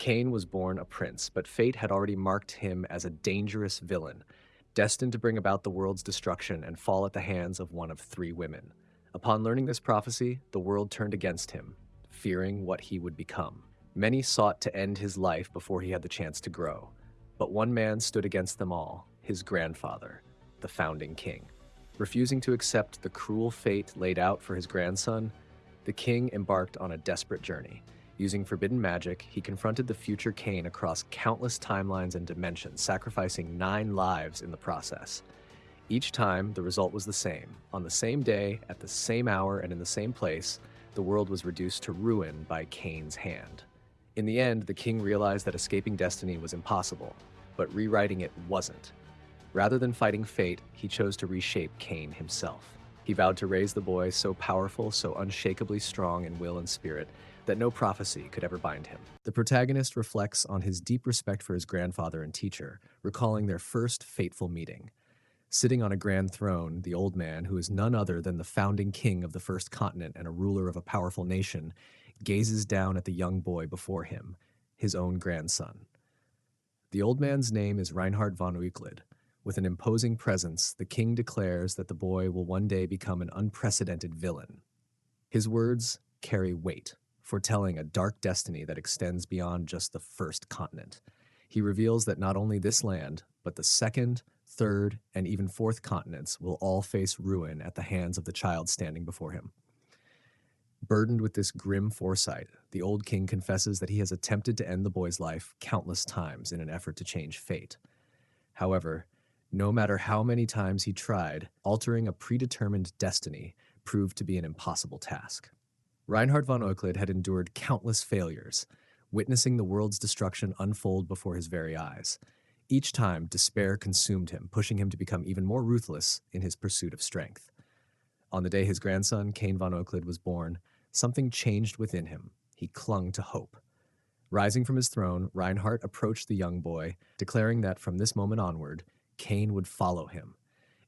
Cain was born a prince, but fate had already marked him as a dangerous villain, destined to bring about the world's destruction and fall at the hands of one of three women. Upon learning this prophecy, the world turned against him, fearing what he would become. Many sought to end his life before he had the chance to grow, but one man stood against them all, his grandfather, the founding king. Refusing to accept the cruel fate laid out for his grandson, the king embarked on a desperate journey. Using forbidden magic, he confronted the future Cain across countless timelines and dimensions, sacrificing 9 lives in the process. Each time, the result was the same. On the same day, at the same hour, and in the same place, the world was reduced to ruin by Cain's hand. In the end, the king realized that escaping destiny was impossible, but rewriting it wasn't. Rather than fighting fate, he chose to reshape Cain himself. He vowed to raise the boy so powerful, so unshakably strong in will and spirit, that no prophecy could ever bind him. The protagonist reflects on his deep respect for his grandfather and teacher, recalling their first fateful meeting. Sitting on a grand throne, the old man, who is none other than the founding king of the first continent and a ruler of a powerful nation, gazes down at the young boy before him, his own grandson. The old man's name is Reinhard von Euclid. With an imposing presence, the king declares that the boy will one day become an unprecedented villain. His words carry weight, foretelling a dark destiny that extends beyond just the first continent. He reveals that not only this land, but the second, third, and even fourth continents will all face ruin at the hands of the child standing before him. Burdened with this grim foresight, the old king confesses that he has attempted to end the boy's life countless times in an effort to change fate. However, no matter how many times he tried, altering a predetermined destiny proved to be an impossible task. Reinhard von Euclid had endured countless failures, witnessing the world's destruction unfold before his very eyes. Each time, despair consumed him, pushing him to become even more ruthless in his pursuit of strength. On the day his grandson, Cain von Euclid, was born, something changed within him. He clung to hope. Rising from his throne, Reinhardt approached the young boy, declaring that from this moment onward, Cain would follow him.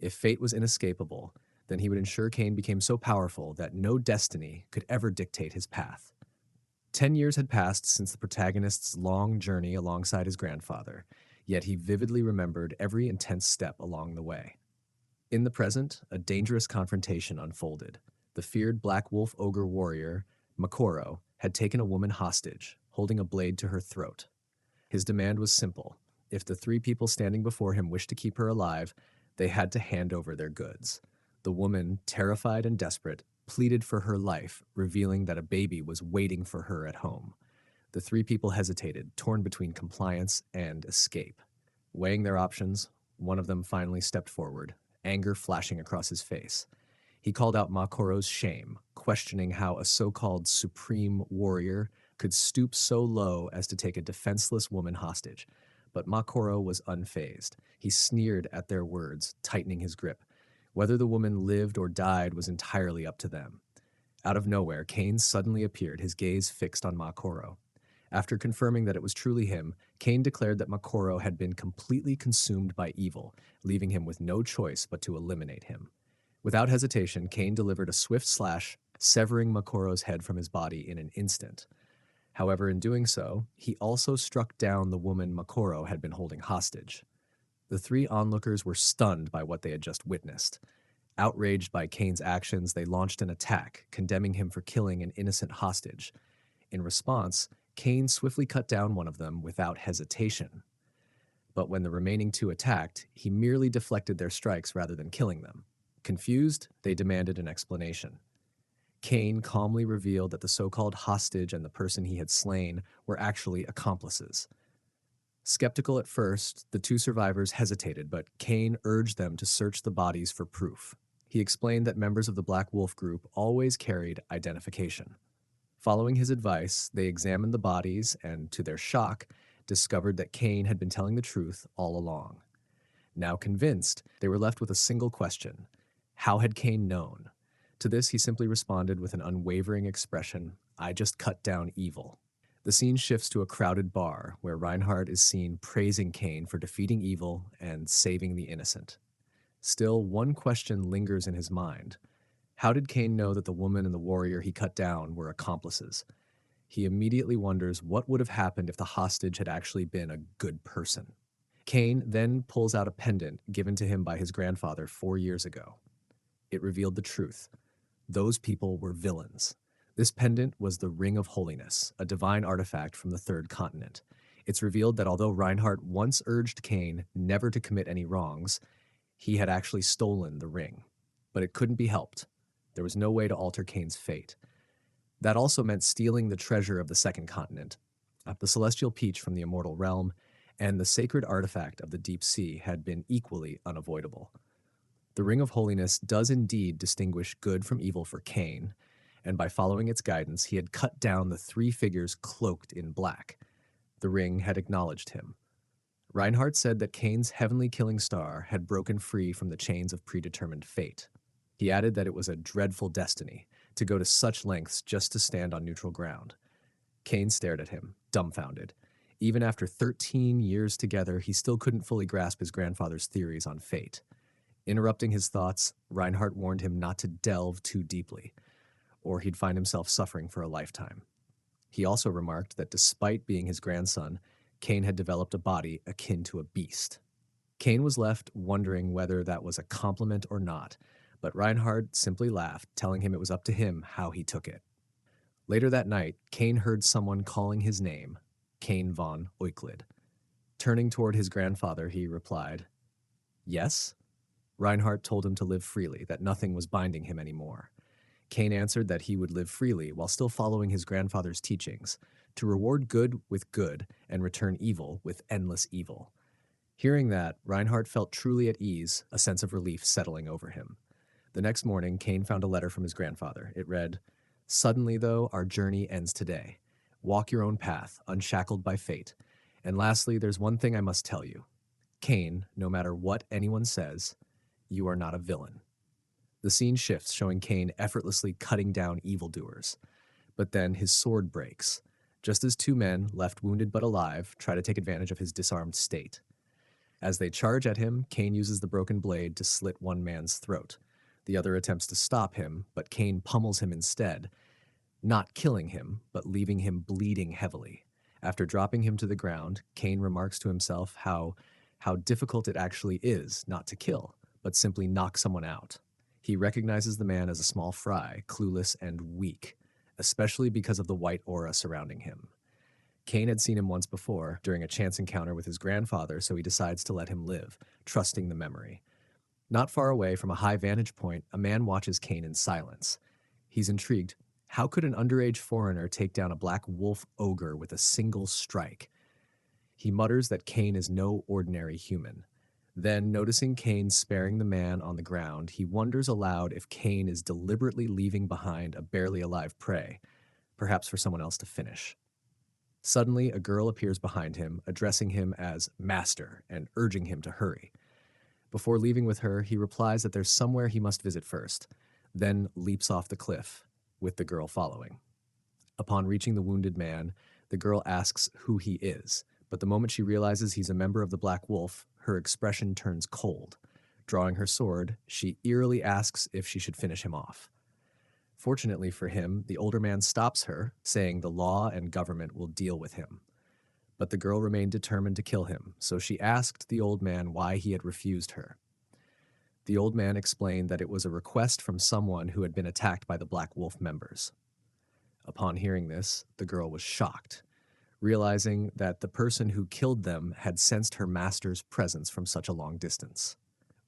If fate was inescapable, then he would ensure Cain became so powerful that no destiny could ever dictate his path. 10 years had passed since the protagonist's long journey alongside his grandfather, yet he vividly remembered every intense step along the way. In the present, a dangerous confrontation unfolded. The feared black wolf ogre warrior, Makoro, had taken a woman hostage, holding a blade to her throat. His demand was simple. If the 3 people standing before him wished to keep her alive, they had to hand over their goods. The woman, terrified and desperate, pleaded for her life, revealing that a baby was waiting for her at home. The 3 people hesitated, torn between compliance and escape. Weighing their options, one of them finally stepped forward, anger flashing across his face. He called out Makoro's shame, questioning how a so-called supreme warrior could stoop so low as to take a defenseless woman hostage. But Makoro was unfazed. He sneered at their words, tightening his grip. Whether the woman lived or died was entirely up to them. Out of nowhere, Cain suddenly appeared, his gaze fixed on Makoro. After confirming that it was truly him, Cain declared that Makoro had been completely consumed by evil, leaving him with no choice but to eliminate him. Without hesitation, Cain delivered a swift slash, severing Makoro's head from his body in an instant. However, in doing so, he also struck down the woman Makoro had been holding hostage. The 3 onlookers were stunned by what they had just witnessed. Outraged by Cain's actions, they launched an attack, condemning him for killing an innocent hostage. In response, Cain swiftly cut down one of them without hesitation. But when the remaining 2 attacked, he merely deflected their strikes rather than killing them. Confused, they demanded an explanation. Cain calmly revealed that the so-called hostage and the person he had slain were actually accomplices. Skeptical at first, the 2 survivors hesitated, but Cain urged them to search the bodies for proof. He explained that members of the Black Wolf group always carried identification. Following his advice, they examined the bodies and, to their shock, discovered that Cain had been telling the truth all along. Now convinced, they were left with a single question. How had Cain known? To this, he simply responded with an unwavering expression, "I just cut down evil." The scene shifts to a crowded bar, where Reinhardt is seen praising Cain for defeating evil and saving the innocent. Still, one question lingers in his mind. How did Cain know that the woman and the warrior he cut down were accomplices? He immediately wonders what would have happened if the hostage had actually been a good person. Kane then pulls out a pendant given to him by his grandfather 4 years ago. It revealed the truth. Those people were villains. This pendant was the Ring of Holiness, a divine artifact from the third continent. It's revealed that although Reinhardt once urged Kane never to commit any wrongs, he had actually stolen the ring. But it couldn't be helped. There was no way to alter Kane's fate. That also meant stealing the treasure of the second continent. The celestial peach from the immortal realm and the sacred artifact of the deep sea had been equally unavoidable. The Ring of Holiness does indeed distinguish good from evil for Kane, and by following its guidance, he had cut down the three figures cloaked in black. The ring had acknowledged him. Reinhardt said that Kane's heavenly killing star had broken free from the chains of predetermined fate. He added that it was a dreadful destiny to go to such lengths just to stand on neutral ground. Kane stared at him, dumbfounded. Even after 13 years together, he still couldn't fully grasp his grandfather's theories on fate. Interrupting his thoughts, Reinhardt warned him not to delve too deeply, or he'd find himself suffering for a lifetime. He also remarked that despite being his grandson, Kane had developed a body akin to a beast. Kane was left wondering whether that was a compliment or not, but Reinhardt simply laughed, telling him it was up to him how he took it. Later that night, Kane heard someone calling his name, Kane von Euclid. Turning toward his grandfather, he replied, "Yes?" Reinhardt told him to live freely, that nothing was binding him anymore. Kane answered that he would live freely while still following his grandfather's teachings, to reward good with good and return evil with endless evil. Hearing that, Reinhardt felt truly at ease, a sense of relief settling over him. The next morning, Kane found a letter from his grandfather. It read, "Suddenly, though, our journey ends today. Walk your own path, unshackled by fate. And lastly, there's one thing I must tell you. Kane, no matter what anyone says, you are not a villain." The scene shifts, showing Kane effortlessly cutting down evildoers. But then his sword breaks, just as two men, left wounded but alive, try to take advantage of his disarmed state. As they charge at him, Kane uses the broken blade to slit one man's throat. The other attempts to stop him, but Kane pummels him instead, not killing him, but leaving him bleeding heavily. After dropping him to the ground, Kane remarks to himself how difficult it actually is not to kill, but simply knock someone out. He recognizes the man as a small fry, clueless and weak, especially because of the white aura surrounding him. Kane had seen him once before, during a chance encounter with his grandfather, so he decides to let him live, trusting the memory. Not far away from a high vantage point, a man watches Kane in silence. He's intrigued. How could an underage foreigner take down a black wolf ogre with a single strike? He mutters that Kane is no ordinary human. Then, noticing Kane sparing the man on the ground, he wonders aloud if Kane is deliberately leaving behind a barely alive prey, perhaps for someone else to finish. Suddenly, a girl appears behind him, addressing him as Master and urging him to hurry. Before leaving with her, he replies that there's somewhere he must visit first, then leaps off the cliff, with the girl following. Upon reaching the wounded man, the girl asks who he is, but the moment she realizes he's a member of the Black Wolf, her expression turns cold. Drawing her sword, she eerily asks if she should finish him off. Fortunately for him, the older man stops her, saying the law and government will deal with him. But the girl remained determined to kill him, so she asked the old man why he had refused her. The old man explained that it was a request from someone who had been attacked by the Black Wolf members. Upon hearing this, the girl was shocked, realizing that the person who killed them had sensed her master's presence from such a long distance.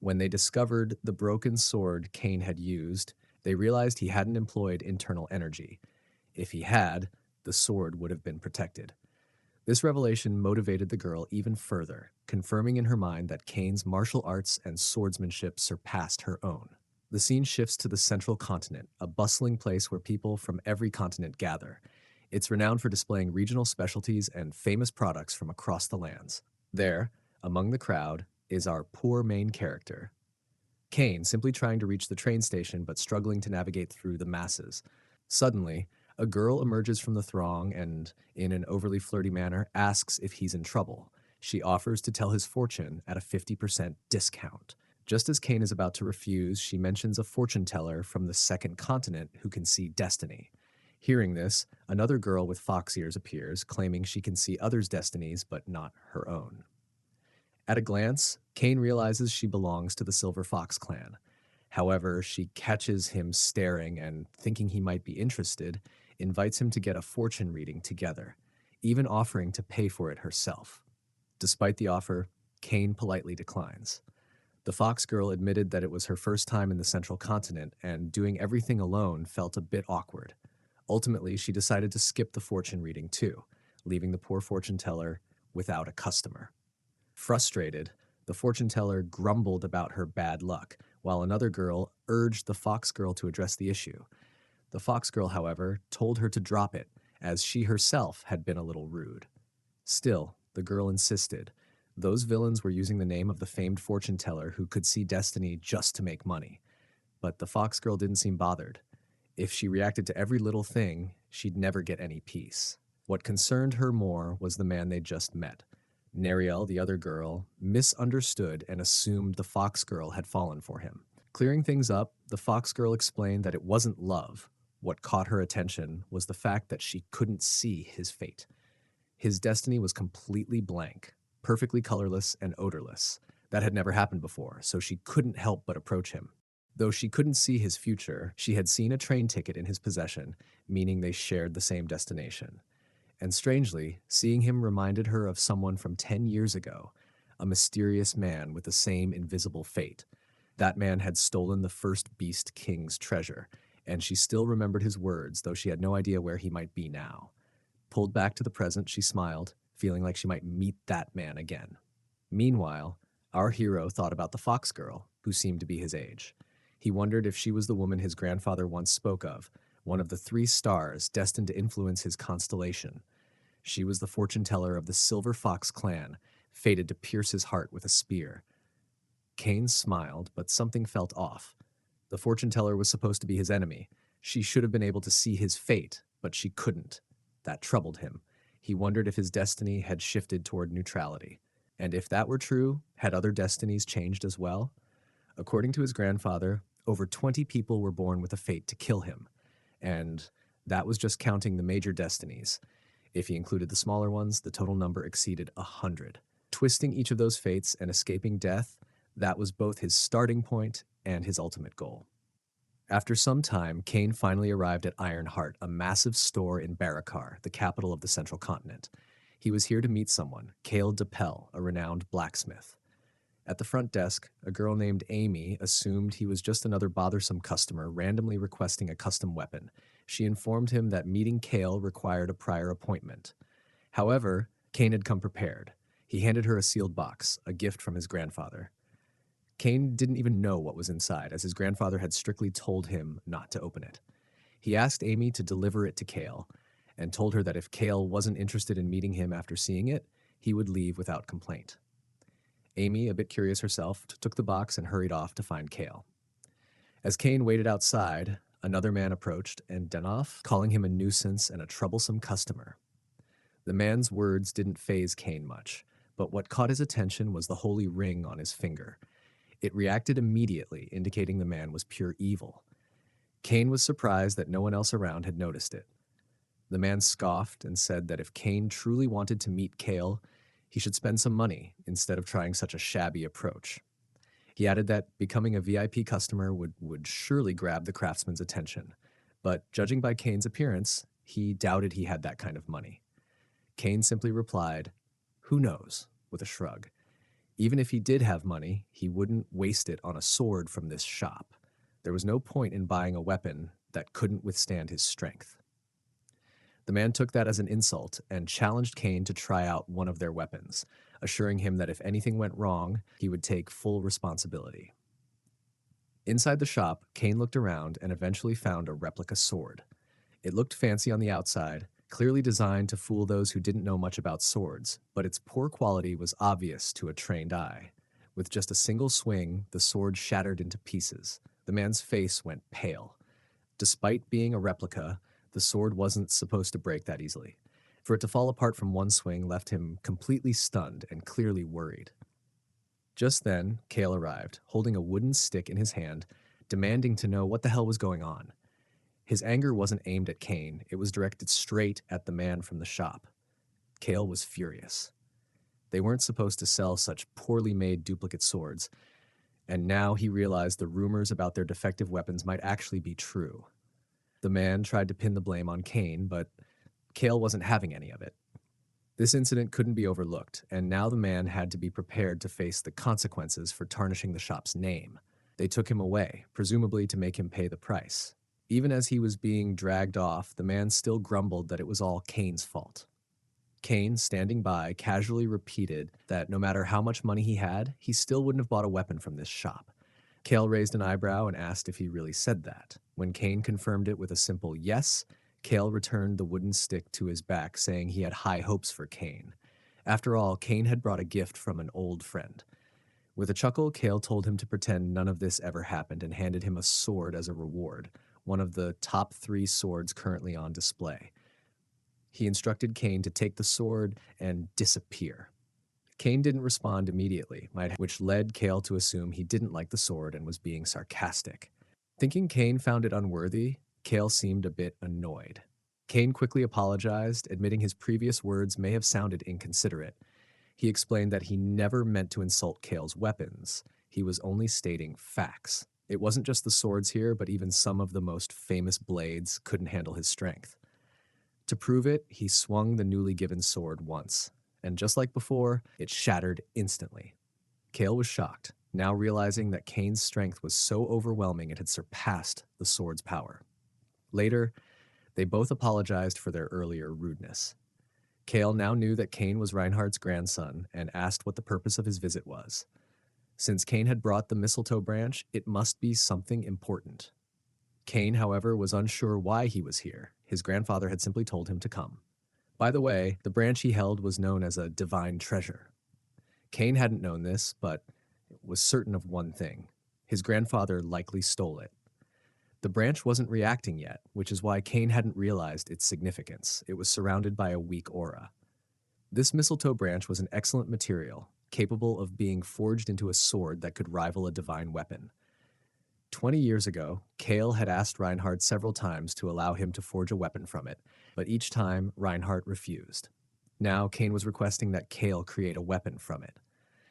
When they discovered the broken sword Kane had used, they realized he hadn't employed internal energy. If he had, the sword would have been protected. This revelation motivated the girl even further, confirming in her mind that Kane's martial arts and swordsmanship surpassed her own. The scene shifts to the central continent, a bustling place where people from every continent gather. It's renowned for displaying regional specialties and famous products from across the lands. There, among the crowd, is our poor main character, Kane, simply trying to reach the train station but struggling to navigate through the masses. Suddenly, a girl emerges from the throng and, in an overly flirty manner, asks if he's in trouble. She offers to tell his fortune at a 50% discount. Just as Kane is about to refuse, she mentions a fortune teller from the second continent who can see destiny. Hearing this, another girl with fox ears appears, claiming she can see others' destinies but not her own. At a glance, Kane realizes she belongs to the Silver Fox clan. However, she catches him staring and, thinking he might be interested, invites him to get a fortune reading together, even offering to pay for it herself. Despite the offer, Kane politely declines. The Fox girl admitted that it was her first time in the Central Continent and doing everything alone felt a bit awkward. Ultimately, she decided to skip the fortune reading too, leaving the poor fortune teller without a customer. Frustrated, the fortune teller grumbled about her bad luck, while another girl urged the Fox girl to address the issue. The Fox girl, however, told her to drop it, as she herself had been a little rude. Still, the girl insisted. Those villains were using the name of the famed fortune teller who could see destiny just to make money. But the Fox girl didn't seem bothered. If she reacted to every little thing, she'd never get any peace. What concerned her more was the man they'd just met. Nariel, the other girl, misunderstood and assumed the Fox girl had fallen for him. Clearing things up, the Fox girl explained that it wasn't love. What caught her attention was the fact that she couldn't see his fate. His destiny was completely blank, perfectly colorless and odorless. That had never happened before, so she couldn't help but approach him. Though she couldn't see his future, she had seen a train ticket in his possession, meaning they shared the same destination. And strangely, seeing him reminded her of someone from 10 years ago, a mysterious man with the same invisible fate. That man had stolen the first Beast King's treasure, and she still remembered his words, though she had no idea where he might be now. Pulled back to the present, she smiled, feeling like she might meet that man again. Meanwhile, our hero thought about the Fox girl, who seemed to be his age. He wondered if she was the woman his grandfather once spoke of, one of the 3 stars destined to influence his constellation. She was the fortune teller of the Silver Fox clan, fated to pierce his heart with a spear. Kane smiled, but something felt off. The fortune teller was supposed to be his enemy. She should have been able to see his fate, but she couldn't. That troubled him. He wondered if his destiny had shifted toward neutrality. And if that were true, had other destinies changed as well? According to his grandfather, over 20 people were born with a fate to kill him. And that was just counting the major destinies. If he included the smaller ones, the total number exceeded 100. Twisting each of those fates and escaping death, that was both his starting point and his ultimate goal. After some time, Kane finally arrived at Ironheart, a massive store in Barakar, the capital of the Central Continent. He was here to meet someone, Cale DePel, a renowned blacksmith. At the front desk, a girl named Amy assumed he was just another bothersome customer randomly requesting a custom weapon. She informed him that meeting Cale required a prior appointment. However, Kane had come prepared. He handed her a sealed box, a gift from his grandfather. Kane didn't even know what was inside, as his grandfather had strictly told him not to open it. He asked Amy to deliver it to Cale, and told her that if Cale wasn't interested in meeting him after seeing it, he would leave without complaint. Amy, a bit curious herself, took the box and hurried off to find Cale. As Kane waited outside, another man approached and went off, calling him a nuisance and a troublesome customer. The man's words didn't faze Kane much, but what caught his attention was the holy ring on his finger. It reacted immediately, indicating the man was pure evil. Kane was surprised that no one else around had noticed it. The man scoffed and said that if Kane truly wanted to meet Cale, he should spend some money instead of trying such a shabby approach. He added that becoming a VIP customer would surely grab the craftsman's attention, but judging by Kane's appearance, he doubted he had that kind of money. Kane simply replied, "Who knows?" with a shrug. Even if he did have money, he wouldn't waste it on a sword from this shop. There was no point in buying a weapon that couldn't withstand his strength. The man took that as an insult and challenged Kane to try out one of their weapons, assuring him that if anything went wrong, he would take full responsibility. Inside the shop, Kane looked around and eventually found a replica sword. It looked fancy on the outside, clearly designed to fool those who didn't know much about swords, but its poor quality was obvious to a trained eye. With just a single swing, the sword shattered into pieces. The man's face went pale. Despite being a replica, the sword wasn't supposed to break that easily. For it to fall apart from one swing left him completely stunned and clearly worried. Just then, Cale arrived, holding a wooden stick in his hand, demanding to know what the hell was going on. His anger wasn't aimed at Cain, it was directed straight at the man from the shop. Cale was furious. They weren't supposed to sell such poorly made duplicate swords, and now he realized the rumors about their defective weapons might actually be true. The man tried to pin the blame on Cain, but Cale wasn't having any of it. This incident couldn't be overlooked, and now the man had to be prepared to face the consequences for tarnishing the shop's name. They took him away, presumably to make him pay the price. Even as he was being dragged off, the man still grumbled that it was all Cain's fault. Cain, standing by, casually repeated that no matter how much money he had, he still wouldn't have bought a weapon from this shop. Cale raised an eyebrow and asked if he really said that. When Cain confirmed it with a simple yes, Cale returned the wooden stick to his back, saying he had high hopes for Cain. After all, Cain had brought a gift from an old friend. With a chuckle, Cale told him to pretend none of this ever happened and handed him a sword as a reward, one of the top 3 swords currently on display. He instructed Cain to take the sword and disappear. Cain didn't respond immediately, which led Cale to assume he didn't like the sword and was being sarcastic. Thinking Cain found it unworthy, Cale seemed a bit annoyed. Cain quickly apologized, admitting his previous words may have sounded inconsiderate. He explained that he never meant to insult Cale's weapons. He was only stating facts. It wasn't just the swords here, but even some of the most famous blades couldn't handle his strength. To prove it, he swung the newly given sword once, and just like before, it shattered instantly. Cale was shocked, now realizing that Cain's strength was so overwhelming it had surpassed the sword's power. Later, they both apologized for their earlier rudeness. Cale now knew that Cain was Reinhardt's grandson and asked what the purpose of his visit was. Since Cain had brought the mistletoe branch, it must be something important. Cain, however, was unsure why he was here. His grandfather had simply told him to come. By the way, the branch he held was known as a divine treasure. Cain hadn't known this, but was certain of one thing. His grandfather likely stole it. The branch wasn't reacting yet, which is why Cain hadn't realized its significance. It was surrounded by a weak aura. This mistletoe branch was an excellent material, capable of being forged into a sword that could rival a divine weapon. 20 years ago, Cale had asked Reinhardt several times to allow him to forge a weapon from it, but each time Reinhardt refused. Now Cain was requesting that Cale create a weapon from it.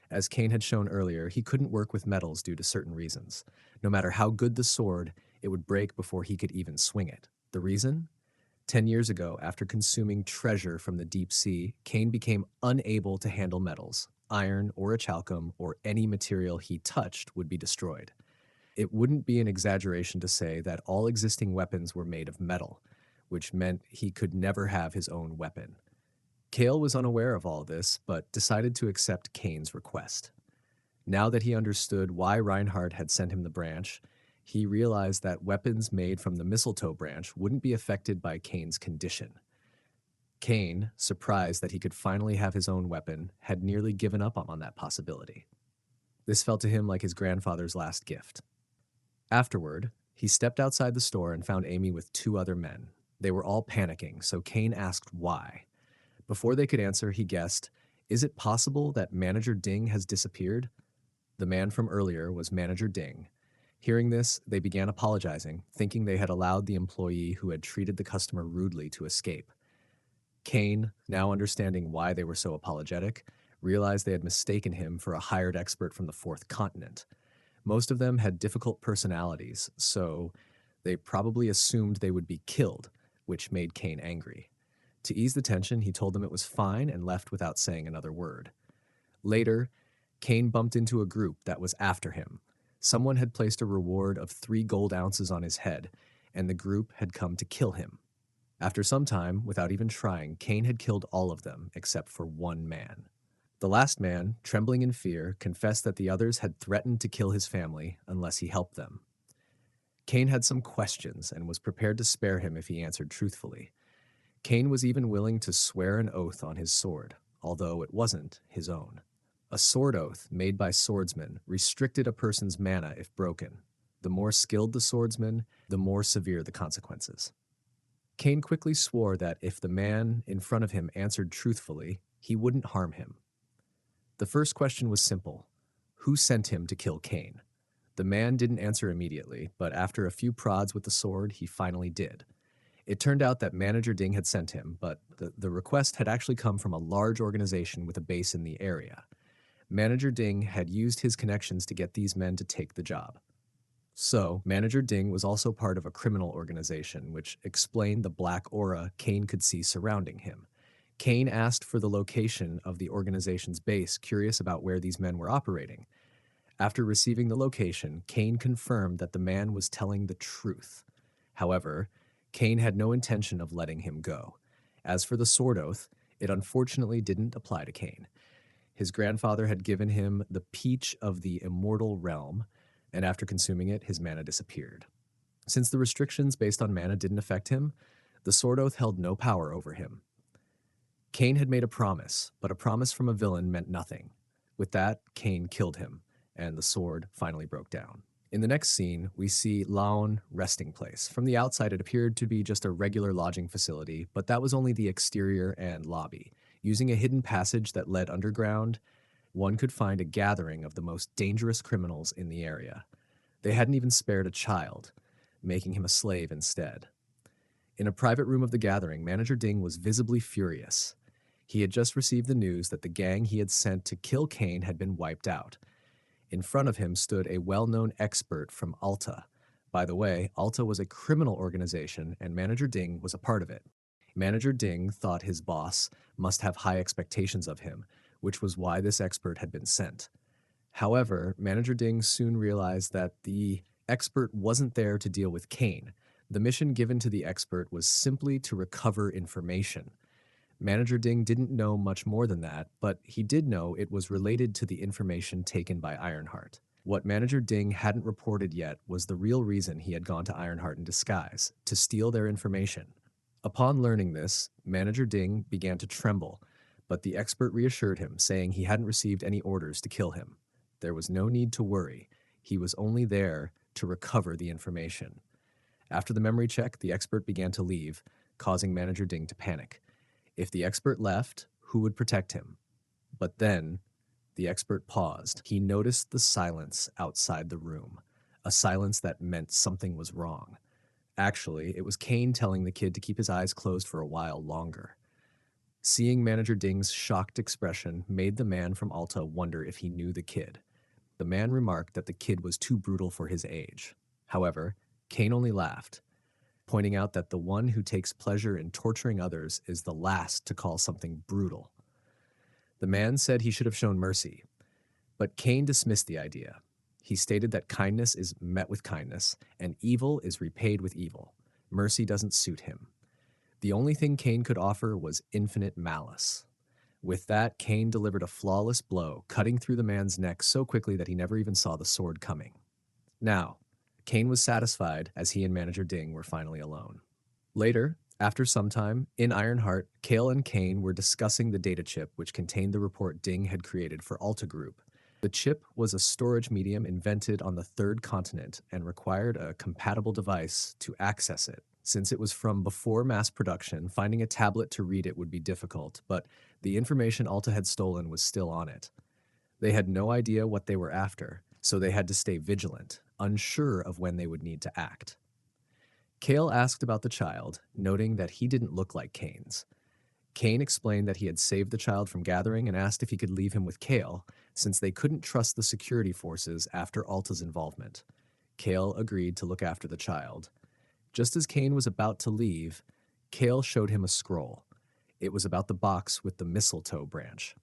As Cain had shown earlier, he couldn't work with metals due to certain reasons. No matter how good the sword, it would break before he could even swing it. The reason? 10 years ago, after consuming treasure from the deep sea, Cain became unable to handle metals. Iron or a chalcum or any material he touched would be destroyed. It wouldn't be an exaggeration to say that all existing weapons were made of metal, which meant he could never have his own weapon. Cale was unaware of all this, but decided to accept Cain's request. Now that he understood why Reinhardt had sent him the branch, he realized that weapons made from the mistletoe branch wouldn't be affected by Cain's condition. Cain, surprised that he could finally have his own weapon, had nearly given up on that possibility. This felt to him like his grandfather's last gift. Afterward, he stepped outside the store and found Amy with 2 other men. They were all panicking, so Cain asked why. Before they could answer, he guessed, "Is it possible that Manager Ding has disappeared?" The man from earlier was Manager Ding. Hearing this, they began apologizing, thinking they had allowed the employee who had treated the customer rudely to escape. Cain, now understanding why they were so apologetic, realized they had mistaken him for a hired expert from the 4th continent. Most of them had difficult personalities, so they probably assumed they would be killed, which made Cain angry. To ease the tension, he told them it was fine and left without saying another word. Later, Cain bumped into a group that was after him. Someone had placed a reward of 3 gold ounces on his head, and the group had come to kill him. After some time, without even trying, Cain had killed all of them except for 1 man. The last man, trembling in fear, confessed that the others had threatened to kill his family unless he helped them. Cain had some questions and was prepared to spare him if he answered truthfully. Cain was even willing to swear an oath on his sword, although it wasn't his own. A sword oath made by swordsmen restricted a person's mana if broken. The more skilled the swordsman, the more severe the consequences. Cain quickly swore that if the man in front of him answered truthfully, he wouldn't harm him. The first question was simple. Who sent him to kill Cain? The man didn't answer immediately, but after a few prods with the sword, he finally did. It turned out that Manager Ding had sent him, but the request had actually come from a large organization with a base in the area. Manager Ding had used his connections to get these men to take the job. So, Manager Ding was also part of a criminal organization, which explained the black aura Kane could see surrounding him. Kane asked for the location of the organization's base, curious about where these men were operating. After receiving the location, Kane confirmed that the man was telling the truth. However, Kane had no intention of letting him go. As for the sword oath, it unfortunately didn't apply to Kane. His grandfather had given him the peach of the immortal realm, and after consuming it, his mana disappeared. Since the restrictions based on mana didn't affect him, the sword oath held no power over him. Kane had made a promise, but a promise from a villain meant nothing. With that, Kane killed him, and the sword finally broke down. In the next scene, we see Laon resting place. From the outside, it appeared to be just a regular lodging facility, but that was only the exterior and lobby. Using a hidden passage that led underground, one could find a gathering of the most dangerous criminals in the area. They hadn't even spared a child, making him a slave instead. In a private room of the gathering, Manager Ding was visibly furious. He had just received the news that the gang he had sent to kill Kane had been wiped out. In front of him stood a well-known expert from Alta. By the way, Alta was a criminal organization, and Manager Ding was a part of it. Manager Ding thought his boss must have high expectations of him, which was why this expert had been sent. However, Manager Ding soon realized that the expert wasn't there to deal with Kane. The mission given to the expert was simply to recover information. Manager Ding didn't know much more than that, but he did know it was related to the information taken by Ironheart. What Manager Ding hadn't reported yet was the real reason he had gone to Ironheart in disguise, to steal their information. Upon learning this, Manager Ding began to tremble, but the expert reassured him, saying he hadn't received any orders to kill him. There was no need to worry. He was only there to recover the information. After the memory check, the expert began to leave, causing Manager Ding to panic. If the expert left, who would protect him? But then, the expert paused. He noticed the silence outside the room, a silence that meant something was wrong. Actually, it was Kane telling the kid to keep his eyes closed for a while longer. Seeing Manager Ding's shocked expression made the man from Alta wonder if he knew the kid. The man remarked that the kid was too brutal for his age. However, Kane only laughed, pointing out that the one who takes pleasure in torturing others is the last to call something brutal. The man said he should have shown mercy, but Kane dismissed the idea. He stated that kindness is met with kindness, and evil is repaid with evil. Mercy doesn't suit him. The only thing Kane could offer was infinite malice. With that, Kane delivered a flawless blow, cutting through the man's neck so quickly that he never even saw the sword coming. Now, Kane was satisfied as he and Manager Ding were finally alone. Later, after some time, in Ironheart, Kale and Kane were discussing the data chip which contained the report Ding had created for Alta Group. The chip was a storage medium invented on the third continent and required a compatible device to access it. Since it was from before mass production, finding a tablet to read it would be difficult, but the information Alta had stolen was still on it. They had no idea what they were after, so they had to stay vigilant, unsure of when they would need to act. Kale asked about the child, noting that he didn't look like Kane's. Kane explained that he had saved the child from gathering and asked if he could leave him with Kale, since they couldn't trust the security forces after Alta's involvement. Kale agreed to look after the child. Just as Kane was about to leave, Kale showed him a scroll. It was about the box with the mistletoe branch.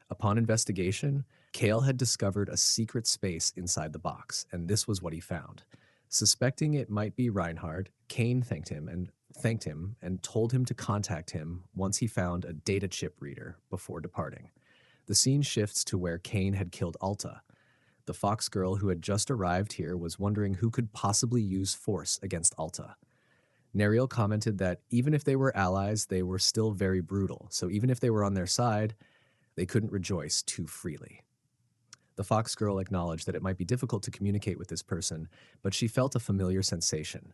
Upon investigation, Kale had discovered a secret space inside the box, and this was what he found. Suspecting it might be Reinhard, Kane thanked him and told him to contact him once he found a data chip reader before departing. The scene shifts to where Kane had killed Alta. The fox girl who had just arrived here was wondering who could possibly use force against Alta. Neriel commented that even if they were allies, they were still very brutal, so even if they were on their side, they couldn't rejoice too freely. The fox girl acknowledged that it might be difficult to communicate with this person, but she felt a familiar sensation.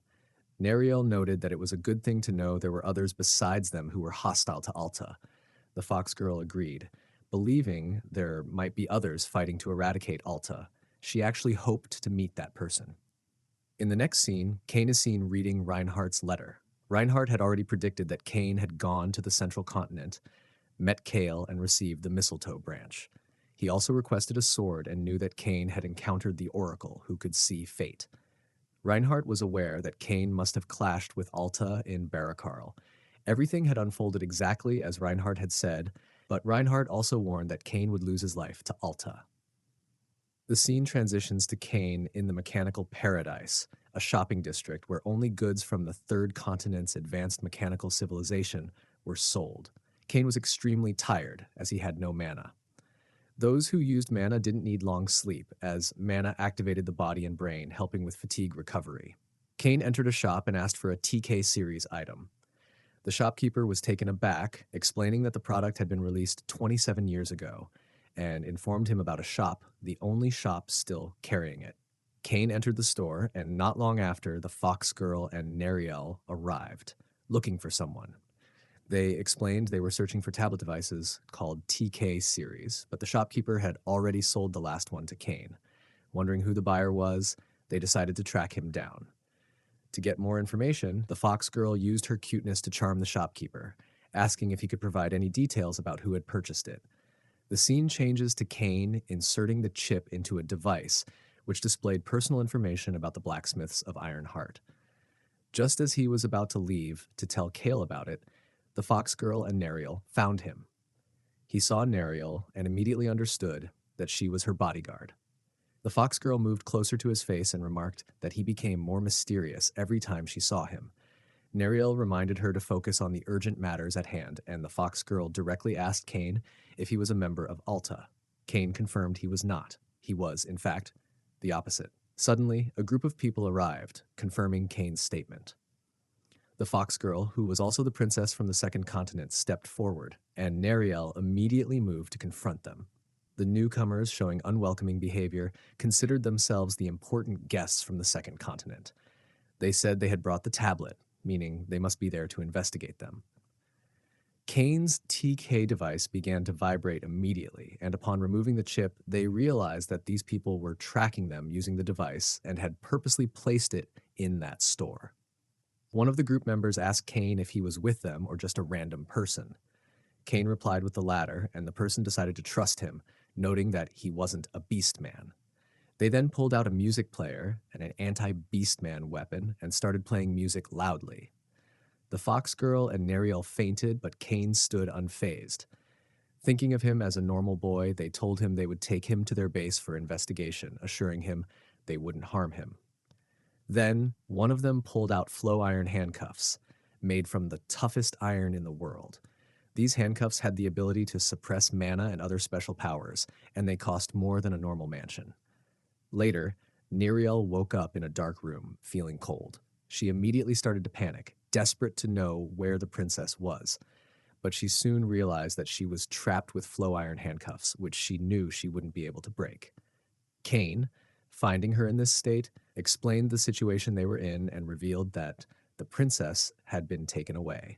Neriel noted that it was a good thing to know there were others besides them who were hostile to Alta. The fox girl agreed, believing there might be others fighting to eradicate Alta. She actually hoped to meet that person. In the next scene, Kane is seen reading Reinhardt's letter. Reinhardt had already predicted that Kane had gone to the central continent, met Kale, and received the mistletoe branch. He also requested a sword and knew that Kane had encountered the Oracle, who could see fate. Reinhardt was aware that Kane must have clashed with Alta in Barakarl. Everything had unfolded exactly as Reinhardt had said, but Reinhardt also warned that Kane would lose his life to Alta. The scene transitions to Kane in the Mechanical Paradise, a shopping district where only goods from the third continent's advanced mechanical civilization were sold. Kane was extremely tired, as he had no mana. Those who used mana didn't need long sleep, as mana activated the body and brain, helping with fatigue recovery. Kane entered a shop and asked for a TK series item. The shopkeeper was taken aback, explaining that the product had been released 27 years ago, and informed him about a shop, the only shop still carrying it. Kane entered the store, and not long after, the Fox Girl and Nariel arrived, looking for someone. They explained they were searching for tablet devices called TK series, but the shopkeeper had already sold the last one to Kane. Wondering who the buyer was, they decided to track him down. To get more information, the Fox Girl used her cuteness to charm the shopkeeper, asking if he could provide any details about who had purchased it. The scene changes to Kane inserting the chip into a device, which displayed personal information about the blacksmiths of Ironheart. Just as he was about to leave to tell Kale about it, the Fox Girl and Nariel found him. He saw Nariel and immediately understood that she was her bodyguard. The Fox Girl moved closer to his face and remarked that he became more mysterious every time she saw him. Nariel reminded her to focus on the urgent matters at hand, and the Fox Girl directly asked Kane if he was a member of Alta. Kane confirmed he was not. He was, in fact, the opposite. Suddenly, a group of people arrived, confirming Kane's statement. The Fox Girl, who was also the princess from the second continent, stepped forward, and Nariel immediately moved to confront them. The newcomers, showing unwelcoming behavior, considered themselves the important guests from the second continent. They said they had brought the tablet, meaning they must be there to investigate them. Kane's TK device began to vibrate immediately, and upon removing the chip, they realized that these people were tracking them using the device and had purposely placed it in that store. One of the group members asked Kane if he was with them or just a random person. Kane replied with the latter, and the person decided to trust him, noting that he wasn't a beast man. They then pulled out a music player and an anti-beast man weapon and started playing music loudly. The Fox Girl and Nariel fainted, but Kane stood unfazed. Thinking of him as a normal boy, they told him they would take him to their base for investigation, assuring him they wouldn't harm him. Then, one of them pulled out flow iron handcuffs, made from the toughest iron in the world. These handcuffs had the ability to suppress mana and other special powers, and they cost more than a normal mansion. Later, Nariel woke up in a dark room, feeling cold. She immediately started to panic, desperate to know where the princess was. But she soon realized that she was trapped with flow iron handcuffs, which she knew she wouldn't be able to break. Kane, finding her in this state, explained the situation they were in and revealed that the princess had been taken away.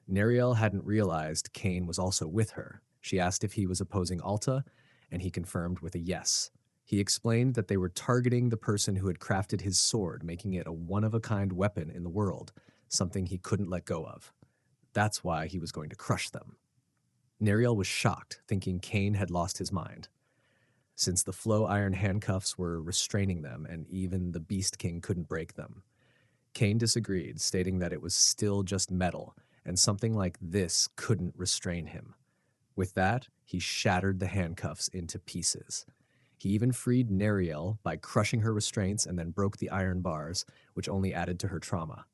Nariel hadn't realized Kane was also with her. She asked if he was opposing Alta, and he confirmed with a yes. He explained that they were targeting the person who had crafted his sword, making it a one-of-a-kind weapon in the world, something he couldn't let go of. That's why he was going to crush them. Nariel was shocked, thinking Kane had lost his mind, since the flow iron handcuffs were restraining them and even the Beast King couldn't break them. Kane disagreed, stating that it was still just metal, and something like this couldn't restrain him. With that, he shattered the handcuffs into pieces. He even freed Nariel by crushing her restraints and then broke the iron bars, which only added to her trauma.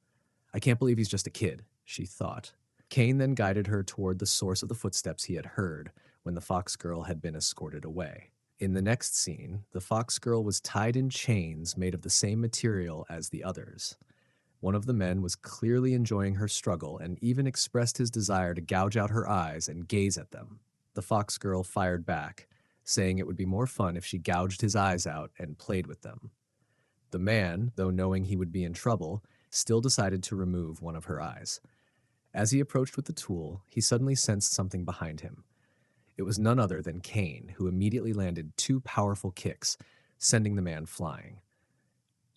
I can't believe he's just a kid, she thought. Kane then guided her toward the source of the footsteps he had heard when the Fox Girl had been escorted away. In the next scene, the Fox Girl was tied in chains made of the same material as the others. One of the men was clearly enjoying her struggle and even expressed his desire to gouge out her eyes and gaze at them. The Fox Girl fired back, saying it would be more fun if she gouged his eyes out and played with them. The man, though knowing he would be in trouble, still decided to remove one of her eyes. As he approached with the tool, he suddenly sensed something behind him. It was none other than Kane, who immediately landed two powerful kicks, sending the man flying.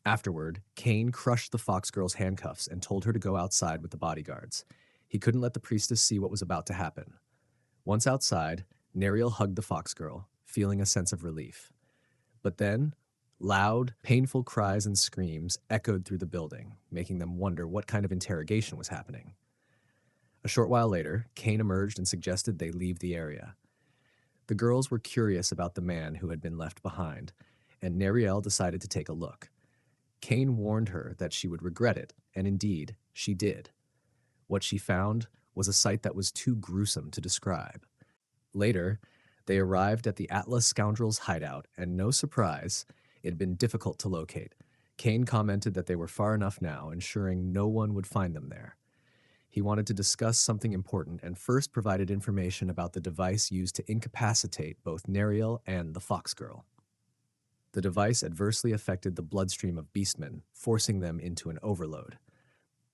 Afterward, Cain crushed the fox girl's handcuffs and told her to go outside with the bodyguards. He couldn't let the priestess see what was about to happen. Once outside, Neriel hugged the fox girl, feeling a sense of relief. But then, loud, painful cries and screams echoed through the building, making them wonder what kind of interrogation was happening. A short while later, Cain emerged and suggested they leave the area. The girls were curious about the man who had been left behind, and Neriel decided to take a look. Cain warned her that she would regret it, and indeed, she did. What she found was a sight that was too gruesome to describe. Later, they arrived at the Atlas scoundrels' hideout, and no surprise, it had been difficult to locate. Cain commented that they were far enough now, ensuring no one would find them there. He wanted to discuss something important and first provided information about the device used to incapacitate both Neriel and the fox girl. The device adversely affected the bloodstream of beastmen, forcing them into an overload.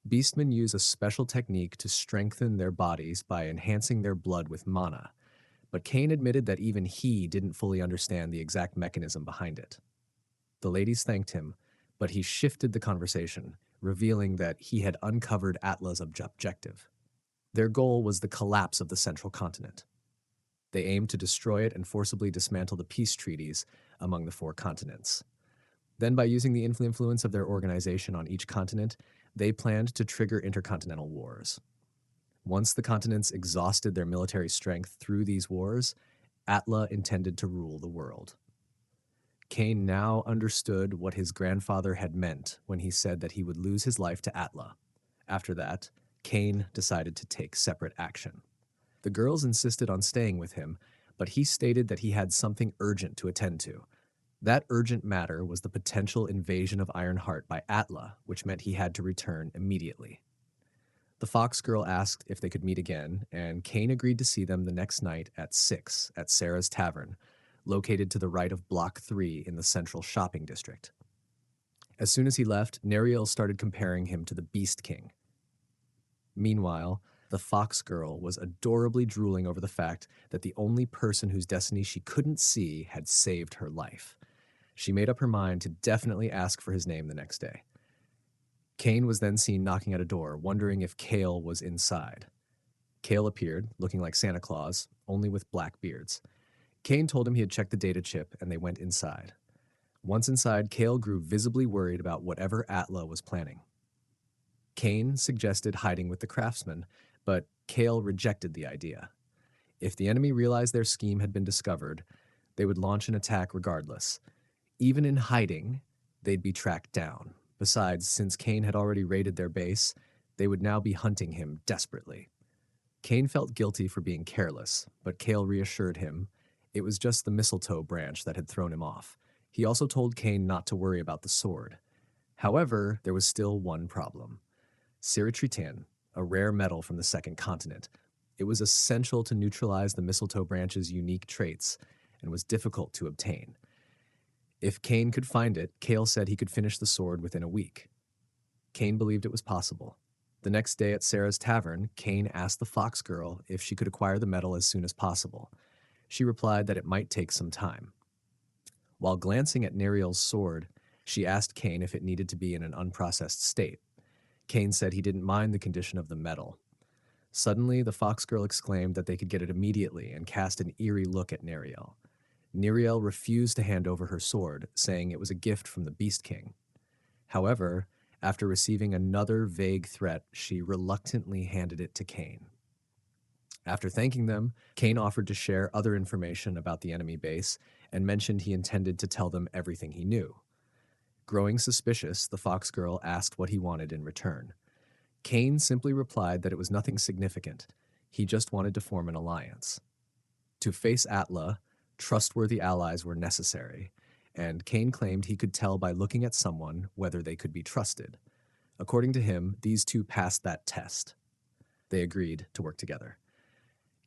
Beastmen use a special technique to strengthen their bodies by enhancing their blood with mana, but Cain admitted that even he didn't fully understand the exact mechanism behind it. The ladies thanked him, but he shifted the conversation, revealing that he had uncovered Atla's objective. Their goal was the collapse of the central continent. They aimed to destroy it and forcibly dismantle the peace treaties among the 4 continents. Then, by using the influence of their organization on each continent, they planned to trigger intercontinental wars. Once the continents exhausted their military strength through these wars, Atla intended to rule the world. Cain now understood what his grandfather had meant when he said that he would lose his life to Atla. After that, Cain decided to take separate action. The girls insisted on staying with him, but he stated that he had something urgent to attend to. That urgent matter was the potential invasion of Ironheart by Atla, which meant he had to return immediately. The fox girl asked if they could meet again, and Cain agreed to see them the next night at 6 at Sarah's Tavern, located to the right of Block 3 in the central shopping district. As soon as he left, Neriel started comparing him to the Beast King. Meanwhile, the fox girl was adorably drooling over the fact that the only person whose destiny she couldn't see had saved her life. She made up her mind to definitely ask for his name the next day. Cain was then seen knocking at a door, wondering if Kale was inside. Kale appeared, looking like Santa Claus, only with black beards. Cain told him he had checked the data chip, and they went inside. Once inside, Kale grew visibly worried about whatever Atla was planning. Cain suggested hiding with the craftsman, but Kale rejected the idea. If the enemy realized their scheme had been discovered, they would launch an attack regardless. Even in hiding, they'd be tracked down. Besides, since Cain had already raided their base, they would now be hunting him desperately. Cain felt guilty for being careless, but Kale reassured him it was just the mistletoe branch that had thrown him off. He also told Cain not to worry about the sword. However, there was still one problem. Siritritan, a rare metal from the 2nd continent. It was essential to neutralize the mistletoe branch's unique traits and was difficult to obtain. If Cain could find it, Kale said he could finish the sword within a week. Cain believed it was possible. The next day at Sarah's Tavern, Cain asked the fox girl if she could acquire the metal as soon as possible. She replied that it might take some time. While glancing at Neriel's sword, she asked Cain if it needed to be in an unprocessed state. Cain said he didn't mind the condition of the metal. Suddenly, the fox girl exclaimed that they could get it immediately and cast an eerie look at Neriel. Neriel refused to hand over her sword, saying it was a gift from the Beast King. However, after receiving another vague threat, she reluctantly handed it to Cain. After thanking them, Cain offered to share other information about the enemy base and mentioned he intended to tell them everything he knew. Growing suspicious, the fox girl asked what he wanted in return. Cain simply replied that it was nothing significant. He just wanted to form an alliance. To face Atla, trustworthy allies were necessary, and Cain claimed he could tell by looking at someone whether they could be trusted. According to him, these two passed that test. They agreed to work together.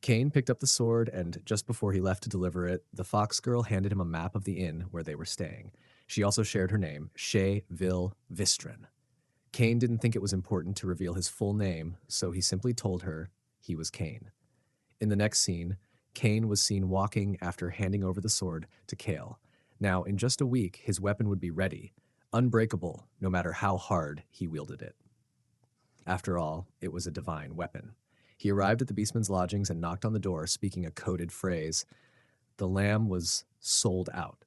Cain picked up the sword, and just before he left to deliver it, the fox girl handed him a map of the inn where they were staying. She also shared her name, Shea Vil Vistren. Cain didn't think it was important to reveal his full name, so he simply told her he was Cain. In the next scene, Cain was seen walking after handing over the sword to Kale. Now, in just a week, his weapon would be ready, unbreakable no matter how hard he wielded it. After all, it was a divine weapon. He arrived at the beastman's lodgings and knocked on the door, speaking a coded phrase. The lamb was sold out.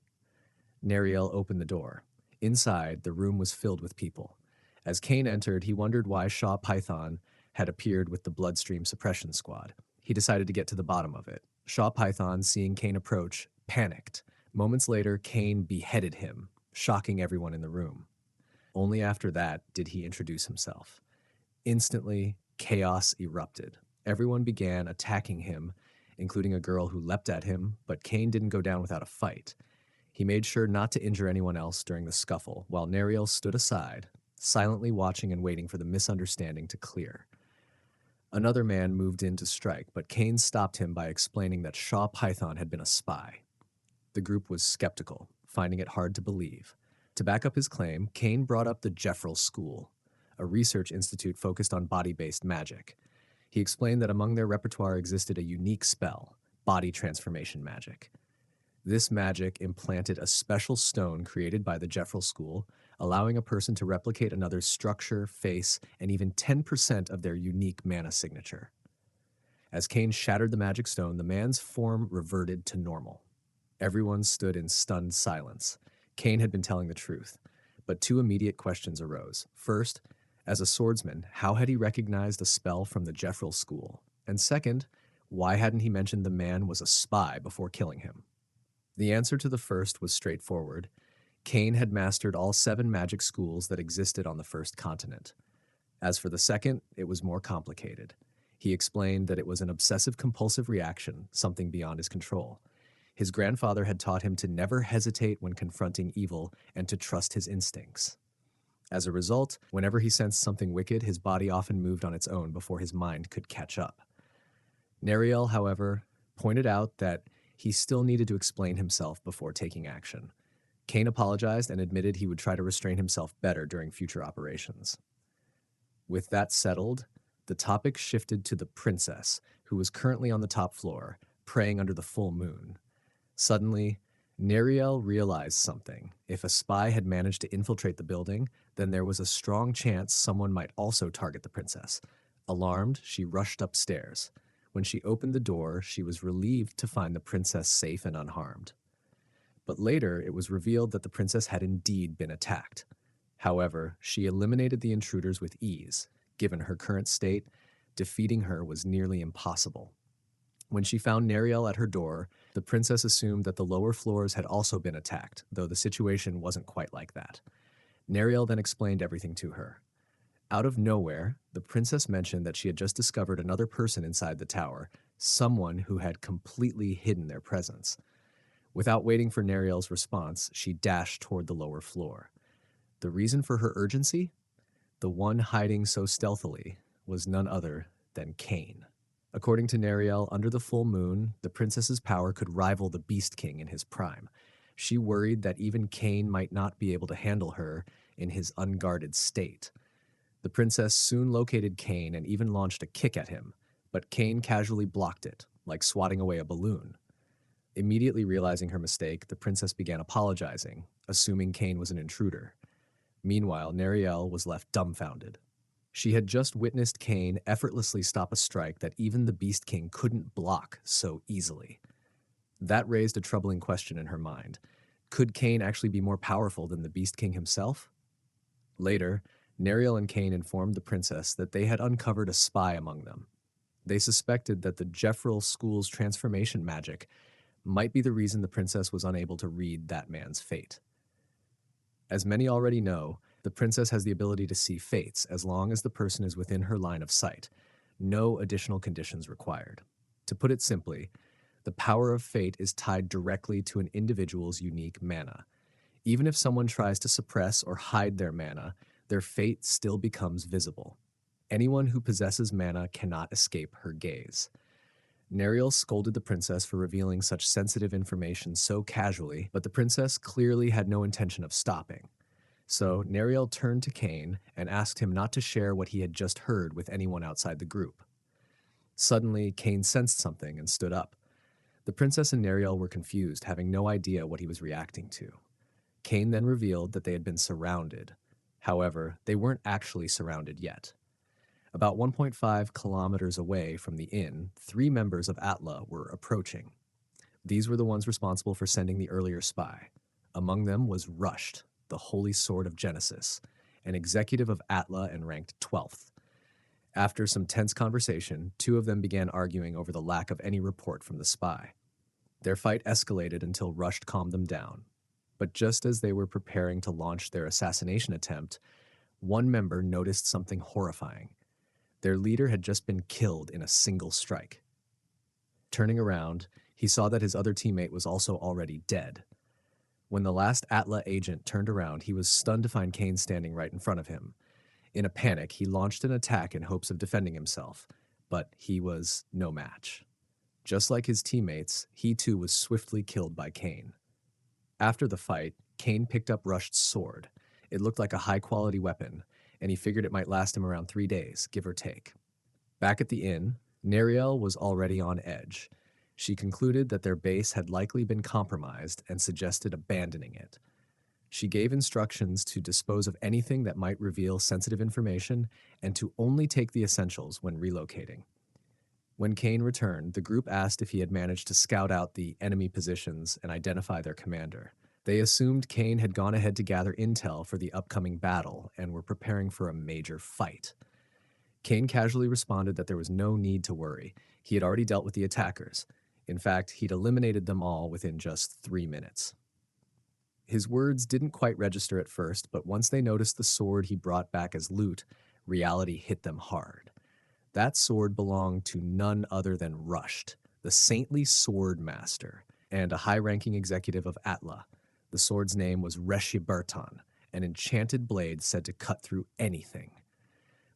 Neriel opened the door. Inside, the room was filled with people. As Kane entered, he wondered why Shaw Python had appeared with the Bloodstream Suppression Squad. He decided to get to the bottom of it. Shaw Python, seeing Kane approach, panicked. Moments later, Kane beheaded him, shocking everyone in the room. Only after that did he introduce himself. Instantly, chaos erupted. Everyone began attacking him, including a girl who leapt at him, but Kane didn't go down without a fight. He made sure not to injure anyone else during the scuffle, while Neriel stood aside, silently watching and waiting for the misunderstanding to clear. Another man moved in to strike, but Kane stopped him by explaining that Shaw Python had been a spy. The group was skeptical, finding it hard to believe. To back up his claim, Kane brought up the Jeffrel School, a research institute focused on body-based magic. He explained that among their repertoire existed a unique spell, body transformation magic. This magic implanted a special stone created by the Jeffrel School, allowing a person to replicate another's structure, face, and even 10% of their unique mana signature. As Kane shattered the magic stone, the man's form reverted to normal. Everyone stood in stunned silence. Kane had been telling the truth, but two immediate questions arose. First, as a swordsman, how had he recognized a spell from the Jeffrel School? And second, why hadn't he mentioned the man was a spy before killing him? The answer to the first was straightforward. Kane had mastered all 7 magic schools that existed on the first continent. As for the second, it was more complicated. He explained that it was an obsessive-compulsive reaction, something beyond his control. His grandfather had taught him to never hesitate when confronting evil and to trust his instincts. As a result, whenever he sensed something wicked, his body often moved on its own before his mind could catch up. Neriel, however, pointed out that he still needed to explain himself before taking action. Kane apologized and admitted he would try to restrain himself better during future operations. With that settled, the topic shifted to the princess, who was currently on the top floor, praying under the full moon. Suddenly, Neriel realized something. If a spy had managed to infiltrate the building, then there was a strong chance someone might also target the princess. Alarmed, she rushed upstairs. When she opened the door, she was relieved to find the princess safe and unharmed. But later, it was revealed that the princess had indeed been attacked. However, she eliminated the intruders with ease. Given her current state, defeating her was nearly impossible. When she found Neriel at her door, the princess assumed that the lower floors had also been attacked, though the situation wasn't quite like that. Neriel then explained everything to her. Out of nowhere, the princess mentioned that she had just discovered another person inside the tower, someone who had completely hidden their presence. Without waiting for Neriel's response, she dashed toward the lower floor. The reason for her urgency? The one hiding so stealthily was none other than Kane. According to Neriel, under the full moon, the princess's power could rival the Beast King in his prime. She worried that even Kane might not be able to handle her in his unguarded state. The princess soon located Kane and even launched a kick at him, but Kane casually blocked it, like swatting away a balloon. Immediately realizing her mistake, the princess began apologizing, assuming Kane was an intruder. Meanwhile, Neriel was left dumbfounded. She had just witnessed Kane effortlessly stop a strike that even the Beast King couldn't block so easily. That raised a troubling question in her mind. Could Kane actually be more powerful than the Beast King himself? Later, Neriel and Kane informed the princess that they had uncovered a spy among them. They suspected that the Jeffrel School's transformation magic might be the reason the princess was unable to read that man's fate. As many already know, the princess has the ability to see fates as long as the person is within her line of sight. No additional conditions required. To put it simply, the power of fate is tied directly to an individual's unique mana. Even if someone tries to suppress or hide their mana, their fate still becomes visible. Anyone who possesses mana cannot escape her gaze. Neriel scolded the princess for revealing such sensitive information so casually, but the princess clearly had no intention of stopping. So Neriel turned to Kane and asked him not to share what he had just heard with anyone outside the group. Suddenly, Kane sensed something and stood up. The princess and Nariel were confused, having no idea what he was reacting to. Kane then revealed that they had been surrounded. However, they weren't actually surrounded yet. About 1.5 kilometers away from the inn, 3 members of Atla were approaching. These were the ones responsible for sending the earlier spy. Among them was Rushed, the Holy Sword of Genesis, an executive of Atla and ranked 12th. After some tense conversation, 2 of them began arguing over the lack of any report from the spy. Their fight escalated until Rushed calmed them down. But just as they were preparing to launch their assassination attempt, one member noticed something horrifying. Their leader had just been killed in a single strike. Turning around, he saw that his other teammate was also already dead. When the last Atla agent turned around, he was stunned to find Kane standing right in front of him. In a panic, he launched an attack in hopes of defending himself, but he was no match. Just like his teammates, he too was swiftly killed by Kane. After the fight, Kane picked up Rushed's sword. It looked like a high-quality weapon, and he figured it might last him around 3 days, give or take. Back at the inn, Nariel was already on edge. She concluded that their base had likely been compromised and suggested abandoning it. She gave instructions to dispose of anything that might reveal sensitive information and to only take the essentials when relocating. When Kane returned, the group asked if he had managed to scout out the enemy positions and identify their commander. They assumed Kane had gone ahead to gather intel for the upcoming battle and were preparing for a major fight. Kane casually responded that there was no need to worry. He had already dealt with the attackers. In fact, he'd eliminated them all within just 3 minutes. His words didn't quite register at first, but once they noticed the sword he brought back as loot, reality hit them hard. That sword belonged to none other than Rushed, the saintly sword master, and a high-ranking executive of Atla. The sword's name was Reshibertan, an enchanted blade said to cut through anything.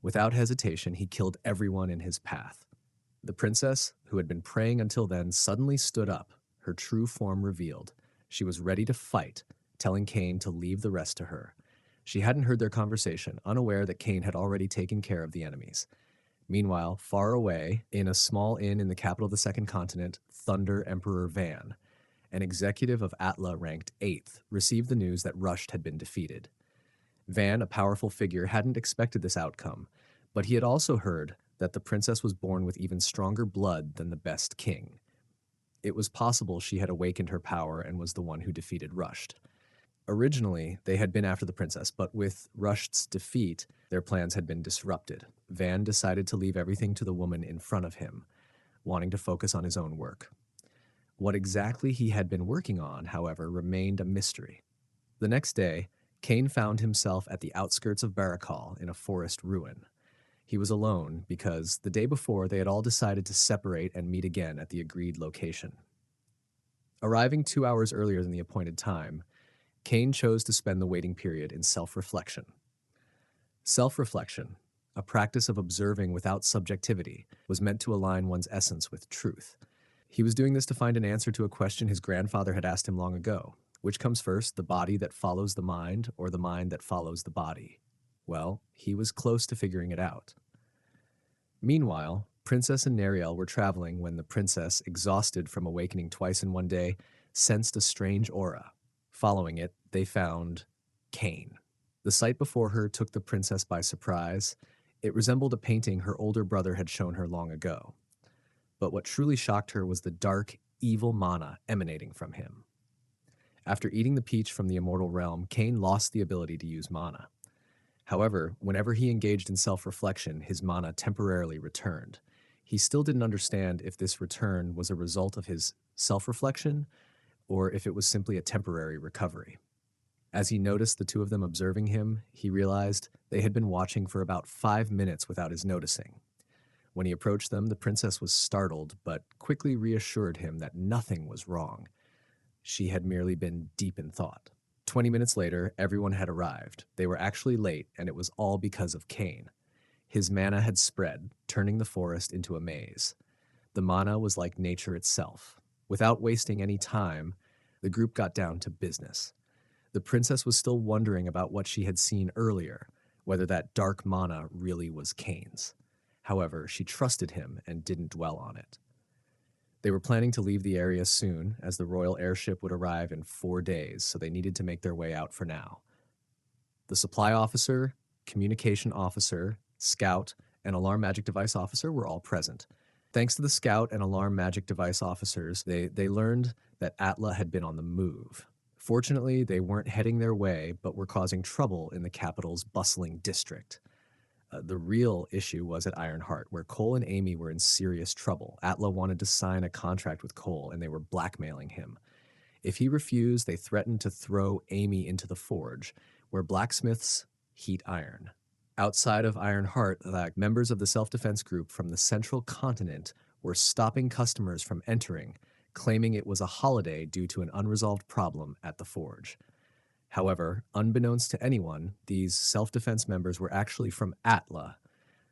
Without hesitation, he killed everyone in his path. The princess, who had been praying until then, suddenly stood up, her true form revealed. She was ready to fight, telling Kane to leave the rest to her. She hadn't heard their conversation, unaware that Kane had already taken care of the enemies. Meanwhile, far away, in a small inn in the capital of the second continent, Thunder Emperor Van, an executive of Atla ranked 8th, received the news that Rushed had been defeated. Van, a powerful figure, hadn't expected this outcome, but he had also heard that the princess was born with even stronger blood than the best king. It was possible she had awakened her power and was the one who defeated Rushed. Originally, they had been after the princess, but with Rushed's defeat, their plans had been disrupted. Van decided to leave everything to the woman in front of him, wanting to focus on his own work. What exactly he had been working on, however, remained a mystery. The next day, Kane found himself at the outskirts of Barakal in a forest ruin. He was alone because the day before they had all decided to separate and meet again at the agreed location. Arriving 2 hours earlier than the appointed time, Kane chose to spend the waiting period in self-reflection. Self-reflection, a practice of observing without subjectivity, was meant to align one's essence with truth. He was doing this to find an answer to a question his grandfather had asked him long ago. Which comes first, the body that follows the mind or the mind that follows the body? Well, he was close to figuring it out. Meanwhile, Princess and Nariel were traveling when the princess, exhausted from awakening twice in one day, sensed a strange aura. Following it, they found Kane. The sight before her took the princess by surprise. It resembled a painting her older brother had shown her long ago. But what truly shocked her was the dark, evil mana emanating from him. After eating the peach from the immortal realm, Kane lost the ability to use mana. However, whenever he engaged in self-reflection, his mana temporarily returned. He still didn't understand if this return was a result of his self-reflection or if it was simply a temporary recovery. As he noticed the 2 of them observing him, he realized they had been watching for about 5 minutes without his noticing. When he approached them, the princess was startled, but quickly reassured him that nothing was wrong. She had merely been deep in thought. 20 minutes later, everyone had arrived. They were actually late, and it was all because of Kane. His mana had spread, turning the forest into a maze. The mana was like nature itself. Without wasting any time, the group got down to business. The princess was still wondering about what she had seen earlier, whether that dark mana really was Kane's. However, she trusted him and didn't dwell on it. They were planning to leave the area soon, as the royal airship would arrive in 4 days, so they needed to make their way out for now. The supply officer, communication officer, scout, and alarm magic device officer were all present. Thanks to the scout and alarm magic device officers, they learned that Atla had been on the move. Fortunately, they weren't heading their way, but were causing trouble in the capital's bustling district. The real issue was at Ironheart, where Cole and Amy were in serious trouble. Atla wanted to sign a contract with Cole, and they were blackmailing him. If he refused, they threatened to throw Amy into the forge, where blacksmiths heat iron. Outside of Ironheart, members of the self-defense group from the central continent were stopping customers from entering, claiming it was a holiday due to an unresolved problem at the forge. However, unbeknownst to anyone, these self-defense members were actually from Atla,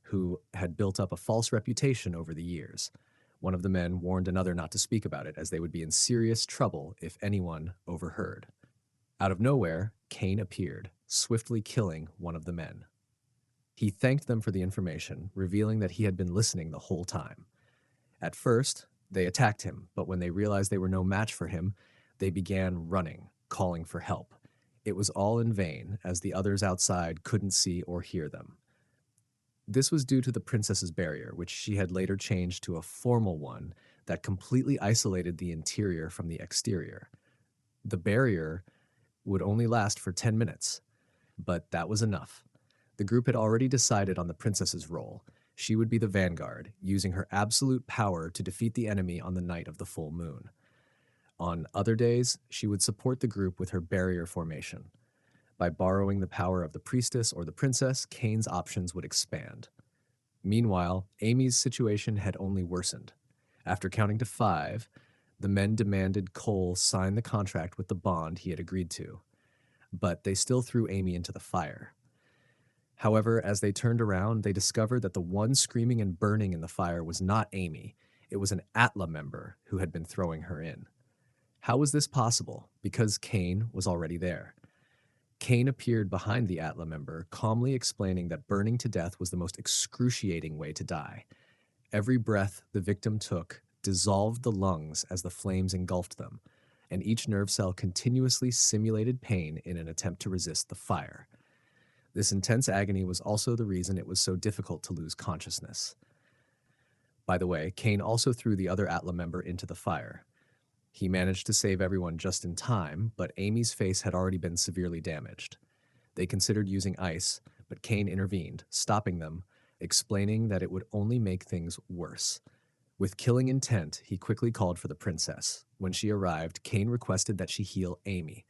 who had built up a false reputation over the years. One of the men warned another not to speak about it, as they would be in serious trouble if anyone overheard. Out of nowhere, Cain appeared, swiftly killing one of the men. He thanked them for the information, revealing that he had been listening the whole time. At first, they attacked him, but when they realized they were no match for him, they began running, calling for help. It was all in vain, as the others outside couldn't see or hear them. This was due to the princess's barrier, which she had later changed to a formal one that completely isolated the interior from the exterior. The barrier would only last for 10 minutes, but that was enough. The group had already decided on the princess's role. She would be the vanguard, using her absolute power to defeat the enemy on the night of the full moon. On other days, she would support the group with her barrier formation. By borrowing the power of the priestess or the princess, Cain's options would expand. Meanwhile, Amy's situation had only worsened. After counting to 5, the men demanded Cole sign the contract with the bond he had agreed to, but they still threw Amy into the fire. However, as they turned around, they discovered that the one screaming and burning in the fire was not Amy. It was an Atla member who had been throwing her in. How was this possible? Because Cain was already there. Cain appeared behind the Atla member, calmly explaining that burning to death was the most excruciating way to die. Every breath the victim took dissolved the lungs as the flames engulfed them, and each nerve cell continuously simulated pain in an attempt to resist the fire. This intense agony was also the reason it was so difficult to lose consciousness. By the way, Cain also threw the other Atla member into the fire. He managed to save everyone just in time, but Amy's face had already been severely damaged. They considered using ice, but Cain intervened, stopping them, explaining that it would only make things worse. With killing intent, he quickly called for the princess. When she arrived, Cain requested that she heal Amy.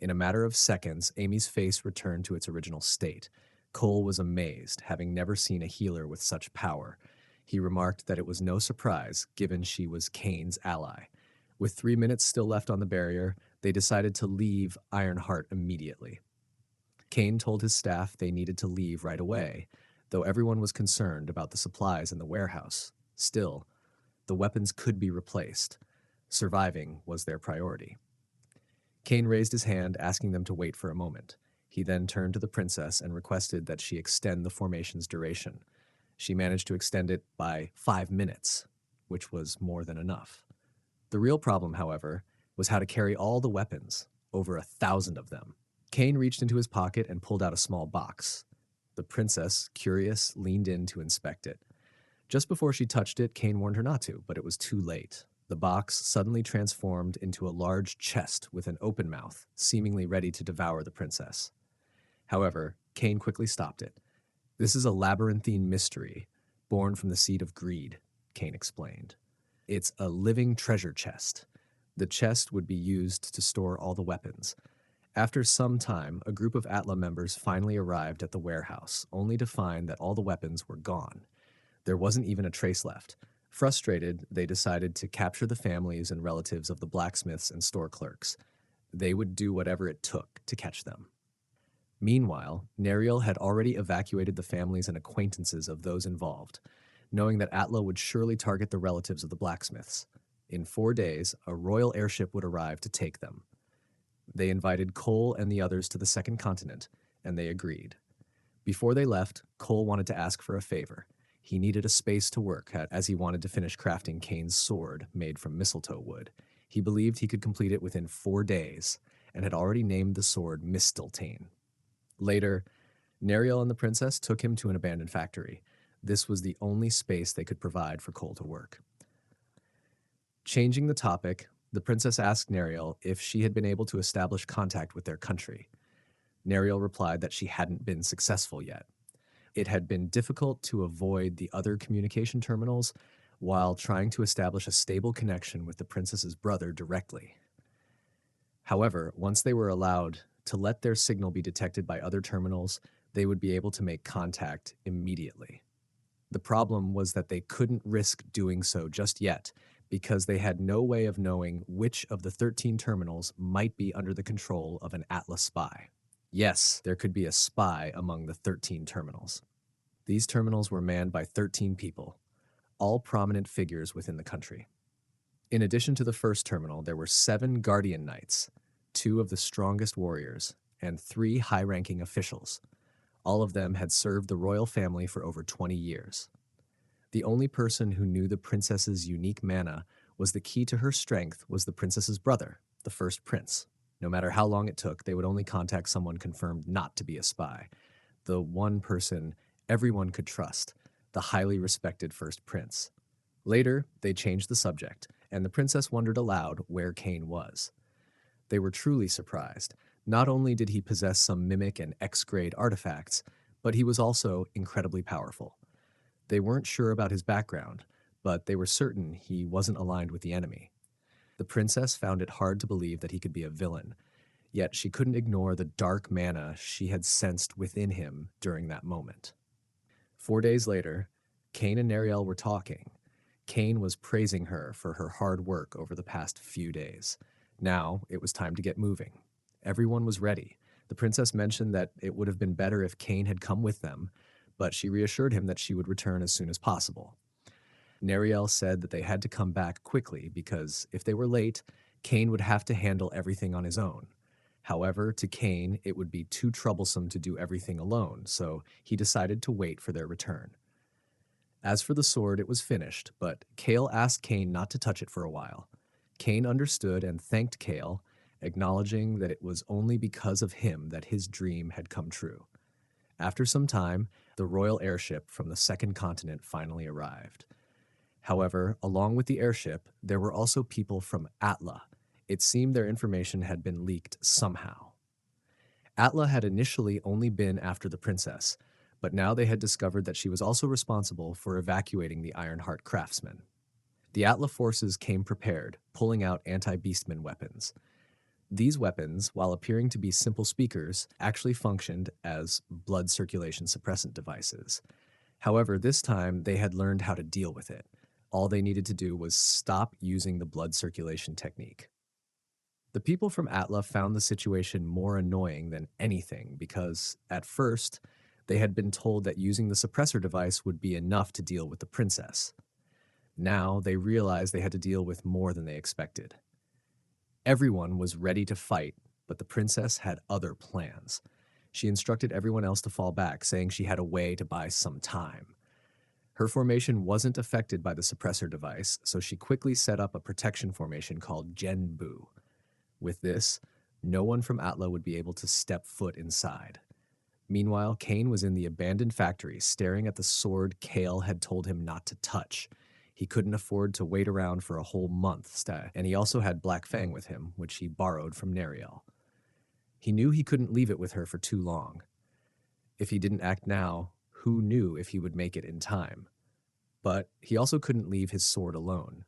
In a matter of seconds, Amy's face returned to its original state. Cole was amazed, having never seen a healer with such power. He remarked that it was no surprise, given she was Cain's ally. With 3 minutes still left on the barrier, they decided to leave Ironheart immediately. Cain told his staff they needed to leave right away, though everyone was concerned about the supplies in the warehouse. Still, the weapons could be replaced. Surviving was their priority. Cain raised his hand, asking them to wait for a moment. He then turned to the princess and requested that she extend the formation's duration. She managed to extend it by 5 minutes, which was more than enough. The real problem, however, was how to carry all the weapons, over 1,000 of them. Cain reached into his pocket and pulled out a small box. The princess, curious, leaned in to inspect it. Just before she touched it, Cain warned her not to, but it was too late. The box suddenly transformed into a large chest with an open mouth, seemingly ready to devour the princess. However, Cain quickly stopped it. "This is a labyrinthine mystery, born from the seed of greed," Cain explained. "It's a living treasure chest. The chest would be used to store all the weapons." After some time, a group of Atla members finally arrived at the warehouse, only to find that all the weapons were gone. There wasn't even a trace left. Frustrated, they decided to capture the families and relatives of the blacksmiths and store clerks. They would do whatever it took to catch them. Meanwhile, Neriel had already evacuated the families and acquaintances of those involved, knowing that Atla would surely target the relatives of the blacksmiths. In 4 days, a royal airship would arrive to take them. They invited Cole and the others to the second continent, and they agreed. Before they left, Cole wanted to ask for a favor. He needed a space to work at as he wanted to finish crafting Cain's sword made from mistletoe wood. He believed he could complete it within 4 days and had already named the sword Mistletoe. Later, Neriel and the princess took him to an abandoned factory. This was the only space they could provide for Cole to work. Changing the topic, the princess asked Neriel if she had been able to establish contact with their country. Neriel replied that she hadn't been successful yet. It had been difficult to avoid the other communication terminals while trying to establish a stable connection with the princess's brother directly. However, once they were allowed to let their signal be detected by other terminals, they would be able to make contact immediately. The problem was that they couldn't risk doing so just yet because they had no way of knowing which of the 13 terminals might be under the control of an Atlas spy. Yes, there could be a spy among the 13 terminals. These terminals were manned by 13 people, all prominent figures within the country. In addition to the first terminal, there were 7 Guardian Knights, 2 of the strongest warriors, and 3 high-ranking officials. All of them had served the royal family for over 20 years. The only person who knew the princess's unique mana was the key to her strength was the princess's brother, the first prince. No matter how long it took, they would only contact someone confirmed not to be a spy, the one person everyone could trust, the highly respected first prince. Later, they changed the subject, and the princess wondered aloud where Cain was. They were truly surprised. Not only did he possess some mimic and X-grade artifacts, but he was also incredibly powerful. They weren't sure about his background, but they were certain he wasn't aligned with the enemy. The princess found it hard to believe that he could be a villain, yet she couldn't ignore the dark mana she had sensed within him during that moment. 4 days later, Cain and Neriel were talking. Cain was praising her for her hard work over the past few days. Now it was time to get moving. Everyone was ready. The princess mentioned that it would have been better if Cain had come with them, but she reassured him that she would return as soon as possible. Neriel said that they had to come back quickly because if they were late, Cain would have to handle everything on his own. However, to Cain, it would be too troublesome to do everything alone, so he decided to wait for their return. As for the sword, it was finished, but Cale asked Cain not to touch it for a while. Cain understood and thanked Cale, acknowledging that it was only because of him that his dream had come true. After some time, the royal airship from the second continent finally arrived. However, along with the airship, there were also people from Atla. It seemed their information had been leaked somehow. Atla had initially only been after the princess, but now they had discovered that she was also responsible for evacuating the Ironheart craftsmen. The Atla forces came prepared, pulling out anti-beastmen weapons. These weapons, while appearing to be simple speakers, actually functioned as blood circulation suppressant devices. However, this time they had learned how to deal with it. All they needed to do was stop using the blood circulation technique. The people from Atla found the situation more annoying than anything because, at first, they had been told that using the suppressor device would be enough to deal with the princess. Now they realized they had to deal with more than they expected. Everyone was ready to fight, but the princess had other plans. She instructed everyone else to fall back, saying she had a way to buy some time. Her formation wasn't affected by the suppressor device, so she quickly set up a protection formation called Genbu. With this, no one from Atla would be able to step foot inside. Meanwhile, Cain was in the abandoned factory, staring at the sword Cale had told him not to touch. He couldn't afford to wait around for a whole month, and he also had Black Fang with him, which he borrowed from Neriel. He knew he couldn't leave it with her for too long. If he didn't act now, who knew if he would make it in time? But he also couldn't leave his sword alone.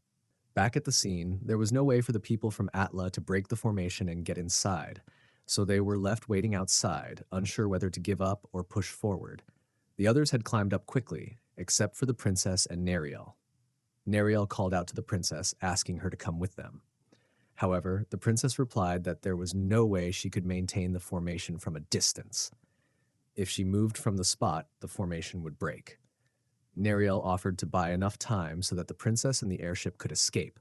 Back at the scene, there was no way for the people from Atla to break the formation and get inside, so they were left waiting outside, unsure whether to give up or push forward. The others had climbed up quickly, except for the princess and Neriel. Neriel called out to the princess, asking her to come with them. However, the princess replied that there was no way she could maintain the formation from a distance. If she moved from the spot, the formation would break. Neriel offered to buy enough time so that the princess and the airship could escape.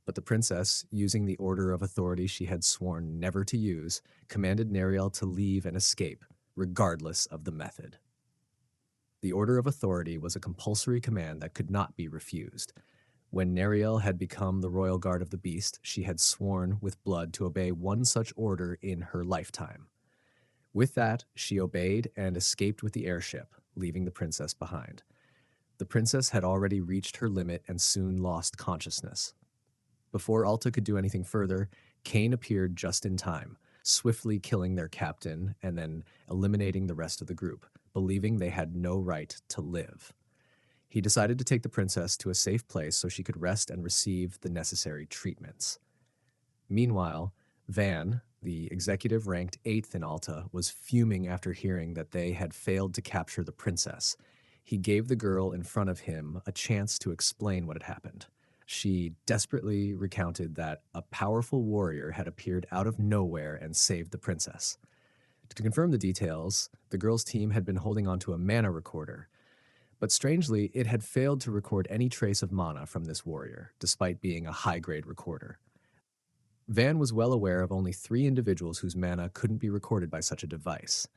But the princess, using the order of authority she had sworn never to use, commanded Neriel to leave and escape, regardless of the method. The order of authority was a compulsory command that could not be refused. When Neriel had become the royal guard of the beast, she had sworn with blood to obey one such order in her lifetime. With that, she obeyed and escaped with the airship, leaving the princess behind. The princess had already reached her limit and soon lost consciousness. Before Alta could do anything further, Kane appeared just in time, swiftly killing their captain and then eliminating the rest of the group, believing they had no right to live. He decided to take the princess to a safe place so she could rest and receive the necessary treatments. Meanwhile, Van, the executive ranked 8th in Alta, was fuming after hearing that they had failed to capture the princess. He gave the girl in front of him a chance to explain what had happened. She desperately recounted that a powerful warrior had appeared out of nowhere and saved the princess. To confirm the details, the girl's team had been holding onto a mana recorder, but strangely, it had failed to record any trace of mana from this warrior, despite being a high-grade recorder. Van was well aware of only 3 individuals whose mana couldn't be recorded by such a device.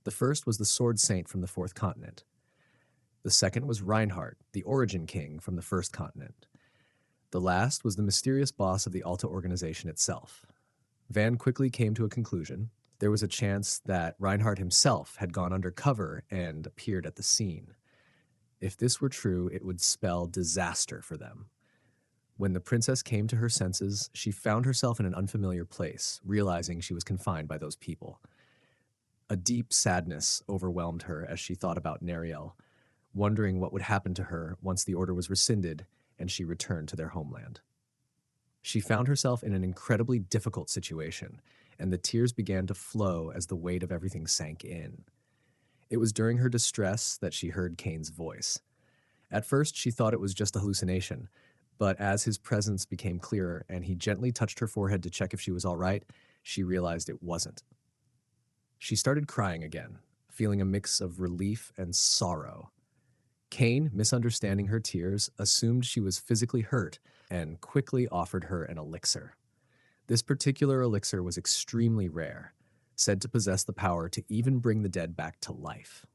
The first was the Sword Saint from the 4th continent. The second was Reinhardt, the Origin King from the 1st continent. The last was the mysterious boss of the Alta organization itself. Van quickly came to a conclusion. There was a chance that Reinhardt himself had gone undercover and appeared at the scene. If this were true, it would spell disaster for them. When the princess came to her senses, she found herself in an unfamiliar place, realizing she was confined by those people. A deep sadness overwhelmed her as she thought about Neriel, wondering what would happen to her once the order was rescinded and she returned to their homeland. She found herself in an incredibly difficult situation, and the tears began to flow as the weight of everything sank in. It was during her distress that she heard Kane's voice. At first, she thought it was just a hallucination, but as his presence became clearer and he gently touched her forehead to check if she was all right, she realized it wasn't. She started crying again, feeling a mix of relief and sorrow. Kane, misunderstanding her tears, assumed she was physically hurt and quickly offered her an elixir. This particular elixir was extremely rare, said to possess the power to even bring the dead back to life.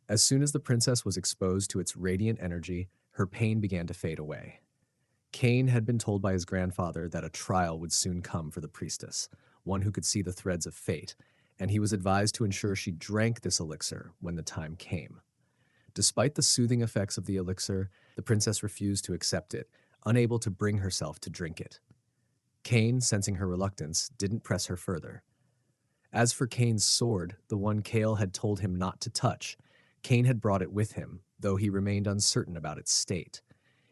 As soon as the princess was exposed to its radiant energy, her pain began to fade away. Kane had been told by his grandfather that a trial would soon come for the priestess, one who could see the threads of fate, and he was advised to ensure she drank this elixir when the time came. Despite the soothing effects of the elixir, the princess refused to accept it, unable to bring herself to drink it. Kane, sensing her reluctance, didn't press her further. As for Kane's sword, the one Kale had told him not to touch, Kane had brought it with him, though he remained uncertain about its state.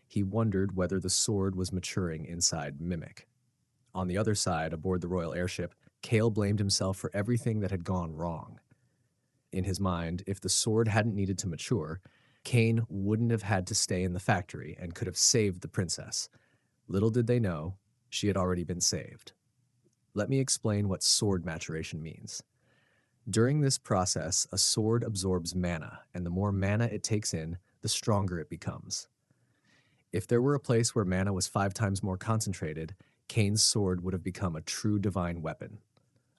He wondered whether the sword was maturing inside Mimic. On the other side, aboard the royal airship, Kale blamed himself for everything that had gone wrong. In his mind, if the sword hadn't needed to mature, Kane wouldn't have had to stay in the factory and could have saved the princess. Little did they know, she had already been saved. Let me explain what sword maturation means. During this process, a sword absorbs mana, and the more mana it takes in, the stronger it becomes. If there were a place where mana was 5 times more concentrated, Kane's sword would have become a true divine weapon.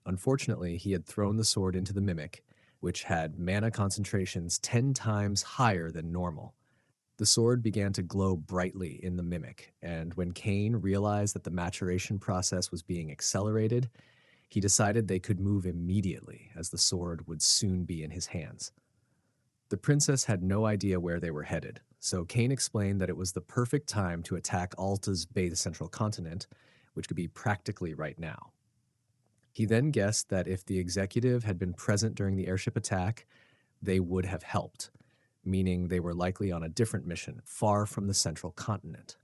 Unfortunately, he had thrown the sword into the Mimic, which had mana concentrations 10 times higher than normal. The sword began to glow brightly in the Mimic, and when Kane realized that the maturation process was being accelerated, he decided they could move immediately, as the sword would soon be in his hands. The princess had no idea where they were headed, so Kane explained that it was the perfect time to attack Alta's Beta Central Continent, which could be practically right now. He then guessed that if the executive had been present during the airship attack, they would have helped, meaning they were likely on a different mission, far from the central continent.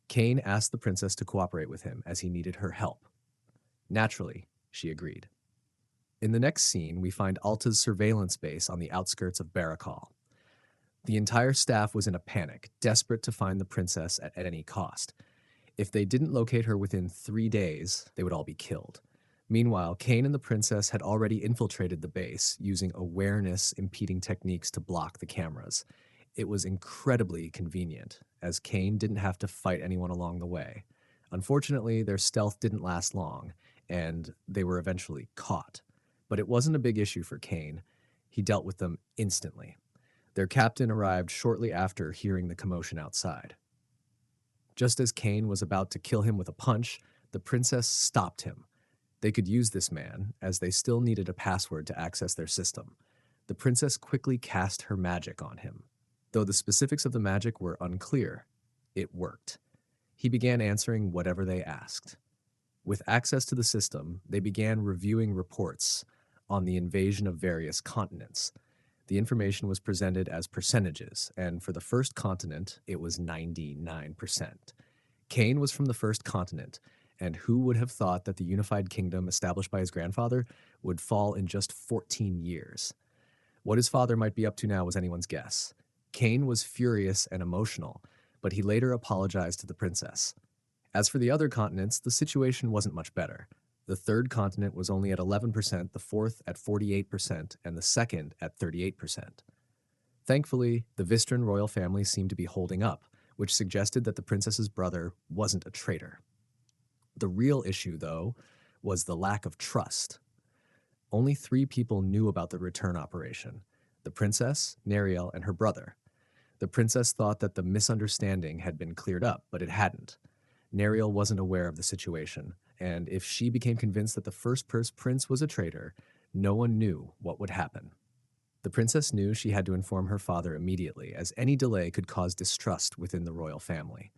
Kane asked the princess to cooperate with him as he needed her help. Naturally, she agreed. In the next scene, we find Alta's surveillance base on the outskirts of Barakal. The entire staff was in a panic, desperate to find the princess at any cost. If they didn't locate her within 3 days, they would all be killed. Meanwhile, Kane and the princess had already infiltrated the base, using awareness-impeding techniques to block the cameras. It was incredibly convenient, as Kane didn't have to fight anyone along the way. Unfortunately, their stealth didn't last long, and they were eventually caught. But it wasn't a big issue for Kane. He dealt with them instantly. Their captain arrived shortly after hearing the commotion outside. Just as Cain was about to kill him with a punch, the princess stopped him. They could use this man, as they still needed a password to access their system. The princess quickly cast her magic on him. Though the specifics of the magic were unclear, it worked. He began answering whatever they asked. With access to the system, they began reviewing reports on the invasion of various continents. The information was presented as percentages, and for the first continent, it was 99%. Cain was from the first continent, and who would have thought that the unified kingdom established by his grandfather would fall in just 14 years? What his father might be up to now was anyone's guess. Cain was furious and emotional, but he later apologized to the princess. As for the other continents, the situation wasn't much better. The third continent was only at 11%, the fourth at 48%, and the second at 38%. Thankfully, the Vistron royal family seemed to be holding up, which suggested that the princess's brother wasn't a traitor. The real issue, though, was the lack of trust. Only 3 people knew about the return operation: the princess, Neriel, and her brother. The princess thought that the misunderstanding had been cleared up, but it hadn't. Neriel wasn't aware of the situation, and if she became convinced that the first prince was a traitor, no one knew what would happen. The princess knew she had to inform her father immediately, as any delay could cause distrust within the royal family.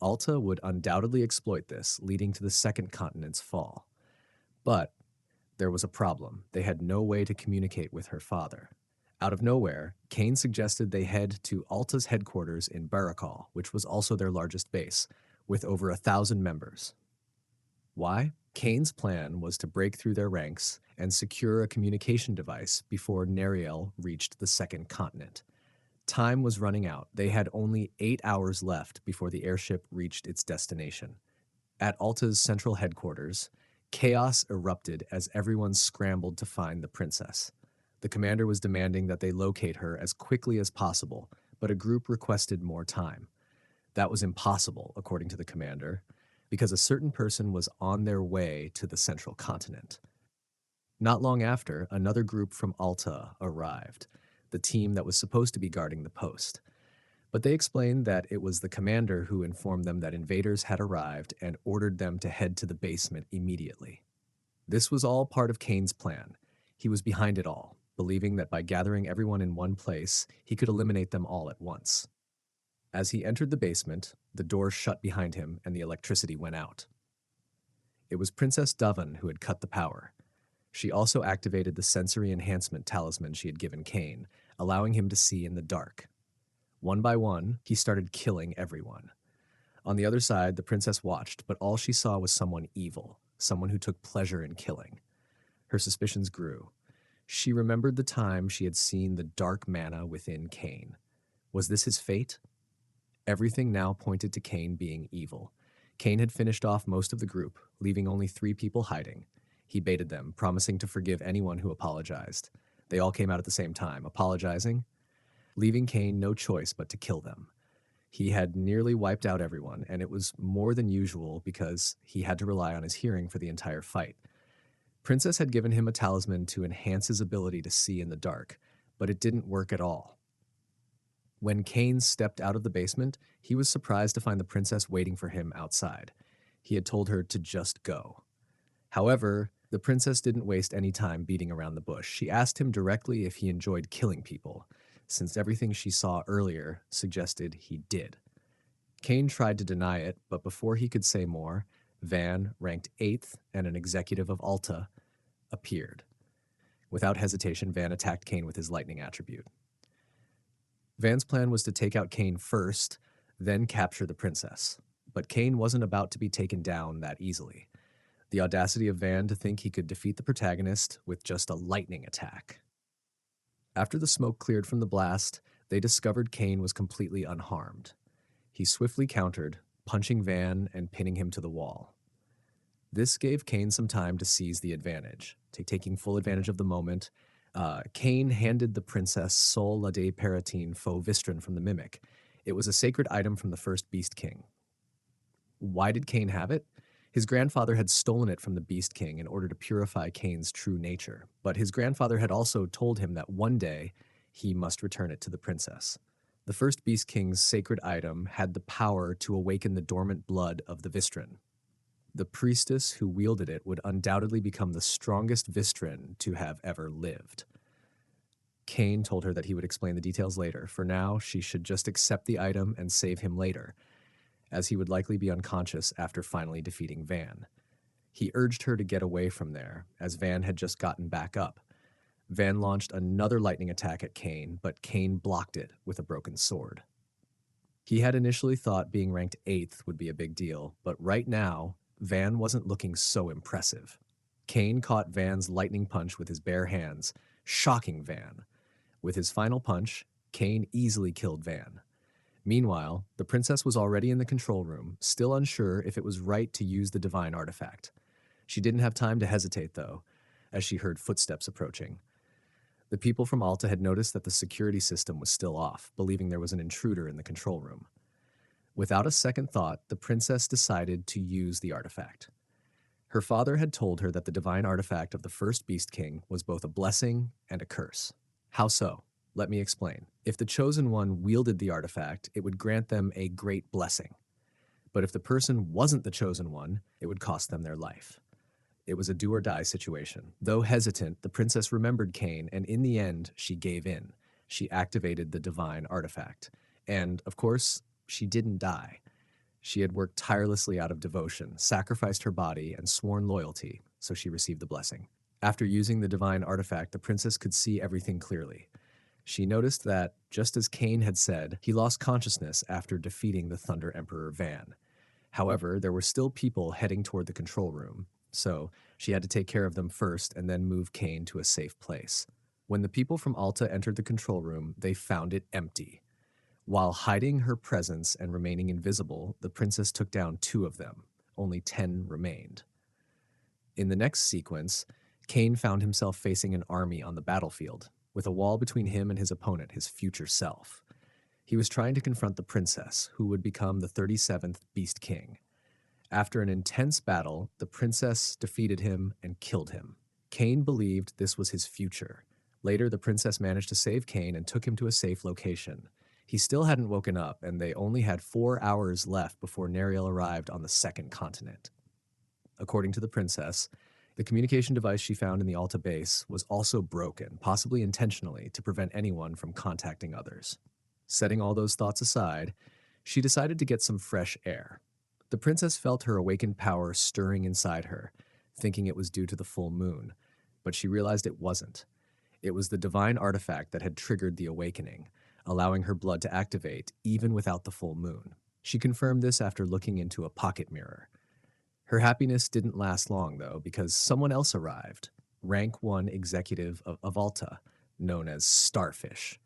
Alta would undoubtedly exploit this, leading to the second continent's fall. But there was a problem. They had no way to communicate with her father. Out of nowhere, Cain suggested they head to Alta's headquarters in Barakal, which was also their largest base, with over 1,000 members. Why? Cain's plan was to break through their ranks and secure a communication device before Neriel reached the second continent. Time was running out. They had only 8 hours left before the airship reached its destination. At Alta's central headquarters, chaos erupted as everyone scrambled to find the princess. The commander was demanding that they locate her as quickly as possible, but a group requested more time. That was impossible, according to the commander, because a certain person was on their way to the central continent. Not long after, another group from Alta arrived, the team that was supposed to be guarding the post. But they explained that it was the commander who informed them that invaders had arrived and ordered them to head to the basement immediately. This was all part of Cain's plan. He was behind it all, believing that by gathering everyone in one place, he could eliminate them all at once. As he entered the basement, the door shut behind him and the electricity went out. It was Princess Dovan who had cut the power. She also activated the sensory enhancement talisman she had given Cain, allowing him to see in the dark. One by one, he started killing everyone. On the other side, the princess watched, but all she saw was someone evil, someone who took pleasure in killing. Her suspicions grew. She remembered the time she had seen the dark mana within Cain. Was this his fate? Everything now pointed to Cain being evil. Cain had finished off most of the group, leaving only 3 people hiding. He baited them, promising to forgive anyone who apologized. They all came out at the same time, apologizing, leaving Cain no choice but to kill them. He had nearly wiped out everyone, and it was more than usual because he had to rely on his hearing for the entire fight. Princess had given him a talisman to enhance his ability to see in the dark, but it didn't work at all. When Cain stepped out of the basement, he was surprised to find the princess waiting for him outside. He had told her to just go. However, the princess didn't waste any time beating around the bush. She asked him directly if he enjoyed killing people, since everything she saw earlier suggested he did. Cain tried to deny it, but before he could say more, Van, ranked 8th and an executive of Alta, appeared. Without hesitation, Van attacked Cain with his lightning attribute. Van's plan was to take out Cain first, then capture the princess. But Cain wasn't about to be taken down that easily. The audacity of Van to think he could defeat the protagonist with just a lightning attack. After the smoke cleared from the blast, they discovered Cain was completely unharmed. He swiftly countered, punching Van and pinning him to the wall. This gave Cain some time to seize the advantage. Taking full advantage of the moment, Cain handed the princess Sol la de Paratine Faux Vistron from the Mimic. It was a sacred item from the first Beast King. Why did Cain have it? His grandfather had stolen it from the Beast King in order to purify Cain's true nature, but his grandfather had also told him that one day he must return it to the princess. The first Beast King's sacred item had the power to awaken the dormant blood of the Vistran. The priestess who wielded it would undoubtedly become the strongest Vistran to have ever lived. Cain told her that he would explain the details later. For now, she should just accept the item and save him later, as he would likely be unconscious after finally defeating Van. He urged her to get away from there, as Van had just gotten back up. Van launched another lightning attack at Cain, but Cain blocked it with a broken sword. He had initially thought being ranked 8th would be a big deal, but right now, Van wasn't looking so impressive. Cain caught Van's lightning punch with his bare hands, shocking Van. With his final punch, Cain easily killed Van. Meanwhile, the princess was already in the control room, still unsure if it was right to use the divine artifact. She didn't have time to hesitate, though, as she heard footsteps approaching. The people from Alta had noticed that the security system was still off, believing there was an intruder in the control room. Without a second thought, the princess decided to use the artifact. Her father had told her that the divine artifact of the first Beast King was both a blessing and a curse. How so? Let me explain. If the Chosen One wielded the artifact, it would grant them a great blessing. But if the person wasn't the Chosen One, it would cost them their life. It was a do-or-die situation. Though hesitant, the princess remembered Cain, and in the end, she gave in. She activated the divine artifact. And, of course, she didn't die. She had worked tirelessly out of devotion, sacrificed her body, and sworn loyalty, so she received the blessing. After using the divine artifact, the princess could see everything clearly. She noticed that, just as Cain had said, he lost consciousness after defeating the Thunder Emperor Van. However, there were still people heading toward the control room, so she had to take care of them first and then move Cain to a safe place. When the people from Alta entered the control room, they found it empty. While hiding her presence and remaining invisible, the princess took down 2 of them. Only 10 remained. In the next sequence, Cain found himself facing an army on the battlefield, with a wall between him and his opponent, his future self. He was trying to confront the princess, who would become the 37th Beast King. After an intense battle, the princess defeated him and killed him. Cain believed this was his future. Later, the princess managed to save Cain and took him to a safe location. He still hadn't woken up, and they only had 4 hours left before Neriel arrived on the second continent. According to the princess, the communication device she found in the Alta base was also broken, possibly intentionally, to prevent anyone from contacting others. Setting all those thoughts aside, she decided to get some fresh air. The princess felt her awakened power stirring inside her, thinking it was due to the full moon, but she realized it wasn't. It was the divine artifact that had triggered the awakening, allowing her blood to activate even without the full moon. She confirmed this after looking into a pocket mirror. Her happiness didn't last long, though, because someone else arrived, rank 1 executive of Alta, known as Starfish.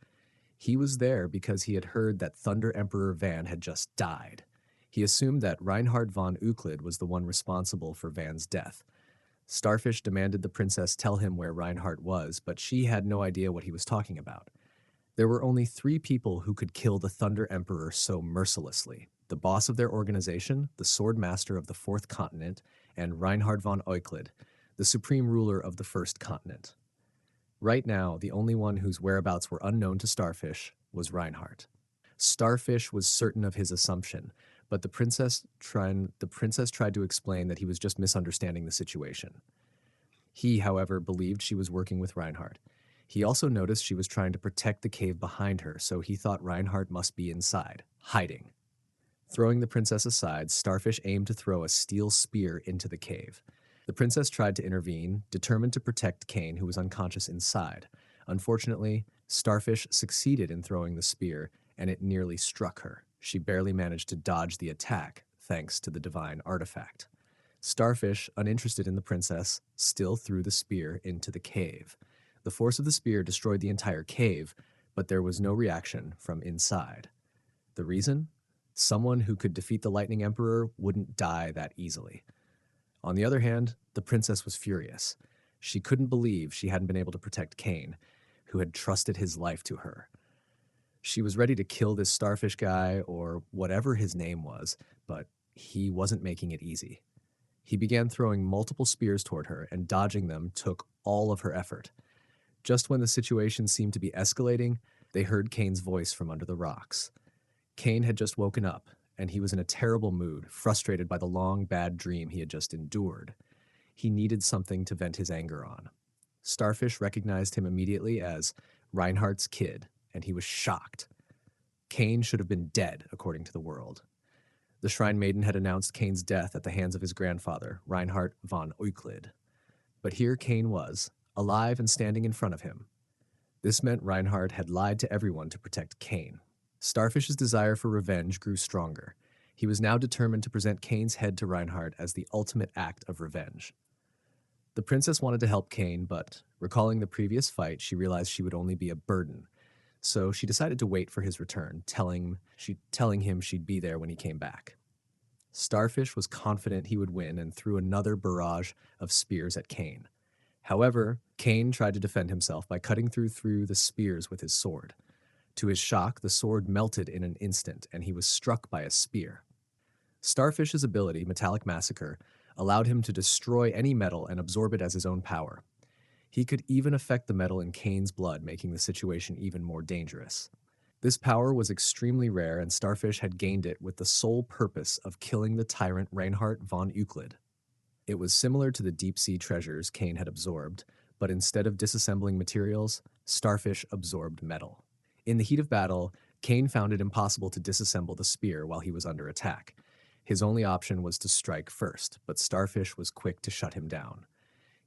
He was there because he had heard that Thunder Emperor Van had just died. He assumed that Reinhard von Euclid was the one responsible for Van's death. Starfish demanded the princess tell him where Reinhard was, but she had no idea what he was talking about. There were only 3 people who could kill the Thunder Emperor so mercilessly: the boss of their organization, the sword master of the 4th continent, and Reinhard von Euclid, the supreme ruler of the 1st continent. Right now, the only one whose whereabouts were unknown to Starfish was Reinhard. Starfish was certain of his assumption, but the princess tried to explain that he was just misunderstanding the situation. He, however, believed she was working with Reinhard. He also noticed she was trying to protect the cave behind her, so he thought Reinhard must be inside, hiding. Throwing the princess aside, Starfish aimed to throw a steel spear into the cave. The princess tried to intervene, determined to protect Cain, who was unconscious inside. Unfortunately, Starfish succeeded in throwing the spear, and it nearly struck her. She barely managed to dodge the attack, thanks to the divine artifact. Starfish, uninterested in the princess, still threw the spear into the cave. The force of the spear destroyed the entire cave, but there was no reaction from inside. The reason? Someone who could defeat the Lightning Emperor wouldn't die that easily. On the other hand, the princess was furious. She couldn't believe she hadn't been able to protect Cain, who had trusted his life to her. She was ready to kill this Starfish guy, or whatever his name was, but he wasn't making it easy. He began throwing multiple spears toward her, and dodging them took all of her effort. Just when the situation seemed to be escalating, they heard Kane's voice from under the rocks. Kane had just woken up, and he was in a terrible mood, frustrated by the long, bad dream he had just endured. He needed something to vent his anger on. Starfish recognized him immediately as Reinhardt's kid, and he was shocked. Kane should have been dead, according to the world. The Shrine Maiden had announced Kane's death at the hands of his grandfather, Reinhardt von Euclid. But here Kane was, alive and standing in front of him. This meant Reinhardt had lied to everyone to protect Kane. Starfish's desire for revenge grew stronger. He was now determined to present Kane's head to Reinhardt as the ultimate act of revenge. The princess wanted to help Kane, but recalling the previous fight, she realized she would only be a burden. So she decided to wait for his return, telling him she'd be there when he came back. Starfish was confident he would win and threw another barrage of spears at Kane. However, Kane tried to defend himself by cutting through the spears with his sword. To his shock, the sword melted in an instant, and he was struck by a spear. Starfish's ability, Metallic Massacre, allowed him to destroy any metal and absorb it as his own power. He could even affect the metal in Kane's blood, making the situation even more dangerous. This power was extremely rare, and Starfish had gained it with the sole purpose of killing the tyrant Reinhardt von Euclid. It was similar to the deep-sea treasures Kane had absorbed, but instead of disassembling materials, Starfish absorbed metal. In the heat of battle, Kane found it impossible to disassemble the spear while he was under attack. His only option was to strike first, but Starfish was quick to shut him down.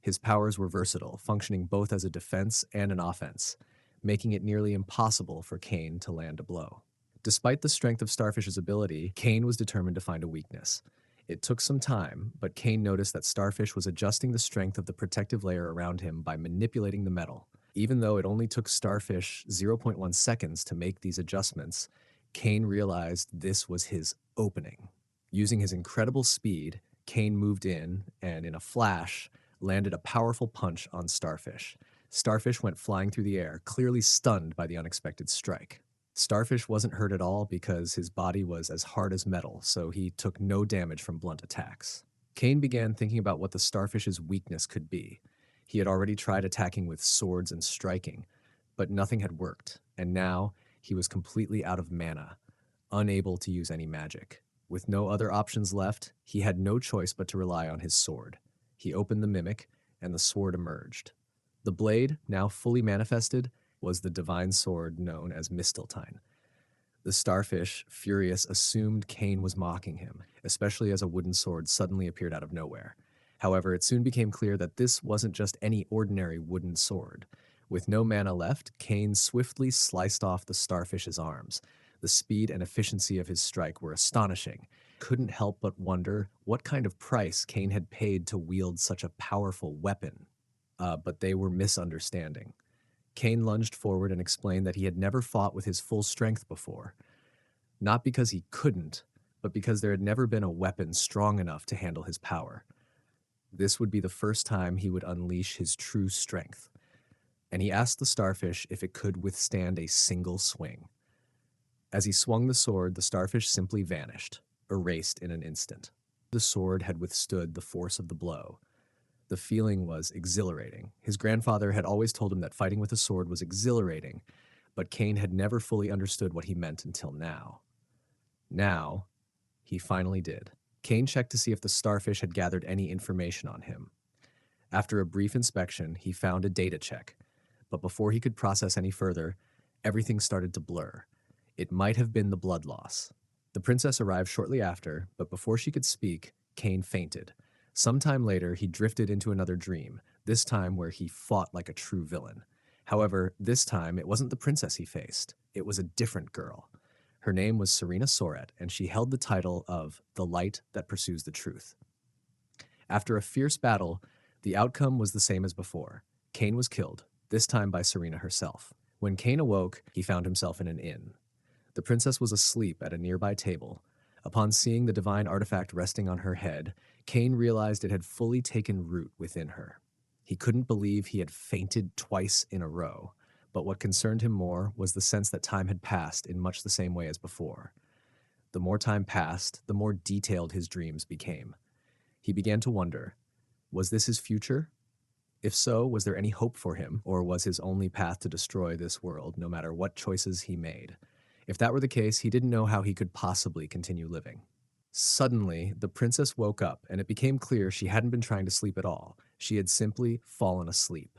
His powers were versatile, functioning both as a defense and an offense, making it nearly impossible for Kane to land a blow. Despite the strength of Starfish's ability, Kane was determined to find a weakness. It took some time, but Kane noticed that Starfish was adjusting the strength of the protective layer around him by manipulating the metal. Even though it only took Starfish 0.1 seconds to make these adjustments, Kane realized this was his opening. Using his incredible speed, Kane moved in and, in a flash, landed a powerful punch on Starfish. Starfish went flying through the air, clearly stunned by the unexpected strike. Starfish wasn't hurt at all because his body was as hard as metal, so he took no damage from blunt attacks. Kane began thinking about what the Starfish's weakness could be. He had already tried attacking with swords and striking, but nothing had worked, and now he was completely out of mana, unable to use any magic. With no other options left, he had no choice but to rely on his sword. He opened the mimic, and the sword emerged. The blade, now fully manifested, was the divine sword known as Misteltein. The Starfish, furious, assumed Kane was mocking him, especially as a wooden sword suddenly appeared out of nowhere. However, it soon became clear that this wasn't just any ordinary wooden sword. With no mana left, Kane swiftly sliced off the Starfish's arms. The speed and efficiency of his strike were astonishing. Couldn't help but wonder what kind of price Kane had paid to wield such a powerful weapon. But they were misunderstanding. Kane lunged forward and explained that he had never fought with his full strength before. Not because he couldn't, but because there had never been a weapon strong enough to handle his power. This would be the first time he would unleash his true strength. And he asked the Starfish if it could withstand a single swing. As he swung the sword, the Starfish simply vanished, erased in an instant. The sword had withstood the force of the blow. The feeling was exhilarating. His grandfather had always told him that fighting with a sword was exhilarating, but Kane had never fully understood what he meant until now. Now, he finally did. Kane checked to see if the Starfish had gathered any information on him. After a brief inspection, he found a data check, but before he could process any further, everything started to blur. It might have been the blood loss. The princess arrived shortly after, but before she could speak, Kane fainted. Sometime later, he drifted into another dream, this time where he fought like a true villain. However, this time it wasn't the princess he faced. It was a different girl. Her name was Serena Soret, and she held the title of the Light That Pursues the Truth. After a fierce battle, the outcome was the same as before. Kane was killed, this time by Serena herself. When Kane awoke, he found himself in an inn. The princess was asleep at a nearby table. Upon seeing the divine artifact resting on her head, Kane realized it had fully taken root within her. He couldn't believe he had fainted twice in a row, but what concerned him more was the sense that time had passed in much the same way as before. The more time passed, the more detailed his dreams became. He began to wonder, was this his future? If so, was there any hope for him, or was his only path to destroy this world, no matter what choices he made? If that were the case, he didn't know how he could possibly continue living. Suddenly, the princess woke up, and it became clear she hadn't been trying to sleep at all. She had simply fallen asleep.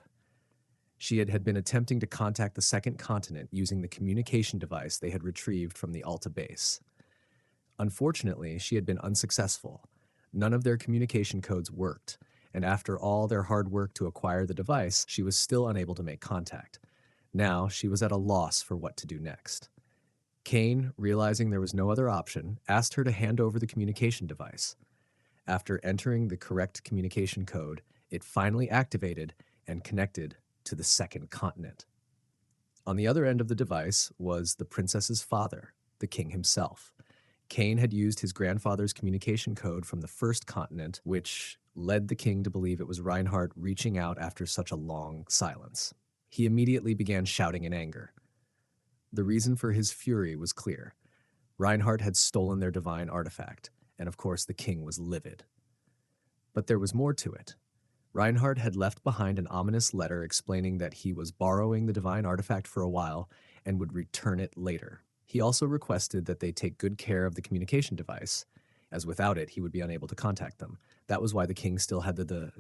She had been attempting to contact the second continent using the communication device they had retrieved from the Alta base. Unfortunately, she had been unsuccessful. None of their communication codes worked, and after all their hard work to acquire the device, she was still unable to make contact. Now, she was at a loss for what to do next. Kane, realizing there was no other option, asked her to hand over the communication device. After entering the correct communication code, it finally activated and connected to the second continent. On the other end of the device was the princess's father, the king himself. Kane had used his grandfather's communication code from the first continent, which led the king to believe it was Reinhardt reaching out after such a long silence. He immediately began shouting in anger. The reason for his fury was clear. Reinhardt had stolen their divine artifact, and of course the king was livid. But there was more to it. Reinhardt had left behind an ominous letter explaining that he was borrowing the divine artifact for a while and would return it later. He also requested that they take good care of the communication device, as without it he would be unable to contact them. That was why the king still had the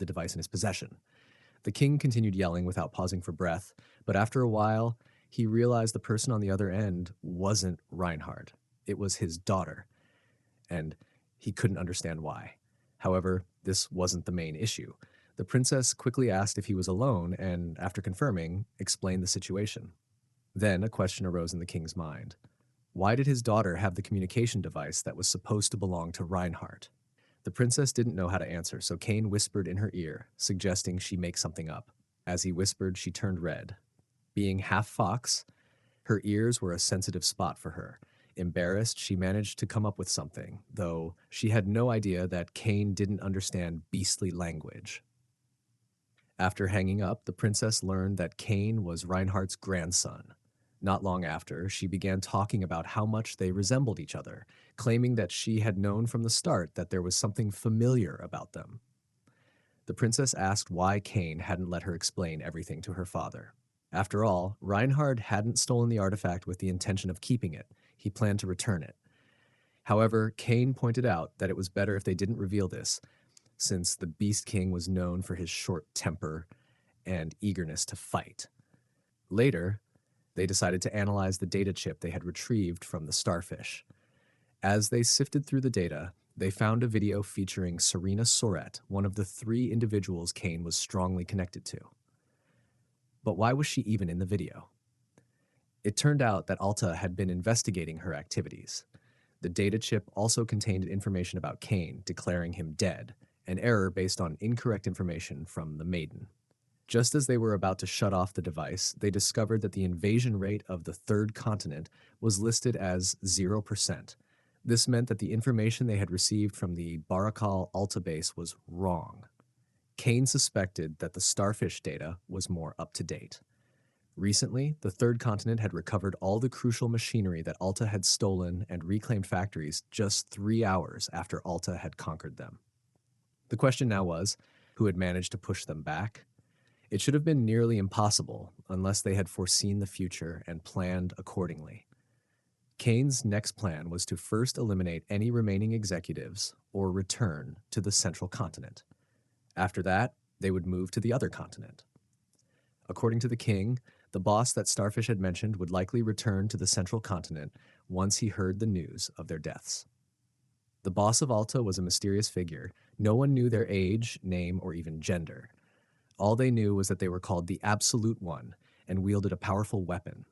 device in his possession. The king continued yelling without pausing for breath, but after a while, he realized the person on the other end wasn't Reinhardt. It was his daughter, and he couldn't understand why. However, this wasn't the main issue. The princess quickly asked if he was alone and, after confirming, explained the situation. Then a question arose in the king's mind. Why did his daughter have the communication device that was supposed to belong to Reinhardt? The princess didn't know how to answer, so Kane whispered in her ear, suggesting she make something up. As he whispered, she turned red. Being half fox, her ears were a sensitive spot for her. Embarrassed, she managed to come up with something, though she had no idea that Kane didn't understand beastly language. After hanging up, the princess learned that Kane was Reinhardt's grandson. Not long after, she began talking about how much they resembled each other, claiming that she had known from the start that there was something familiar about them. The princess asked why Kane hadn't let her explain everything to her father. After all, Reinhardt hadn't stolen the artifact with the intention of keeping it. He planned to return it. However, Kane pointed out that it was better if they didn't reveal this, since the Beast King was known for his short temper and eagerness to fight. Later, they decided to analyze the data chip they had retrieved from the starfish. As they sifted through the data, they found a video featuring Serena Soret, one of the 3 individuals Kane was strongly connected to. But why was she even in the video? It turned out that Alta had been investigating her activities. The data chip also contained information about Kane, declaring him dead, an error based on incorrect information from the Maiden. Just as they were about to shut off the device, they discovered that the invasion rate of the third continent was listed as 0%. This meant that the information they had received from the Barakal Alta base was wrong. Kane suspected that the starfish data was more up to date. Recently, the third continent had recovered all the crucial machinery that Alta had stolen and reclaimed factories just 3 hours after Alta had conquered them. The question now was, who had managed to push them back? It should have been nearly impossible unless they had foreseen the future and planned accordingly. Kane's next plan was to first eliminate any remaining executives or return to the central continent. After that, they would move to the other continent. According to the king, the boss that Starfish had mentioned would likely return to the central continent once he heard the news of their deaths. The boss of Alta was a mysterious figure. No one knew their age, name, or even gender. All they knew was that they were called the Absolute One and wielded a powerful weapon.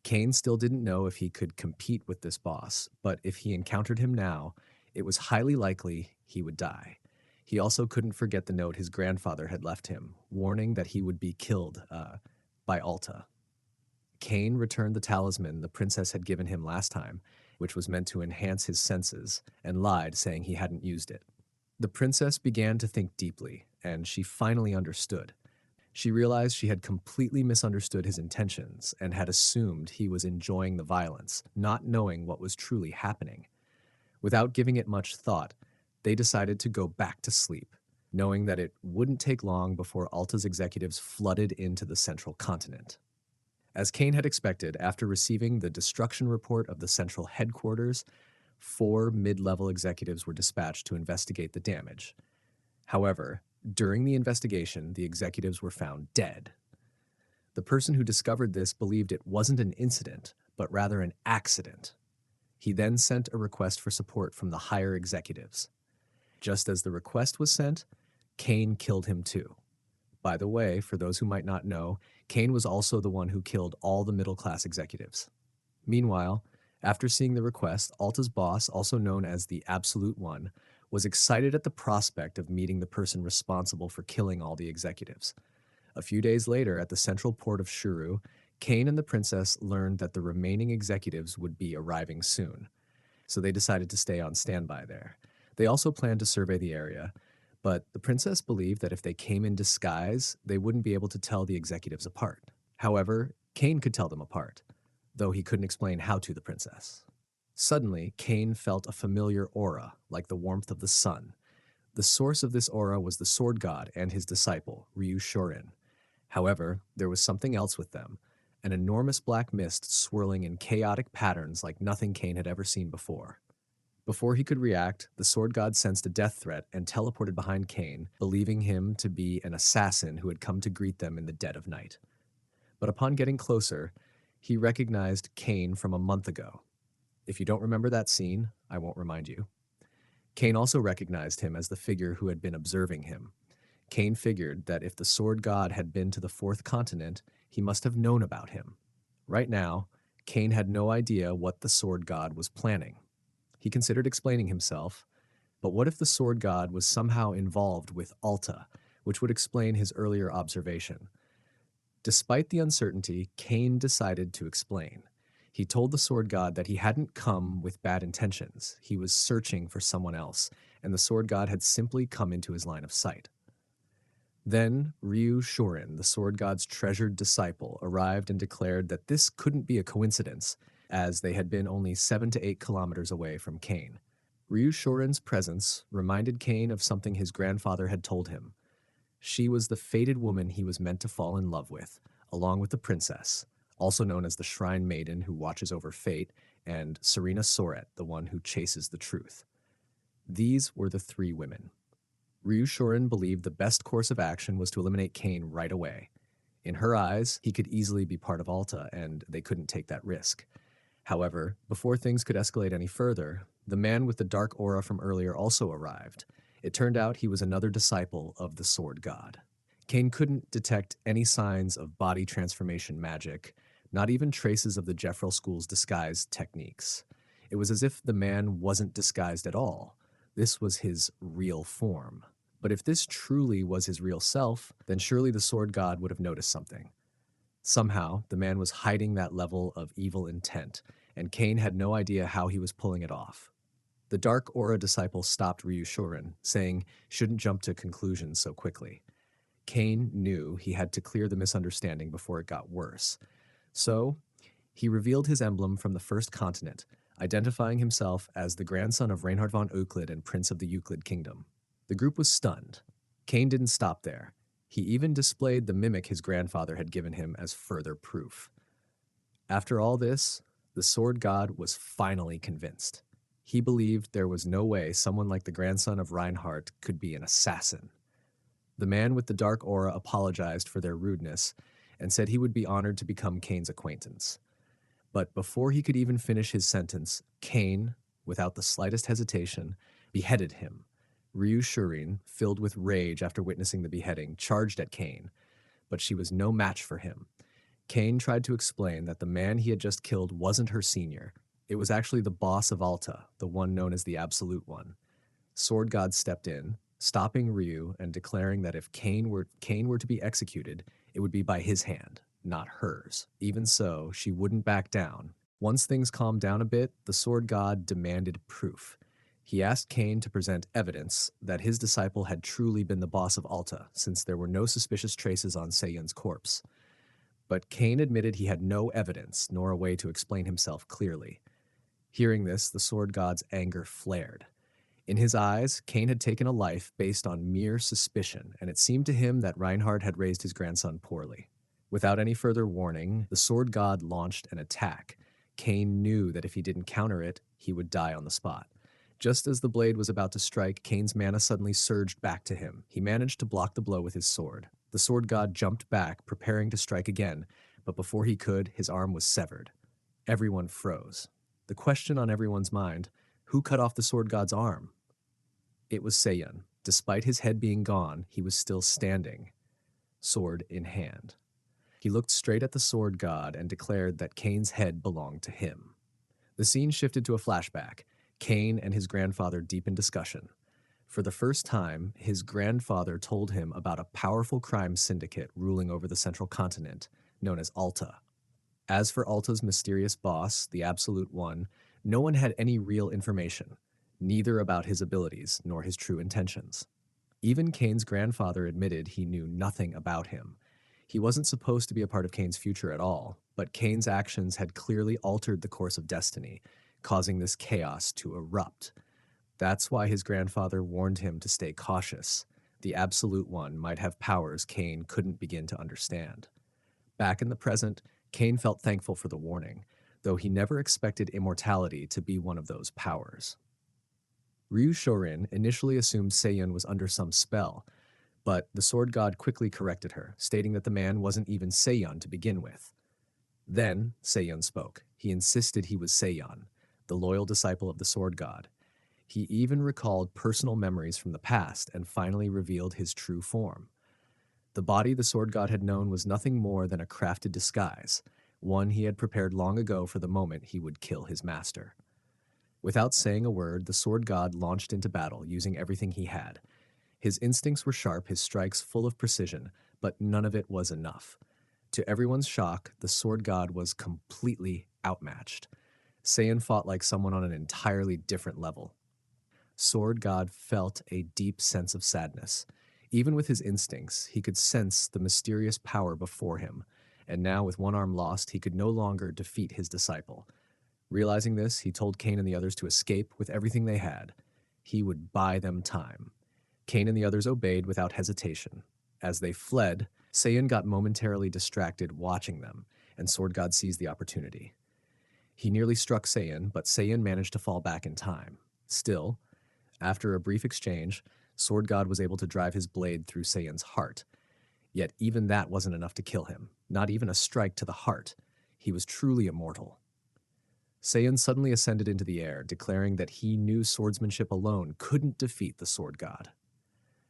Kane still didn't know if he could compete with this boss, but if he encountered him now, it was highly likely he would die. He also couldn't forget the note his grandfather had left him, warning that he would be killed by Alta. Kane returned the talisman the princess had given him last time, which was meant to enhance his senses, and lied, saying he hadn't used it. The princess began to think deeply, and she finally understood. She realized she had completely misunderstood his intentions and had assumed he was enjoying the violence, not knowing what was truly happening. Without giving it much thought, they decided to go back to sleep. knowing that it wouldn't take long before Alta's executives flooded into the central continent. As Kane had expected, after receiving the destruction report of the central headquarters, 4 mid-level executives were dispatched to investigate the damage. However, during the investigation, the executives were found dead. The person who discovered this believed it wasn't an incident, but rather an accident. He then sent a request for support from the higher executives. Just as the request was sent, Kane killed him too. By the way, for those who might not know, Kane was also the one who killed all the middle-class executives. Meanwhile, after seeing the request, Alta's boss, also known as the Absolute One, was excited at the prospect of meeting the person responsible for killing all the executives. A few days later, at the central port of Shuru, Kane and the princess learned that the remaining executives would be arriving soon, so they decided to stay on standby there. They also planned to survey the area, but the princess believed that if they came in disguise, they wouldn't be able to tell the executives apart. However, Kane could tell them apart, though he couldn't explain how to the princess. Suddenly, Kane felt a familiar aura, like the warmth of the sun. The source of this aura was the sword god and his disciple, Ryu Shorin. However, there was something else with them, an enormous black mist swirling in chaotic patterns like nothing Kane had ever seen before. Before he could react, the sword god sensed a death threat and teleported behind Kane, believing him to be an assassin who had come to greet them in the dead of night. But upon getting closer, he recognized Kane from a month ago. If you don't remember that scene, I won't remind you. Kane also recognized him as the figure who had been observing him. Kane figured that if the sword god had been to the fourth continent, he must have known about him. Right now, Kane had no idea what the sword god was planning. He considered explaining himself, but what if the sword god was somehow involved with Alta, which would explain his earlier observation? Despite the uncertainty, Kane decided to explain. He told the sword god that he hadn't come with bad intentions. He was searching for someone else, and the sword god had simply come into his line of sight. Then Ryu Shorin, the sword god's treasured disciple, arrived and declared that this couldn't be a coincidence, as they had been only 7 to 8 kilometers away from Kane. Ryu Shorin's presence reminded Kane of something his grandfather had told him. She was the fated woman he was meant to fall in love with, along with the princess, also known as the Shrine Maiden who watches over fate, and Serena Soret, the one who chases the truth. These were the 3 women. Ryu Shorin believed the best course of action was to eliminate Kane right away. In her eyes, he could easily be part of Alta, and they couldn't take that risk. However, before things could escalate any further, the man with the dark aura from earlier also arrived. It turned out he was another disciple of the sword god. Kane couldn't detect any signs of body transformation magic, not even traces of the Jeffrel School's disguise techniques. It was as if the man wasn't disguised at all. This was his real form. But if this truly was his real self, then surely the sword god would have noticed something. Somehow, the man was hiding that level of evil intent, and Kane had no idea how he was pulling it off. The Dark Aura disciple stopped Ryu Shorin, saying, "Shouldn't jump to conclusions so quickly." Kane knew he had to clear the misunderstanding before it got worse. So, he revealed his emblem from the first continent, identifying himself as the grandson of Reinhard von Euclid and Prince of the Euclid Kingdom. The group was stunned. Kane didn't stop there. He even displayed the mimic his grandfather had given him as further proof. After all this, the sword god was finally convinced. He believed there was no way someone like the grandson of Reinhardt could be an assassin. The man with the dark aura apologized for their rudeness and said he would be honored to become Kane's acquaintance. But before he could even finish his sentence, Kane, without the slightest hesitation, beheaded him. Ryu Shorin, filled with rage after witnessing the beheading, charged at Kane, but she was no match for him. Kane tried to explain that the man he had just killed wasn't her senior. It was actually the boss of Alta, the one known as the Absolute One. Sword God stepped in, stopping Ryu and declaring that if Kane were to be executed, it would be by his hand, not hers. Even so, she wouldn't back down. Once things calmed down a bit, the Sword God demanded proof. He asked Kane to present evidence that his disciple had truly been the boss of Alta, since there were no suspicious traces on Seiyun's corpse. But Kane admitted he had no evidence, nor a way to explain himself clearly. Hearing this, the Sword God's anger flared. In his eyes, Cain had taken a life based on mere suspicion, and it seemed to him that Reinhard had raised his grandson poorly. Without any further warning, the sword god launched an attack. Cain knew that if he didn't counter it, he would die on the spot. Just as the blade was about to strike, Cain's mana suddenly surged back to him. He managed to block the blow with his sword. The sword god jumped back, preparing to strike again, but before he could, his arm was severed. Everyone froze. The question on everyone's mind, who cut off the sword god's arm? It was Seiyan. Despite his head being gone, he was still standing, sword in hand. He looked straight at the sword god and declared that Cain's head belonged to him. The scene shifted to a flashback. Cain and his grandfather deep in discussion. For the first time, his grandfather told him about a powerful crime syndicate ruling over the central continent, known as Alta. As for Alta's mysterious boss, the Absolute One, no one had any real information, neither about his abilities nor his true intentions. Even Cain's grandfather admitted he knew nothing about him. He wasn't supposed to be a part of Cain's future at all, but Cain's actions had clearly altered the course of destiny, causing this chaos to erupt. That's why his grandfather warned him to stay cautious. The Absolute One might have powers Cain couldn't begin to understand. Back in the present, Cain felt thankful for the warning, though he never expected immortality to be one of those powers. Ryu Shorin initially assumed Seiyan was under some spell, but the sword god quickly corrected her, stating that the man wasn't even Seiyan to begin with. Then Seiyan spoke. He insisted he was Seiyan, the loyal disciple of the sword god. He even recalled personal memories from the past and finally revealed his true form. The body the sword god had known was nothing more than a crafted disguise, one he had prepared long ago for the moment he would kill his master. Without saying a word, the sword god launched into battle, using everything he had. His instincts were sharp, his strikes full of precision, but none of it was enough. To everyone's shock, the sword god was completely outmatched. Saiyan fought like someone on an entirely different level. Sword god felt a deep sense of sadness. Even with his instincts, he could sense the mysterious power before him, and now with one arm lost, he could no longer defeat his disciple. Realizing this, he told Cain and the others to escape with everything they had. He would buy them time. Cain and the others obeyed without hesitation. As they fled, Saiyan got momentarily distracted watching them, and Sword God seized the opportunity. He nearly struck Saiyan, but Saiyan managed to fall back in time. Still, after a brief exchange, Sword God was able to drive his blade through Saiyan's heart. Yet even that wasn't enough to kill him, not even a strike to the heart. He was truly immortal. Saiyan suddenly ascended into the air, declaring that he knew swordsmanship alone couldn't defeat the Sword God.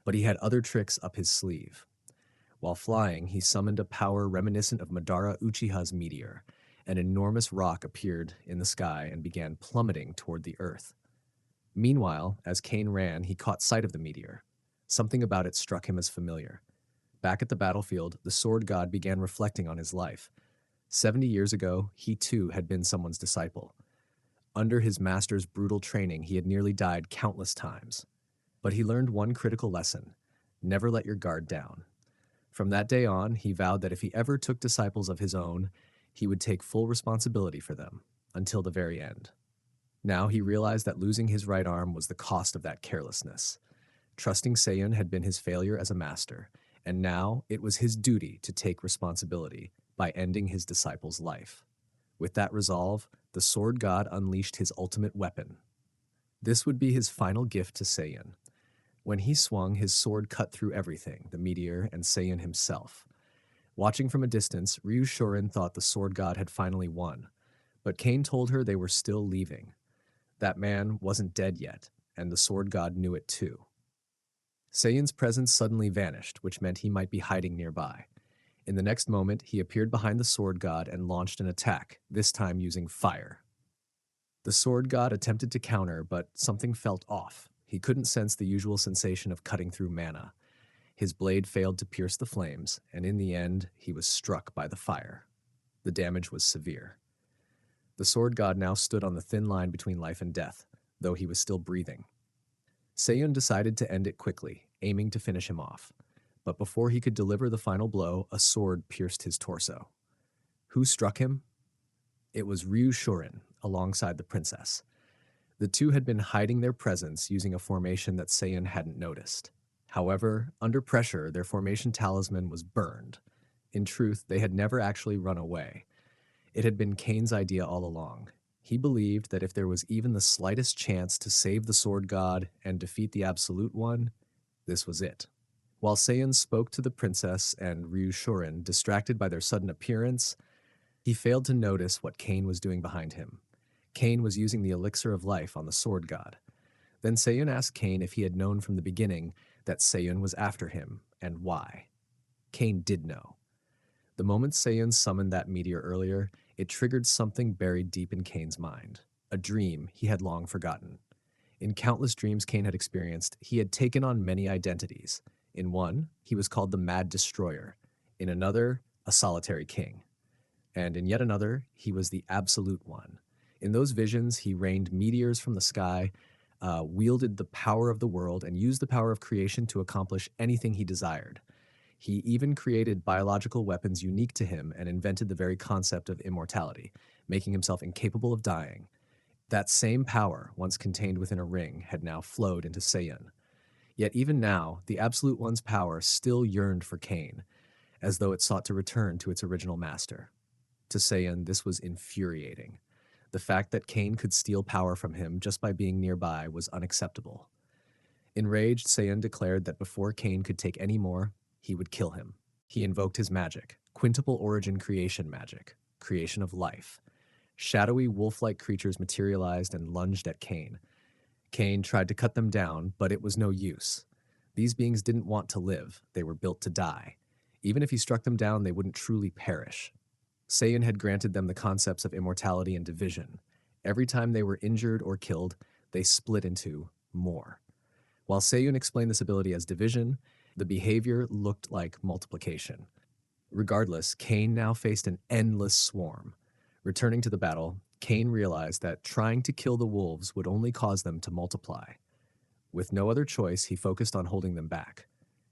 But he had other tricks up his sleeve. While flying, he summoned a power reminiscent of Madara Uchiha's meteor. An enormous rock appeared in the sky and began plummeting toward the earth. Meanwhile, as Cain ran, he caught sight of the meteor. Something about it struck him as familiar. Back at the battlefield, the Sword God began reflecting on his life. 70 years ago, he too had been someone's disciple. Under his master's brutal training, he had nearly died countless times. But he learned one critical lesson: never let your guard down. From that day on, he vowed that if he ever took disciples of his own, he would take full responsibility for them, until the very end. Now he realized that losing his right arm was the cost of that carelessness. Trusting Saiyan had been his failure as a master, and now it was his duty to take responsibility by ending his disciple's life. With that resolve, the Sword God unleashed his ultimate weapon. This would be his final gift to Saiyan. When he swung, his sword cut through everything, the meteor and Saiyan himself. Watching from a distance, Ryu Shorin thought the Sword God had finally won, but Cain told her they were still leaving. That man wasn't dead yet, and the Sword God knew it too. Saiyan's presence suddenly vanished, which meant he might be hiding nearby. In the next moment, he appeared behind the Sword God and launched an attack, this time using fire. The Sword God attempted to counter, but something felt off. He couldn't sense the usual sensation of cutting through mana. His blade failed to pierce the flames, and in the end, he was struck by the fire. The damage was severe. The Sword God now stood on the thin line between life and death, though he was still breathing. Saiyan decided to end it quickly, aiming to finish him off. But before he could deliver the final blow, a sword pierced his torso. Who struck him? It was Ryu Shorin, alongside the princess. The two had been hiding their presence using a formation that Seiyan hadn't noticed. However, under pressure, their formation talisman was burned. In truth, they had never actually run away. It had been Kane's idea all along. He believed that if there was even the slightest chance to save the Sword God and defeat the Absolute One, this was it. While Seiyan spoke to the princess and Ryushurin, distracted by their sudden appearance, he failed to notice what Kane was doing behind him. Kane was using the elixir of life on the Sword God. Then Seiyan asked Kane if he had known from the beginning that Seiyan was after him, and why. Kane did know. The moment Seiyan summoned that meteor earlier, it triggered something buried deep in Kane's mind, a dream he had long forgotten. In countless dreams Kane had experienced, he had taken on many identities. In one, he was called the Mad Destroyer. In another, a solitary king. And in yet another, he was the Absolute One. In those visions, he rained meteors from the sky, wielded the power of the world, and used the power of creation to accomplish anything he desired. He even created biological weapons unique to him and invented the very concept of immortality, making himself incapable of dying. That same power, once contained within a ring, had now flowed into Seiyan. Yet even now, the Absolute One's power still yearned for Kane, as though it sought to return to its original master. To Seiyan, this was infuriating. The fact that Kane could steal power from him just by being nearby was unacceptable. Enraged, Seiyan declared that before Kane could take any more, he would kill him. He invoked his magic, quintuple origin creation magic, creation of life. Shadowy wolf-like creatures materialized and lunged at Kane. Kane tried to cut them down, but it was no use. These beings didn't want to live, they were built to die. Even if he struck them down, they wouldn't truly perish. Seiyan had granted them the concepts of immortality and division. Every time they were injured or killed, they split into more. While Seiyan explained this ability as division, the behavior looked like multiplication. Regardless, Kane now faced an endless swarm. Returning to the battle, Kane realized that trying to kill the wolves would only cause them to multiply. With no other choice, he focused on holding them back.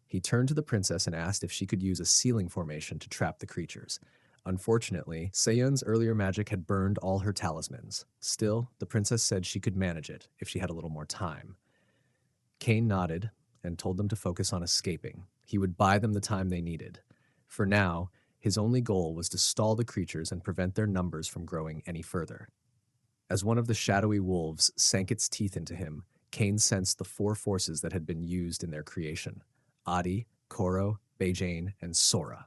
He turned to the princess and asked if she could use a sealing formation to trap the creatures. Unfortunately, Seiyan's earlier magic had burned all her talismans. Still, the princess said she could manage it if she had a little more time. Kane nodded and told them to focus on escaping. He would buy them the time they needed. For now, his only goal was to stall the creatures and prevent their numbers from growing any further. As one of the shadowy wolves sank its teeth into him, Kane sensed the four forces that had been used in their creation: Adi, Koro, Beijane, and Sora.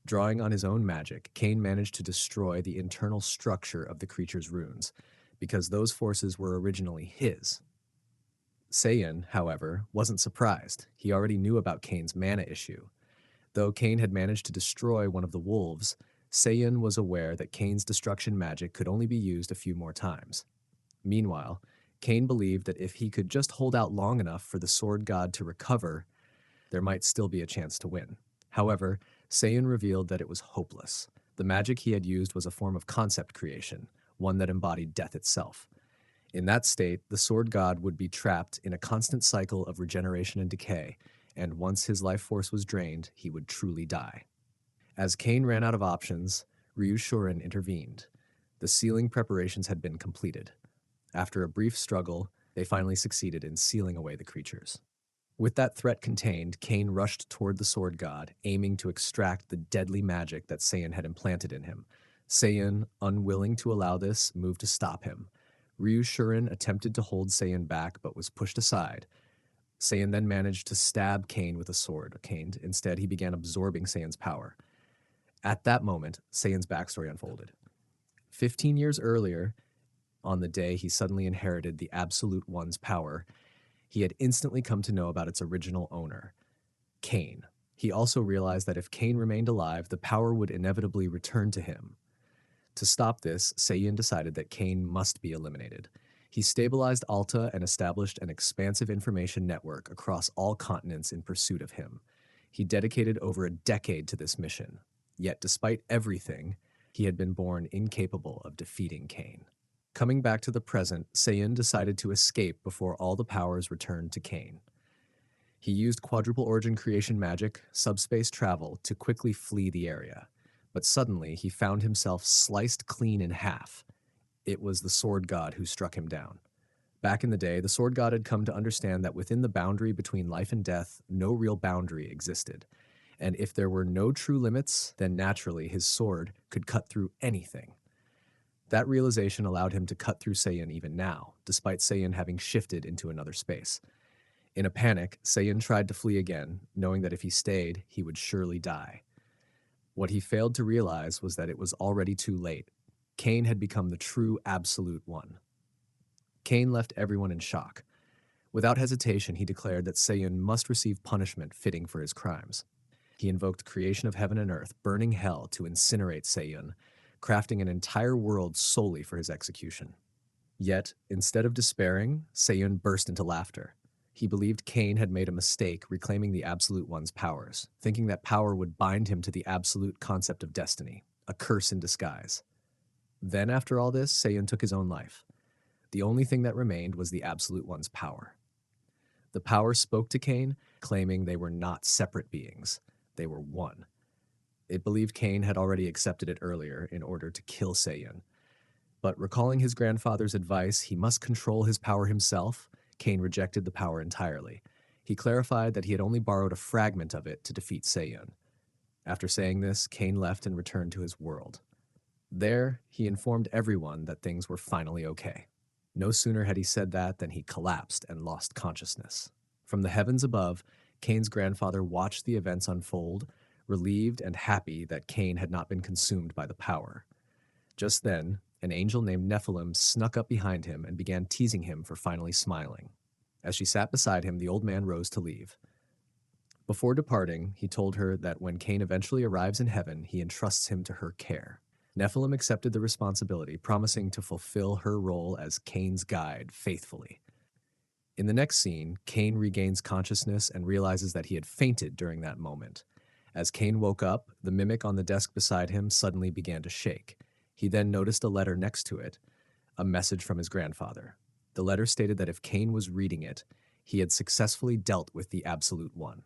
Drawing on his own magic, Kane managed to destroy the internal structure of the creature's runes, because those forces were originally his. Seiyan, however, wasn't surprised. He already knew about Kane's mana issue. Though Kane had managed to destroy one of the wolves, Seiyan was aware that Kane's destruction magic could only be used a few more times. Meanwhile, Kane believed that if he could just hold out long enough for the Sword God to recover, there might still be a chance to win. However, Seiyan revealed that it was hopeless. The magic he had used was a form of concept creation, one that embodied death itself. In that state, the Sword God would be trapped in a constant cycle of regeneration and decay, and once his life force was drained, he would truly die. As Kane ran out of options, Ryushurin intervened. The sealing preparations had been completed. After a brief struggle, they finally succeeded in sealing away the creatures. With that threat contained, Kane rushed toward the Sword God, aiming to extract the deadly magic that Seiyan had implanted in him. Seiyan, unwilling to allow this, moved to stop him. Ryushurin attempted to hold Seiyan back, but was pushed aside. Seiyan then managed to stab Kane with a sword. Instead, he began absorbing Seiyan's power. At that moment, Seiyan's backstory unfolded. 15 years earlier, on the day he suddenly inherited the Absolute One's power, he had instantly come to know about its original owner, Kane. He also realized that if Kane remained alive, the power would inevitably return to him. To stop this, Seiyan decided that Kane must be eliminated. He stabilized Alta and established an expansive information network across all continents in pursuit of him. He dedicated over a decade to this mission. Yet despite everything, he had been born incapable of defeating Kane. Coming back to the present, Seiyan decided to escape before all the powers returned to Kane. He used quadruple origin creation magic, subspace travel, to quickly flee the area. But suddenly, he found himself sliced clean in half. It was the Sword God who struck him down. Back in the day, the sword god had come to understand that within the boundary between life and death, no real boundary existed. And if there were no true limits, then naturally his sword could cut through anything. That realization allowed him to cut through Seiyan even now, despite Seiyan having shifted into another space. In a panic, Seiyan tried to flee again, knowing that if he stayed, he would surely die. What he failed to realize was that it was already too late. Cain had become the true Absolute One. Cain left everyone in shock. Without hesitation, he declared that Seiyan must receive punishment fitting for his crimes. He invoked creation of heaven and earth, burning hell to incinerate Seiyan, crafting an entire world solely for his execution. Yet, instead of despairing, Seiyan burst into laughter. He believed Cain had made a mistake reclaiming the Absolute One's powers, thinking that power would bind him to the absolute concept of destiny, a curse in disguise. Then, after all this, Seiyan took his own life. The only thing that remained was the Absolute One's power. The power spoke to Cain, claiming they were not separate beings. They were one. It believed Cain had already accepted it earlier in order to kill Seiyan. But recalling his grandfather's advice, he must control his power himself, Cain rejected the power entirely. He clarified that he had only borrowed a fragment of it to defeat Seiyan. After saying this, Cain left and returned to his world. There, he informed everyone that things were finally okay. No sooner had he said that than he collapsed and lost consciousness. From the heavens above, Cain's grandfather watched the events unfold, relieved and happy that Cain had not been consumed by the power. Just then, an angel named Nephilim snuck up behind him and began teasing him for finally smiling. As she sat beside him, the old man rose to leave. Before departing, he told her that when Cain eventually arrives in heaven, he entrusts him to her care. Nephilim accepted the responsibility, promising to fulfill her role as Cain's guide faithfully. In the next scene, Cain regains consciousness and realizes that he had fainted during that moment. As Cain woke up, the mimic on the desk beside him suddenly began to shake. He then noticed a letter next to it, a message from his grandfather. The letter stated that if Cain was reading it, he had successfully dealt with the Absolute One.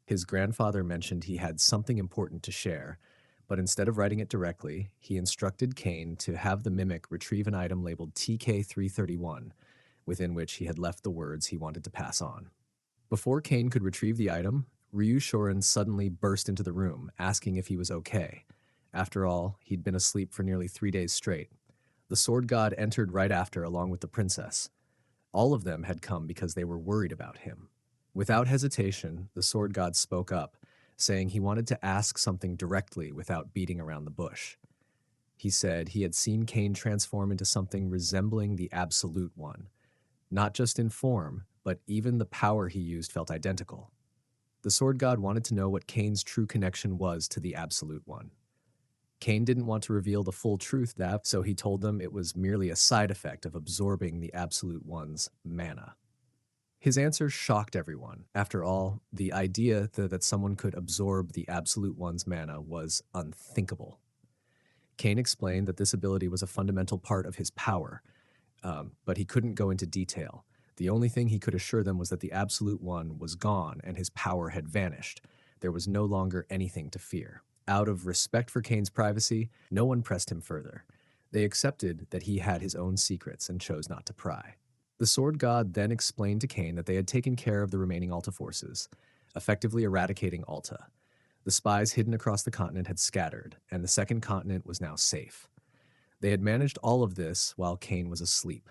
His grandfather mentioned he had something important to share, but instead of writing it directly, he instructed Cain to have the mimic retrieve an item labeled TK331, within which he had left the words he wanted to pass on. Before Cain could retrieve the item, Ryu Shorin suddenly burst into the room, asking if he was okay. After all, he'd been asleep for nearly 3 days straight. The sword god entered right after, along with the princess. All of them had come because they were worried about him. Without hesitation, the sword god spoke up, saying he wanted to ask something directly without beating around the bush. He said he had seen Cain transform into something resembling the Absolute One. Not just in form, but even the power he used felt identical. The sword god wanted to know what Cain's true connection was to the Absolute One. Cain didn't want to reveal the full truth, so he told them it was merely a side effect of absorbing the Absolute One's mana. His answer shocked everyone. After all, the idea that someone could absorb the Absolute One's mana was unthinkable. Cain explained that this ability was a fundamental part of his power, but he couldn't go into detail. The only thing he could assure them was that the Absolute One was gone and his power had vanished. There was no longer anything to fear. Out of respect for Cain's privacy, no one pressed him further. They accepted that he had his own secrets and chose not to pry. The sword god then explained to Cain that they had taken care of the remaining Alta forces, effectively eradicating Alta. The spies hidden across the continent had scattered, and the second continent was now safe. They had managed all of this while Cain was asleep.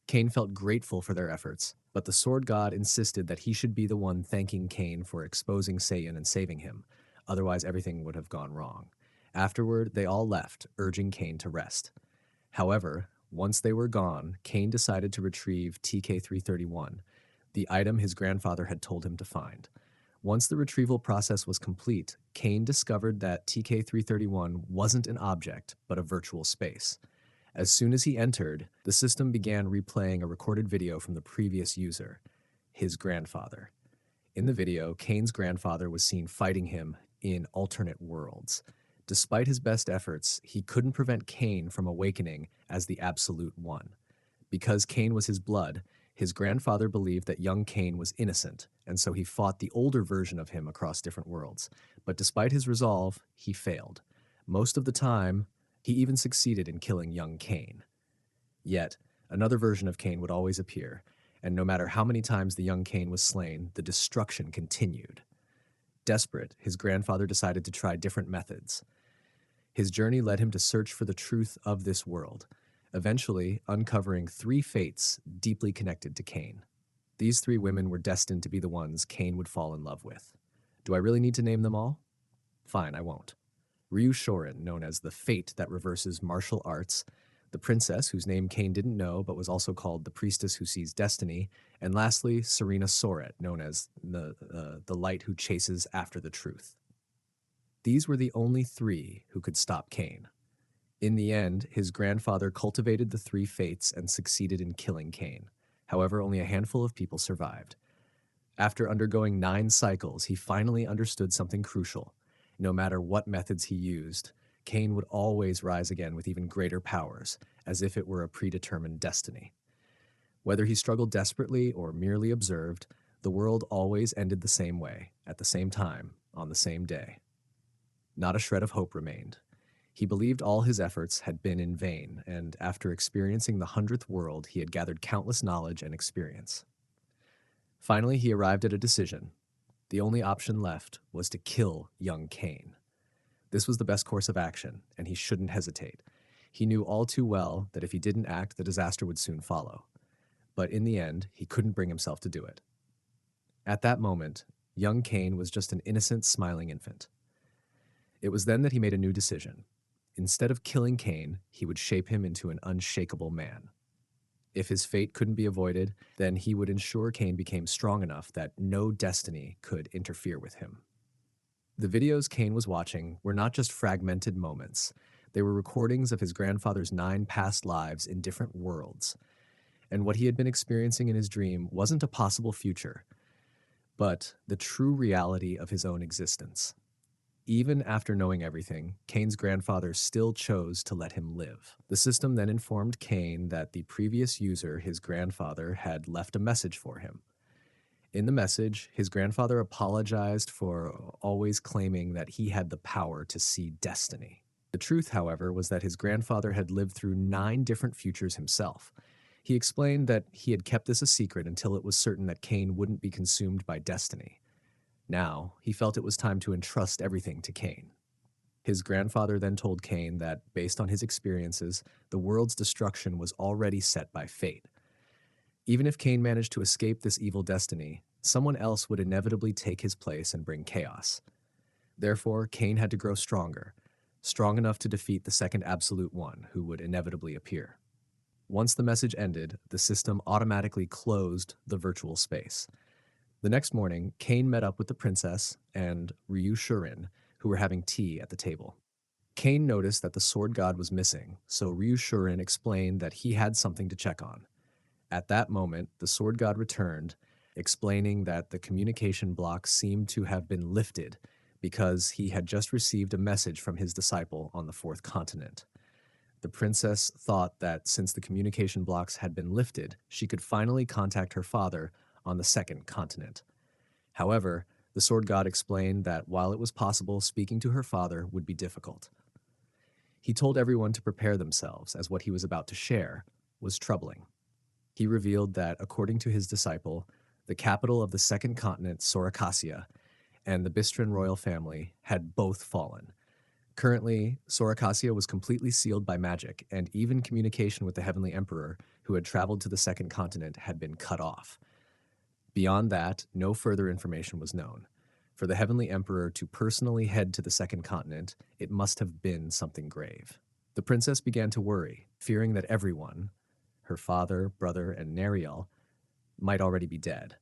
Cain felt grateful for their efforts, but the sword god insisted that he should be the one thanking Cain for exposing Seiyan and saving him. Otherwise, everything would have gone wrong. Afterward, they all left, urging Cain to rest. However, once they were gone, Cain decided to retrieve TK331, the item his grandfather had told him to find. Once the retrieval process was complete, Cain discovered that TK331 wasn't an object, but a virtual space. As soon as he entered, the system began replaying a recorded video from the previous user, his grandfather. In the video, Cain's grandfather was seen fighting him in alternate worlds. Despite his best efforts, he couldn't prevent Cain from awakening as the Absolute One. Because Cain was his blood, his grandfather believed that young Cain was innocent, and so he fought the older version of him across different worlds. But despite his resolve, he failed. Most of the time, he even succeeded in killing young Cain. Yet, Another version of Cain would always appear, and no matter how many times the young Cain was slain, the destruction continued. Desperate, his grandfather decided to try different methods. His journey led him to search for the truth of this world, eventually uncovering three fates deeply connected to Cain. These three women were destined to be the ones Cain would fall in love with. Do I really need to name them all? Fine, I won't. Ryu Shorin, known as the Fate that reverses martial arts, the princess, whose name Cain didn't know but was also called the priestess who sees destiny, and lastly, Serena Soret, known as the light who chases after the truth. These were the only three who could stop Cain. In the end, his grandfather cultivated the three fates and succeeded in killing Cain. However, only a handful of people survived. After undergoing 9 cycles, he finally understood something crucial. No matter what methods he used, Cain would always rise again with even greater powers, as if it were a predetermined destiny. Whether he struggled desperately or merely observed, the world always ended the same way, at the same time, on the same day. Not a shred of hope remained. He believed all his efforts had been in vain, and after experiencing the 100th world, he had gathered countless knowledge and experience. Finally, he arrived at a decision. The only option left was to kill young Cain. This was the best course of action, and he shouldn't hesitate. He knew all too well that if he didn't act, the disaster would soon follow. But in the end, he couldn't bring himself to do it. At that moment, young Cain was just an innocent, smiling infant. It was then that he made a new decision. Instead of killing Cain, he would shape him into an unshakable man. If his fate couldn't be avoided, then he would ensure Cain became strong enough that no destiny could interfere with him. The videos Cain was watching were not just fragmented moments. They were recordings of his grandfather's 9 past lives in different worlds. And what he had been experiencing in his dream wasn't a possible future, but the true reality of his own existence. Even after knowing everything, Cain's grandfather still chose to let him live. The system then informed Cain that the previous user, his grandfather, had left a message for him. In the message, his grandfather apologized for always claiming that he had the power to see destiny. The truth, however, was that his grandfather had lived through 9 different futures himself. He explained that he had kept this a secret until it was certain that Cain wouldn't be consumed by destiny. Now, he felt it was time to entrust everything to Cain. His grandfather then told Cain that, based on his experiences, the world's destruction was already set by fate. Even if Cain managed to escape this evil destiny, someone else would inevitably take his place and bring chaos. Therefore, Cain had to grow stronger, strong enough to defeat the second Absolute One, who would inevitably appear. Once the message ended, the system automatically closed the virtual space. The next morning, Cain met up with the princess and Ryu Shurin, who were having tea at the table. Cain noticed that the sword god was missing, so Ryu Shurin explained that he had something to check on. At that moment, the sword god returned, explaining that the communication block seemed to have been lifted because he had just received a message from his disciple on the 4th continent. The princess thought that since the communication blocks had been lifted, she could finally contact her father on the 2nd continent. However, the sword god explained that while it was possible, speaking to her father would be difficult. He told everyone to prepare themselves, as what he was about to share was troubling. He revealed that, according to his disciple, the capital of the 2nd continent, Sorakasia, and the Bistran royal family had both fallen. Currently, Sorakasia was completely sealed by magic, and even communication with the Heavenly Emperor, who had traveled to the 2nd continent, had been cut off. Beyond that, no further information was known. For the Heavenly Emperor to personally head to the 2nd continent, it must have been something grave. The princess began to worry, fearing that everyone, her father, brother, and Nariel, might already be dead.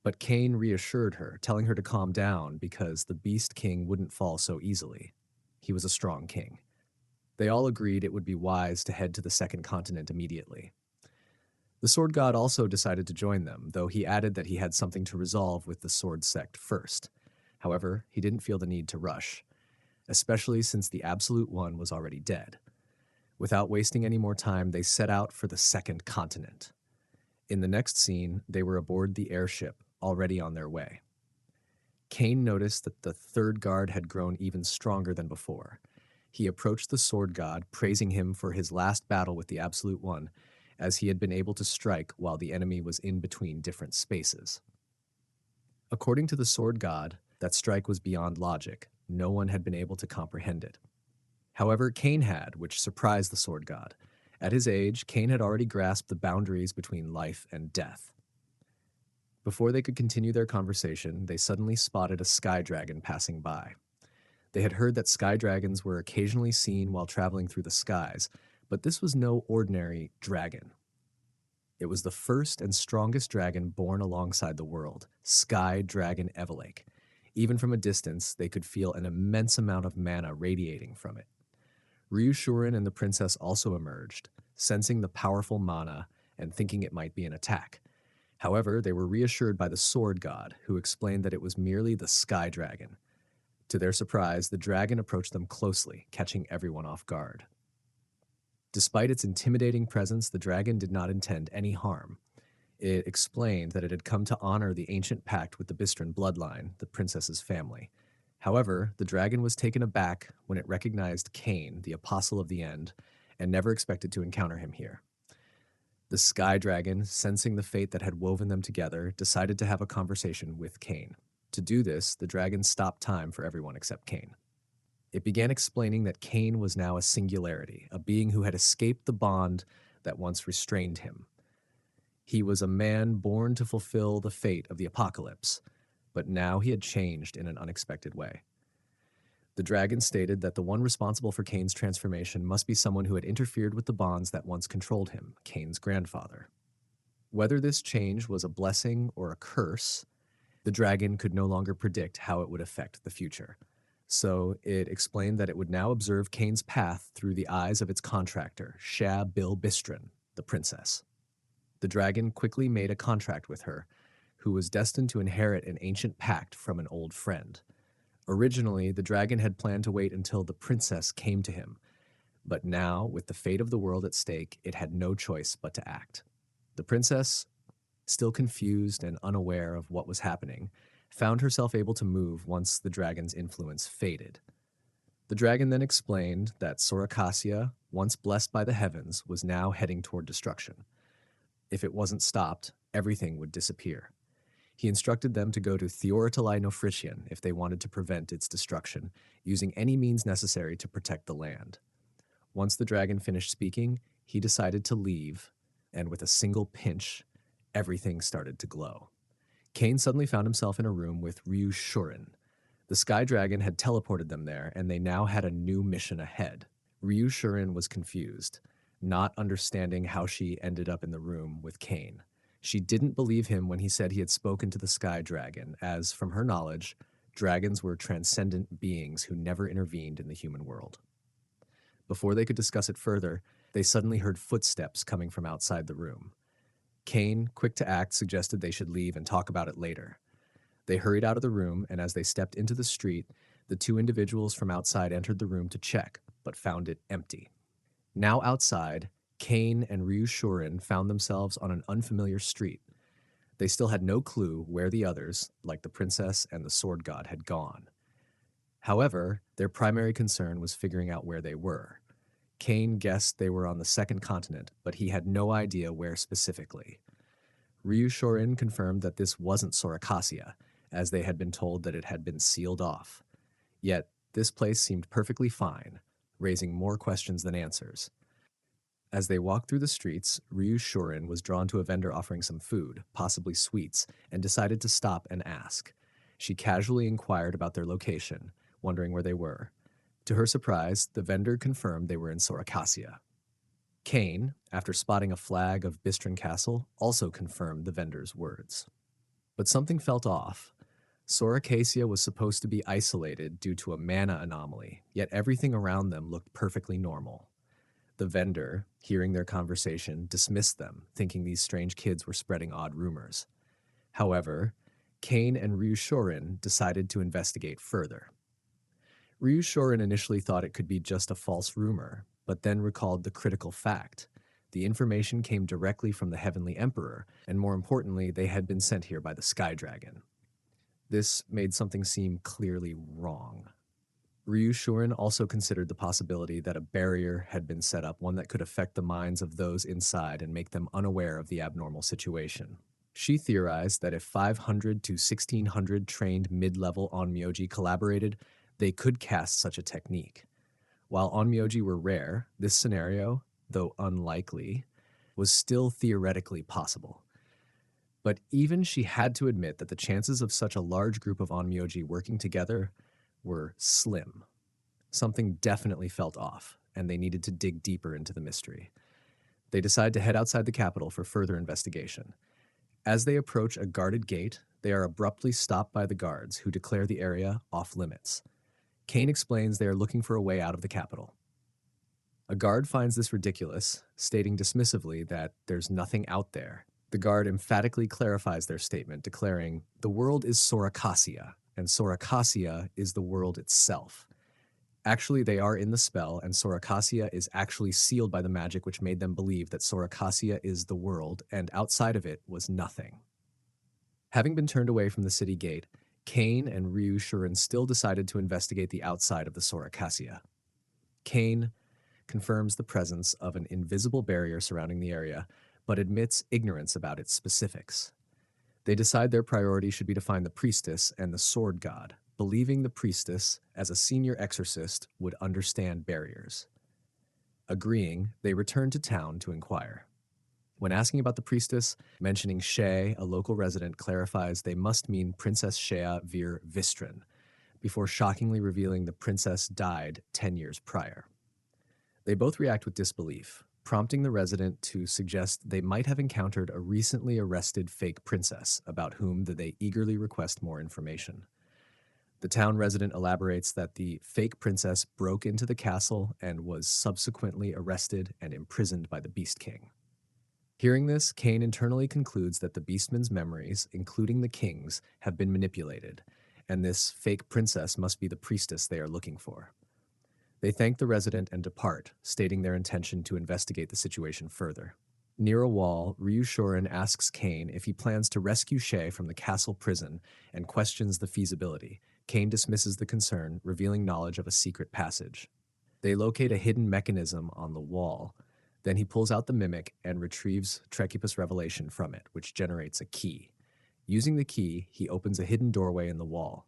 But Cain reassured her, telling her to calm down because the Beast King wouldn't fall so easily. He was a strong king. They all agreed it would be wise to head to the 2nd continent immediately. The sword god also decided to join them, though he added that he had something to resolve with the sword sect first. However, he didn't feel the need to rush, especially since the Absolute One was already dead. Without wasting any more time, they set out for the 2nd continent. In the next scene, they were aboard the airship, already on their way. Cain noticed that the 3rd guard had grown even stronger than before. He approached the sword god, praising him for his last battle with the Absolute One, as he had been able to strike while the enemy was in between different spaces. According to the sword god, that strike was beyond logic. No one had been able to comprehend it. However, Cain had, which surprised the sword god. At his age, Cain had already grasped the boundaries between life and death. Before they could continue their conversation, they suddenly spotted a sky dragon passing by. They had heard that sky dragons were occasionally seen while traveling through the skies, but this was no ordinary dragon. It was the first and strongest dragon born alongside the world, Sky Dragon Evelake. Even from a distance, they could feel an immense amount of mana radiating from it. Ryushurin and the princess also emerged, sensing the powerful mana and thinking it might be an attack. However, they were reassured by the sword god, who explained that it was merely the sky dragon. To their surprise, the dragon approached them closely, catching everyone off guard. Despite its intimidating presence, the dragon did not intend any harm. It explained that it had come to honor the ancient pact with the Bistron bloodline, the princess's family. However, the dragon was taken aback when it recognized Cain, the apostle of the end, and never expected to encounter him here. The sky dragon, sensing the fate that had woven them together, decided to have a conversation with Cain. To do this, the dragon stopped time for everyone except Cain. It began explaining that Cain was now a singularity, a being who had escaped the bond that once restrained him. He was a man born to fulfill the fate of the apocalypse, but now he had changed in an unexpected way. The dragon stated that the one responsible for Cain's transformation must be someone who had interfered with the bonds that once controlled him, Cain's grandfather. Whether this change was a blessing or a curse, the dragon could no longer predict how it would affect the future. So it explained that it would now observe Cain's path through the eyes of its contractor, Shah Bil Bistron, the princess. The dragon quickly made a contract with her, who was destined to inherit an ancient pact from an old friend. Originally, the dragon had planned to wait until the princess came to him, but now, with the fate of the world at stake, it had no choice but to act. The princess, still confused and unaware of what was happening, found herself able to move once the dragon's influence faded. The dragon then explained that Sorakasia, once blessed by the heavens, was now heading toward destruction. If it wasn't stopped, everything would disappear. He instructed them to go to Theoratalai Nofritian if they wanted to prevent its destruction, using any means necessary to protect the land. Once the dragon finished speaking, he decided to leave, and with a single pinch, everything started to glow. Cain suddenly found himself in a room with Ryushurin. The sky dragon had teleported them there, and they now had a new mission ahead. Ryushurin was confused, not understanding how she ended up in the room with Cain. She didn't believe him when he said he had spoken to the sky dragon, as, from her knowledge, dragons were transcendent beings who never intervened in the human world. Before they could discuss it further, they suddenly heard footsteps coming from outside the room. Cain, quick to act, suggested they should leave and talk about it later. They hurried out of the room, and as they stepped into the street, the two individuals from outside entered the room to check, but found it empty. Now outside, Cain and Ryushurin found themselves on an unfamiliar street. They still had no clue where the others, like the princess and the sword god, had gone. However, their primary concern was figuring out where they were. Cain guessed they were on the second continent, but he had no idea where specifically. Ryushurin confirmed that this wasn't Sorakasia, as they had been told that it had been sealed off. Yet, this place seemed perfectly fine, raising more questions than answers. As they walked through the streets, Ryushurin was drawn to a vendor offering some food, possibly sweets, and decided to stop and ask. She casually inquired about their location, wondering where they were. To her surprise, the vendor confirmed they were in Sorakasia. Cain, after spotting a flag of Bistron Castle, also confirmed the vendor's words. But something felt off. Sorakasia was supposed to be isolated due to a mana anomaly, yet everything around them looked perfectly normal. The vendor, hearing their conversation, dismissed them, thinking these strange kids were spreading odd rumors. However, Cain and Ryushurin decided to investigate further. Ryushurin initially thought it could be just a false rumor, but then recalled the critical fact. The information came directly from the Heavenly Emperor, and more importantly, they had been sent here by the Sky Dragon. This made something seem clearly wrong. Ryu Shuren also considered the possibility that a barrier had been set up, one that could affect the minds of those inside and make them unaware of the abnormal situation. She theorized that if 500 to 1600 trained mid-level onmyoji collaborated, they could cast such a technique. While onmyoji were rare, this scenario, though unlikely, was still theoretically possible. But even she had to admit that the chances of such a large group of onmyoji working together were slim. Something definitely felt off, and they needed to dig deeper into the mystery. They decide to head outside the capital for further investigation. As they approach a guarded gate, they are abruptly stopped by the guards, who declare the area off limits. Kane explains they are looking for a way out of the capital. A guard finds this ridiculous, stating dismissively that there's nothing out there. The guard emphatically clarifies their statement, declaring, "The world is Sorakasia, and Sorakasia is the world itself." Actually, they are in the spell, and Sorakasia is actually sealed by the magic which made them believe that Sorakasia is the world, and outside of it was nothing. Having been turned away from the city gate, Kane and Ryu Shuren still decided to investigate the outside of the Sorakasia. Kane confirms the presence of an invisible barrier surrounding the area, but admits ignorance about its specifics. They decide their priority should be to find the priestess and the sword god, believing the priestess, as a senior exorcist, would understand barriers. Agreeing, they return to town to inquire. When asking about the priestess, mentioning Shea, a local resident, clarifies they must mean Princess Shea Vir Vistrin, before shockingly revealing the princess died 10 years prior. They both react with disbelief, prompting the resident to suggest they might have encountered a recently arrested fake princess, about whom they eagerly request more information. The town resident elaborates that the fake princess broke into the castle and was subsequently arrested and imprisoned by the Beast King. Hearing this, Kane internally concludes that the Beastman's memories, including the king's, have been manipulated, and this fake princess must be the priestess they are looking for. They thank the resident and depart, stating their intention to investigate the situation further. Near a wall, Ryu Shuren asks Kane if he plans to rescue Shea from the castle prison and questions the feasibility. Kane dismisses the concern, revealing knowledge of a secret passage. They locate a hidden mechanism on the wall. Then he pulls out the mimic and retrieves Trecupus Revelation from it, which generates a key. Using the key, he opens a hidden doorway in the wall.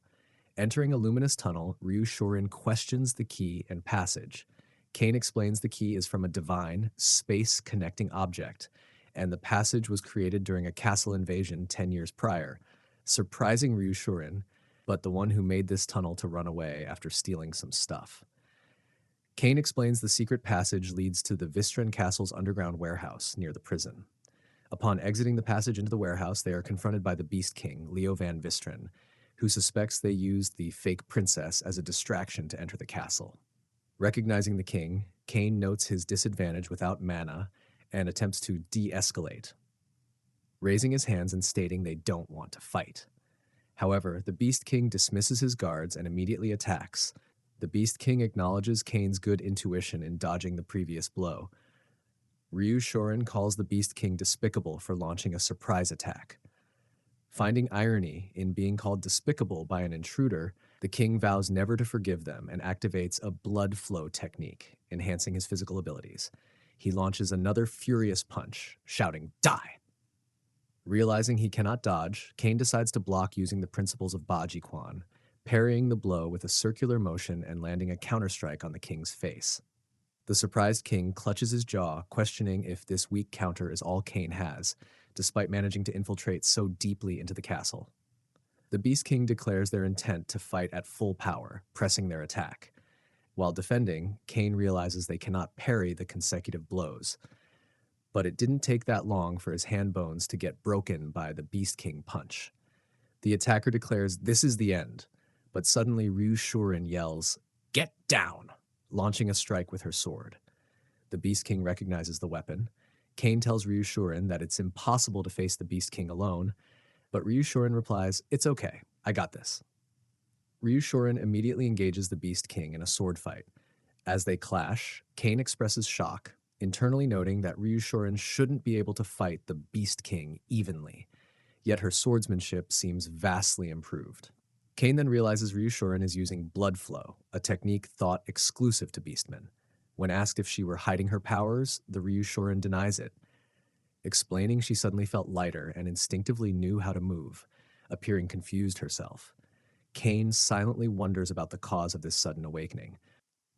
Entering a luminous tunnel, Ryu Shuren questions the key and passage. Kane explains the key is from a divine, space-connecting object, and the passage was created during a castle invasion 10 years prior, surprising Ryu Shuren, but the one who made this tunnel to run away after stealing some stuff. Kane explains the secret passage leads to the Vistren Castle's underground warehouse near the prison. Upon exiting the passage into the warehouse, they are confronted by the Beast King, Leo Van Vistren, who suspects they used the fake princess as a distraction to enter the castle. Recognizing the king, Kane notes his disadvantage without mana and attempts to de-escalate, raising his hands and stating they don't want to fight. However, the Beast King dismisses his guards and immediately attacks. The Beast King acknowledges Kane's good intuition in dodging the previous blow. Ryu Shuren calls the Beast King despicable for launching a surprise attack. Finding irony in being called despicable by an intruder, the king vows never to forgive them and activates a blood flow technique, enhancing his physical abilities. He launches another furious punch, shouting, "Die!" Realizing he cannot dodge, Kane decides to block using the principles of Baji Quan, parrying the blow with a circular motion and landing a counterstrike on the king's face. The surprised king clutches his jaw, questioning if this weak counter is all Kane has, despite managing to infiltrate so deeply into the castle. The Beast King declares their intent to fight at full power, pressing their attack. While defending, Kane realizes they cannot parry the consecutive blows. But it didn't take that long for his hand bones to get broken by the Beast King punch. The attacker declares this is the end, but suddenly Ryu Shuren yells, "Get down!" launching a strike with her sword. The Beast King recognizes the weapon. Kane tells Ryu Shuren that it's impossible to face the Beast King alone, but Ryu Shuren replies, "It's okay, I got this." Ryu Shuren immediately engages the Beast King in a sword fight. As they clash, Kane expresses shock, internally noting that Ryu Shuren shouldn't be able to fight the Beast King evenly, yet her swordsmanship seems vastly improved. Kane then realizes Ryushurin is using blood flow, a technique thought exclusive to Beastmen. When asked if she were hiding her powers, the Ryushurin denies it, explaining she suddenly felt lighter and instinctively knew how to move, appearing confused herself. Kane silently wonders about the cause of this sudden awakening.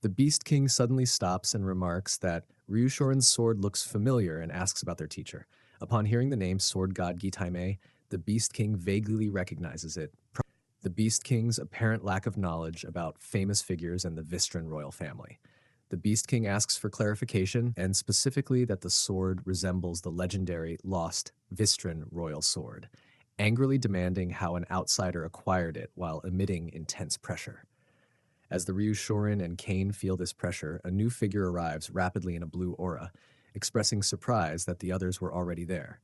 The Beast King suddenly stops and remarks that Ryushorin's sword looks familiar and asks about their teacher. Upon hearing the name Sword God Gitaime, the Beast King vaguely recognizes it. The Beast King's apparent lack of knowledge about famous figures and the Vistran royal family. The Beast King asks for clarification, and specifically that the sword resembles the legendary lost Vistran royal sword, angrily demanding how an outsider acquired it while emitting intense pressure. As the Ryushorin and Kane feel this pressure, a new figure arrives rapidly in a blue aura, expressing surprise that the others were already there.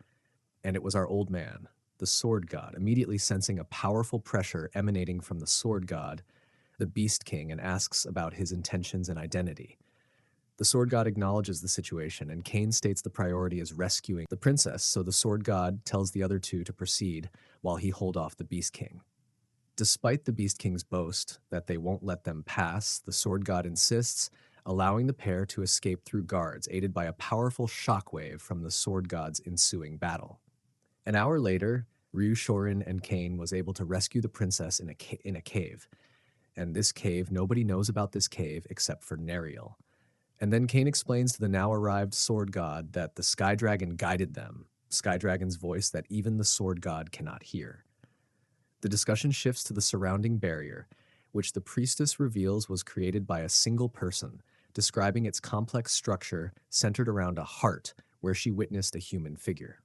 And it was our old man, the Sword God, immediately sensing a powerful pressure emanating from the Sword God, the Beast King, and asks about his intentions and identity. The Sword God acknowledges the situation, and Kane states the priority is rescuing the princess, so the Sword God tells the other two to proceed while he hold off the Beast King. Despite the Beast King's boast that they won't let them pass, the Sword God insists, allowing the pair to escape through guards, aided by a powerful shockwave from the Sword God's ensuing battle. An hour later, Ryushorin and Kane was able to rescue the princess in a cave. And this cave, nobody knows about this cave except for Neriel. And then Kane explains to the now arrived Sword God that the Sky Dragon guided them, Sky Dragon's voice that even the Sword God cannot hear. The discussion shifts to the surrounding barrier, which the priestess reveals was created by a single person, describing its complex structure centered around a heart where she witnessed a human figure.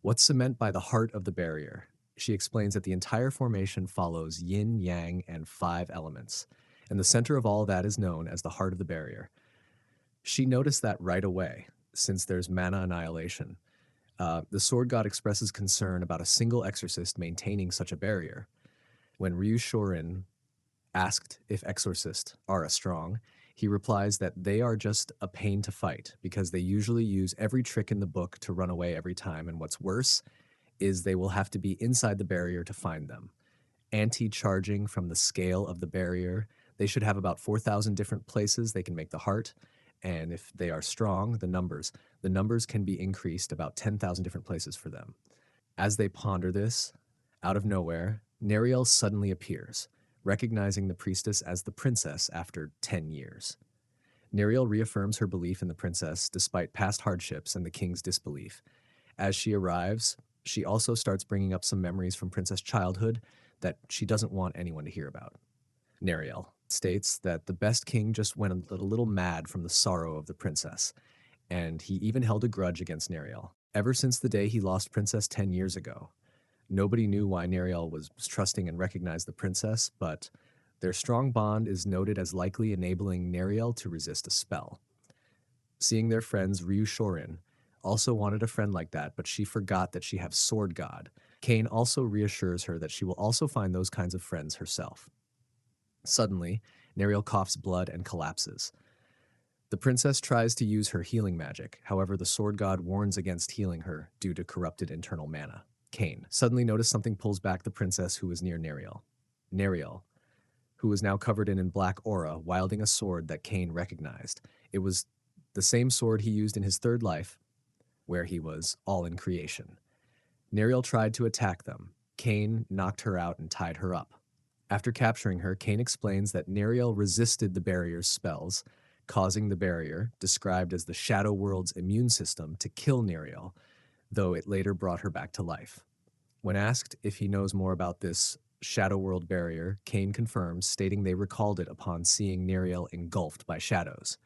What's meant by the heart of the barrier? She explains that the entire formation follows yin, yang, and 5 elements, and the center of all that is known as the heart of the barrier. She noticed that right away, since there's mana annihilation. The Sword God expresses concern about a single exorcist maintaining such a barrier. When Ryushorin asked if exorcists are a strong, he replies that they are just a pain to fight because they usually use every trick in the book to run away every time, and what's worse is they will have to be inside the barrier to find them. Anti-charging from the scale of the barrier, they should have about 4,000 different places they can make the heart, and if they are strong, the numbers can be increased about 10,000 different places for them. As they ponder this, out of nowhere, Neriel suddenly appears, recognizing the priestess as the princess after 10 years. Neriel reaffirms her belief in the princess despite past hardships and the king's disbelief. As she arrives, she also starts bringing up some memories from Princess childhood that she doesn't want anyone to hear about. Neriel states that the best king just went a little mad from the sorrow of the princess, and he even held a grudge against Neriel. Ever since the day he lost Princess 10 years ago, nobody knew why Neriel was trusting and recognized the princess, but their strong bond is noted as likely enabling Neriel to resist a spell. Seeing their friends Ryushorin also wanted a friend like that, but she forgot that she has Sword God. Kane also reassures her that she will also find those kinds of friends herself. Suddenly, Neriel coughs blood and collapses. The princess tries to use her healing magic, however the Sword God warns against healing her due to corrupted internal mana. Kane suddenly noticed something pulls back the princess who was near Neriel. Neriel, who was now covered in black aura, wielding a sword that Kane recognized. It was the same sword he used in his third life, where he was all in creation. Neriel tried to attack them. Kane knocked her out and tied her up. After capturing her, Kane explains that Neriel resisted the barrier's spells, causing the barrier, described as the Shadow World's immune system, to kill Neriel, though it later brought her back to life. When asked if he knows more about this Shadow World barrier, Kane confirms, stating they recalled it upon seeing Neriel engulfed by shadows.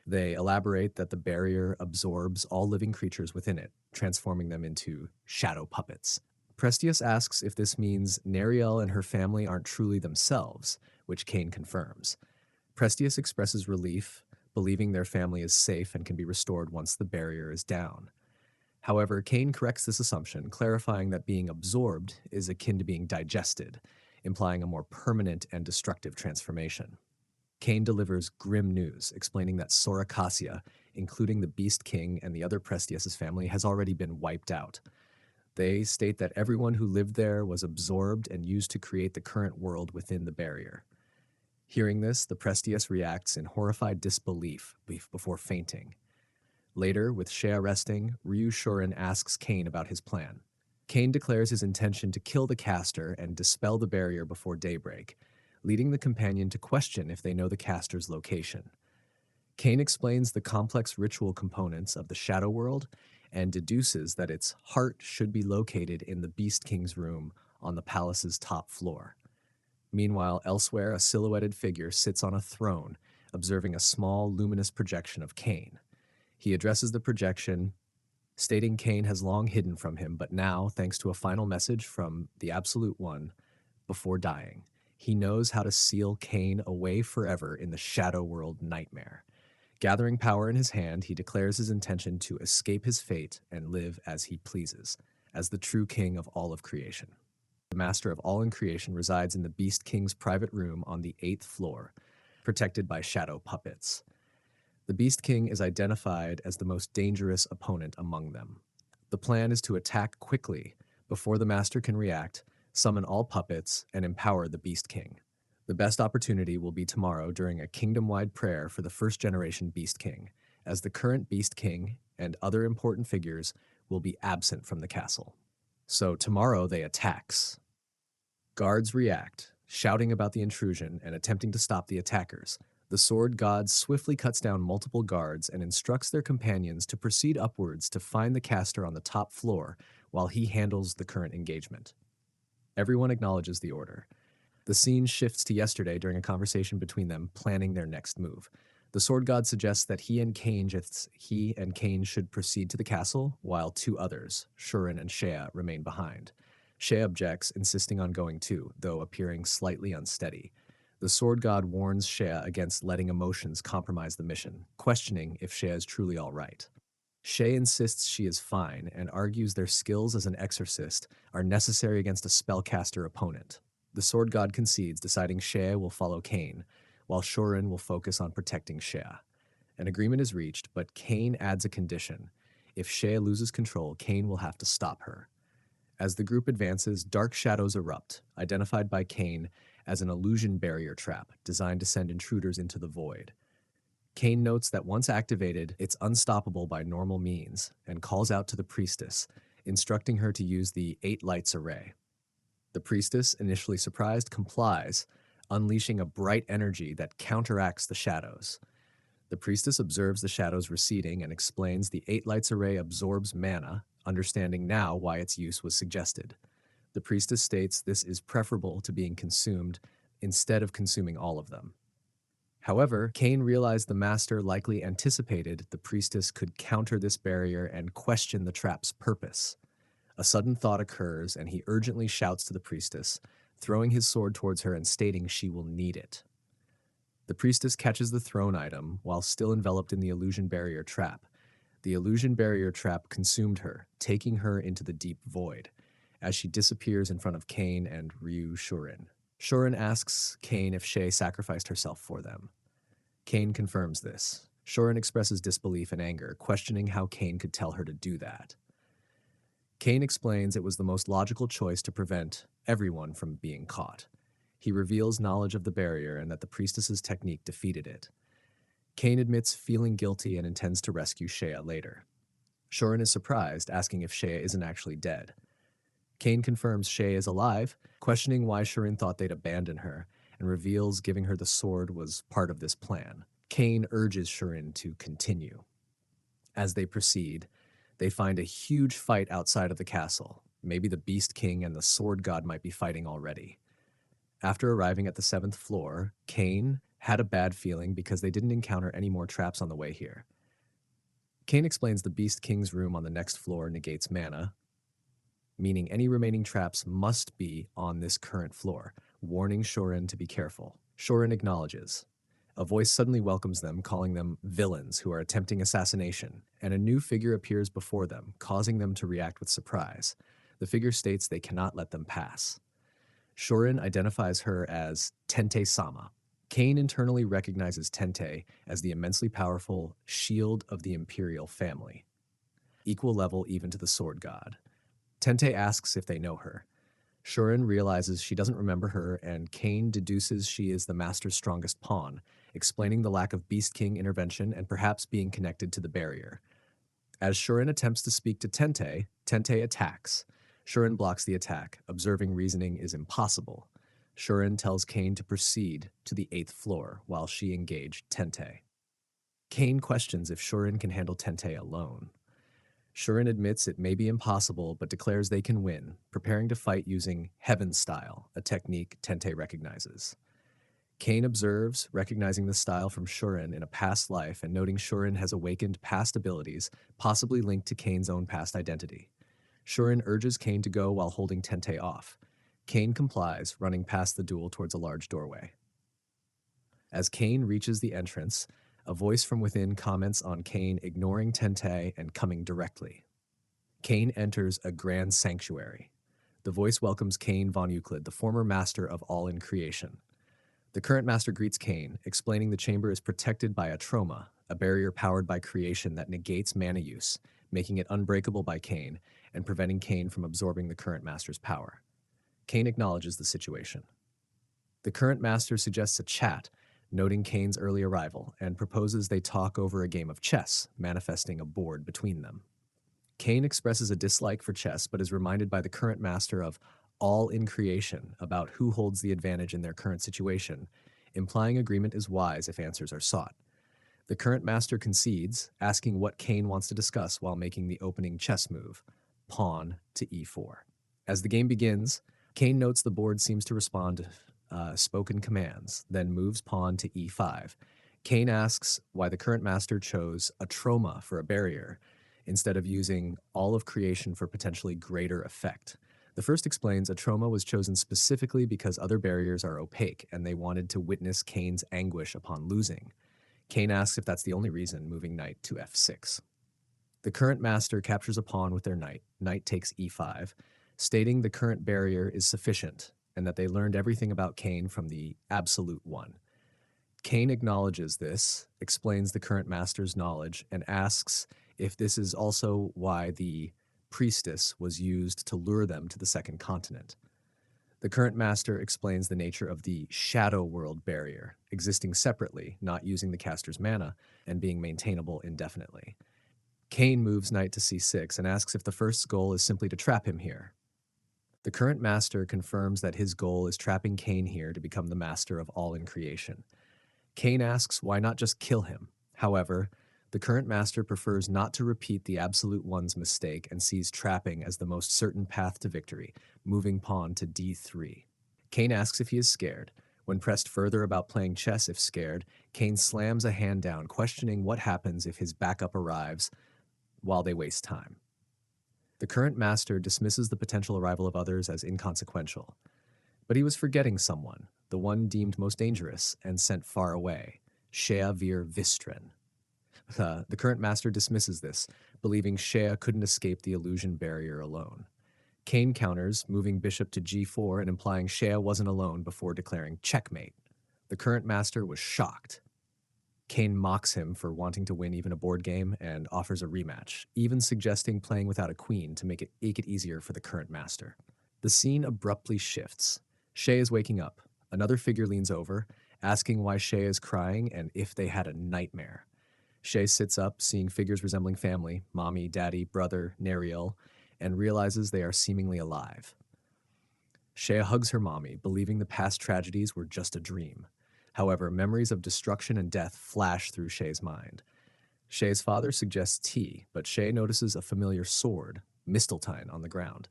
They elaborate that the barrier absorbs all living creatures within it, transforming them into shadow puppets. Prestius asks if this means Neriel and her family aren't truly themselves, which Kane confirms. Prestius expresses relief, believing their family is safe and can be restored once the barrier is down. However, Kane corrects this assumption, clarifying that being absorbed is akin to being digested, implying a more permanent and destructive transformation. Kane delivers grim news, explaining that Sorakasia, including the Beast King and the other Prestius' family, has already been wiped out. They state that everyone who lived there was absorbed and used to create the current world within the barrier. Hearing this, the Prestius reacts in horrified disbelief before fainting. Later, with Shea resting, Ryu Shuren asks Kane about his plan. Kane declares his intention to kill the caster and dispel the barrier before daybreak, leading the companion to question if they know the caster's location. Kane explains the complex ritual components of the Shadow World and deduces that its heart should be located in the Beast King's room on the palace's top floor. Meanwhile, elsewhere, a silhouetted figure sits on a throne, observing a small, luminous projection of Kane. He addresses the projection, stating Kane has long hidden from him, but now, thanks to a final message from the Absolute One, before dying, he knows how to seal Kane away forever in the Shadow World nightmare. Gathering power in his hand, he declares his intention to escape his fate and live as he pleases, as the true king of all of creation. The master of all in creation resides in the Beast King's private room on the 8th floor, protected by shadow puppets. The Beast King is identified as the most dangerous opponent among them. The plan is to attack quickly, before the master can react, summon all puppets, and empower the Beast King. The best opportunity will be tomorrow during a kingdom-wide prayer for the first-generation Beast King, as the current Beast King and other important figures will be absent from the castle. So tomorrow they attacks. Guards react, shouting about the intrusion and attempting to stop the attackers. The sword god swiftly cuts down multiple guards and instructs their companions to proceed upwards to find the caster on the top floor while he handles the current engagement. Everyone acknowledges the order. The scene shifts to yesterday during a conversation between them planning their next move. The sword god suggests that he and Kane should proceed to the castle, while two others, Shuren and Shea, remain behind. Shea objects, insisting on going too, though appearing slightly unsteady. The sword god warns Shea against letting emotions compromise the mission, questioning if Shea is truly all right. Shea insists she is fine and argues their skills as an exorcist are necessary against a spellcaster opponent. The sword god concedes, deciding Shea will follow Kane, while Shuren will focus on protecting Shea. An agreement is reached, but Kane adds a condition. If Shea loses control, Kane will have to stop her. As the group advances, dark shadows erupt, identified by Kane as an illusion barrier trap designed to send intruders into the void. Kane notes that once activated, it's unstoppable by normal means, and calls out to the priestess, instructing her to use the 8 lights array. The priestess, initially surprised, complies, unleashing a bright energy that counteracts the shadows. The priestess observes the shadows receding and explains the 8 lights array absorbs mana, understanding now why its use was suggested. The priestess states this is preferable to being consumed instead of consuming all of them. However, Kane realized the master likely anticipated the priestess could counter this barrier and question the trap's purpose. A sudden thought occurs, and he urgently shouts to the priestess, throwing his sword towards her and stating she will need it. The priestess catches the thrown item while still enveloped in the illusion barrier trap. The illusion barrier trap consumed her, taking her into the deep void, as she disappears in front of Kane and Ryu Shuren. Shuren asks Kane if Shea sacrificed herself for them. Kane confirms this. Shuren expresses disbelief and anger, questioning how Kane could tell her to do that. Kane explains it was the most logical choice to prevent everyone from being caught. He reveals knowledge of the barrier and that the priestess's technique defeated it. Kane admits feeling guilty and intends to rescue Shea later. Shuren is surprised, asking if Shea isn't actually dead. Kane confirms Shea is alive, questioning why Shuren thought they'd abandon her, and reveals giving her the sword was part of this plan. Kane urges Shuren to continue. As they proceed, they find a huge fight outside of the castle. Maybe the Beast King and the Sword God might be fighting already. After arriving at the 7th floor, Kane had a bad feeling because they didn't encounter any more traps on the way here. Kane explains the Beast King's room on the next floor negates mana, meaning any remaining traps must be on this current floor, warning Shuren to be careful. Shuren acknowledges. A voice suddenly welcomes them, calling them villains who are attempting assassination, and a new figure appears before them, causing them to react with surprise. The figure states they cannot let them pass. Shuren identifies her as Tente-sama. Kane internally recognizes Tente as the immensely powerful shield of the imperial family, equal level even to the sword god. Tente asks if they know her. Shuren realizes she doesn't remember her, and Kane deduces she is the master's strongest pawn, explaining the lack of Beast King intervention and perhaps being connected to the barrier. As Shuren attempts to speak to Tente, Tente attacks. Shuren blocks the attack. Observing reasoning is impossible. Shuren tells Kane to proceed to the 8th floor while she engaged Tente. Kane questions if Shuren can handle Tente alone. Shuren admits it may be impossible, but declares they can win, preparing to fight using Heaven Style, a technique Tente recognizes. Kane observes, recognizing the style from Shuren in a past life and noting Shuren has awakened past abilities, possibly linked to Kane's own past identity. Shuren urges Kane to go while holding Tente off. Kane complies, running past the duel towards a large doorway. As Kane reaches the entrance, a voice from within comments on Kane ignoring Tente and coming directly. Kane enters a grand sanctuary. The voice welcomes Kane von Euclid, the former master of all in creation. The current master greets Kane, explaining the chamber is protected by a trauma, a barrier powered by creation that negates mana use, making it unbreakable by Kane and preventing Kane from absorbing the current master's power. Kane acknowledges the situation. The current master suggests a chat, noting Kane's early arrival, and proposes they talk over a game of chess, manifesting a board between them. Kane expresses a dislike for chess, but is reminded by the current master of all in creation about who holds the advantage in their current situation, implying agreement is wise if answers are sought. The current master concedes, asking what Kane wants to discuss while making the opening chess move, pawn to e4. As the game begins, Kane notes the board seems to respond to spoken commands, then moves pawn to e5. Kane asks why the current master chose a trauma for a barrier, instead of using all of creation for potentially greater effect. The first explains a trauma was chosen specifically because other barriers are opaque, and they wanted to witness Kane's anguish upon losing. Kane asks if that's the only reason, moving knight to f6. The current master captures a pawn with their knight. Knight takes e5, stating the current barrier is sufficient, and that they learned everything about Kane from the Absolute One. Kane acknowledges this, explains the current master's knowledge, and asks if this is also why the priestess was used to lure them to the second continent. The current master explains the nature of the shadow world barrier, existing separately, not using the caster's mana, and being maintainable indefinitely. Kane moves knight to c6 and asks if the first goal is simply to trap him here. The current master confirms that his goal is trapping Kane here to become the master of all in creation. Kane asks why not just kill him. However, the current master prefers not to repeat the Absolute One's mistake and sees trapping as the most certain path to victory, moving pawn to d3. Kane asks if he is scared. When pressed further about playing chess if scared, Kane slams a hand down, questioning what happens if his backup arrives while they waste time. The current master dismisses the potential arrival of others as inconsequential. But he was forgetting someone, the one deemed most dangerous and sent far away, Shea Vir Vistren. The current master dismisses this, believing Shea couldn't escape the illusion barrier alone. Kane counters, moving bishop to g4 and implying Shea wasn't alone before declaring checkmate. The current master was shocked. Kane mocks him for wanting to win even a board game and offers a rematch, even suggesting playing without a queen to make it easier for the current master. The scene abruptly shifts. Shea is waking up. Another figure leans over, asking why Shea is crying and if they had a nightmare. Shea sits up, seeing figures resembling family, mommy, daddy, brother, Neriel, and realizes they are seemingly alive. Shea hugs her mommy, believing the past tragedies were just a dream. However, memories of destruction and death flash through Shea's mind. Shea's father suggests tea, but Shea notices a familiar sword, Misteltein, on the ground.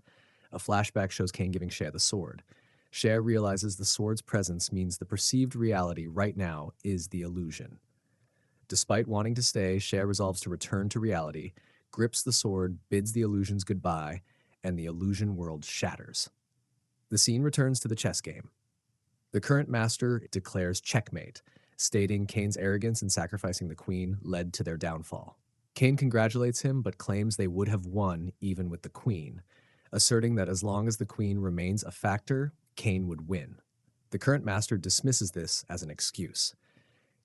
A flashback shows Kane giving Shea the sword. Shea realizes the sword's presence means the perceived reality right now is the illusion. Despite wanting to stay, Shea resolves to return to reality, grips the sword, bids the illusions goodbye, and the illusion world shatters. The scene returns to the chess game. The current master declares checkmate, stating Kane's arrogance in sacrificing the queen led to their downfall. Kane congratulates him, but claims they would have won even with the queen, asserting that as long as the queen remains a factor, Kane would win. The current master dismisses this as an excuse.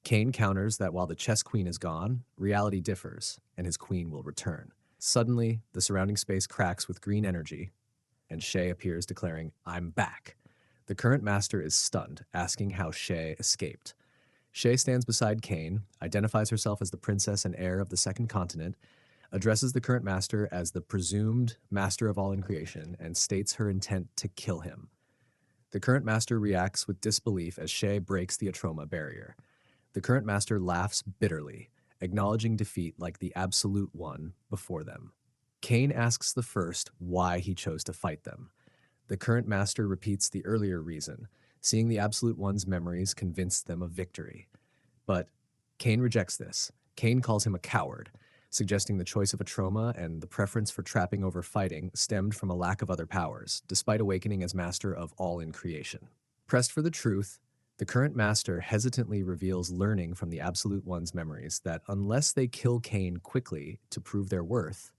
Kane counters that while the chess queen is gone, reality differs, and his queen will return. Suddenly, the surrounding space cracks with green energy, and Shay appears declaring, "I'm back." The current master is stunned, asking how Shay escaped. Shay stands beside Kane, identifies herself as the princess and heir of the second continent, addresses the current master as the presumed master of all in creation, and states her intent to kill him. The current master reacts with disbelief as Shay breaks the Atroma barrier. The current master laughs bitterly, acknowledging defeat like the absolute one before them. Kane asks the first why he chose to fight them. The current master repeats the earlier reason. Seeing the absolute one's memories convinced them of victory. But Kane rejects this. Kane calls him a coward, suggesting the choice of a trauma and the preference for trapping over fighting stemmed from a lack of other powers, despite awakening as master of all in creation. Pressed for the truth, the current master hesitantly reveals learning from the Absolute One's memories that unless they kill Kane quickly to prove their worth,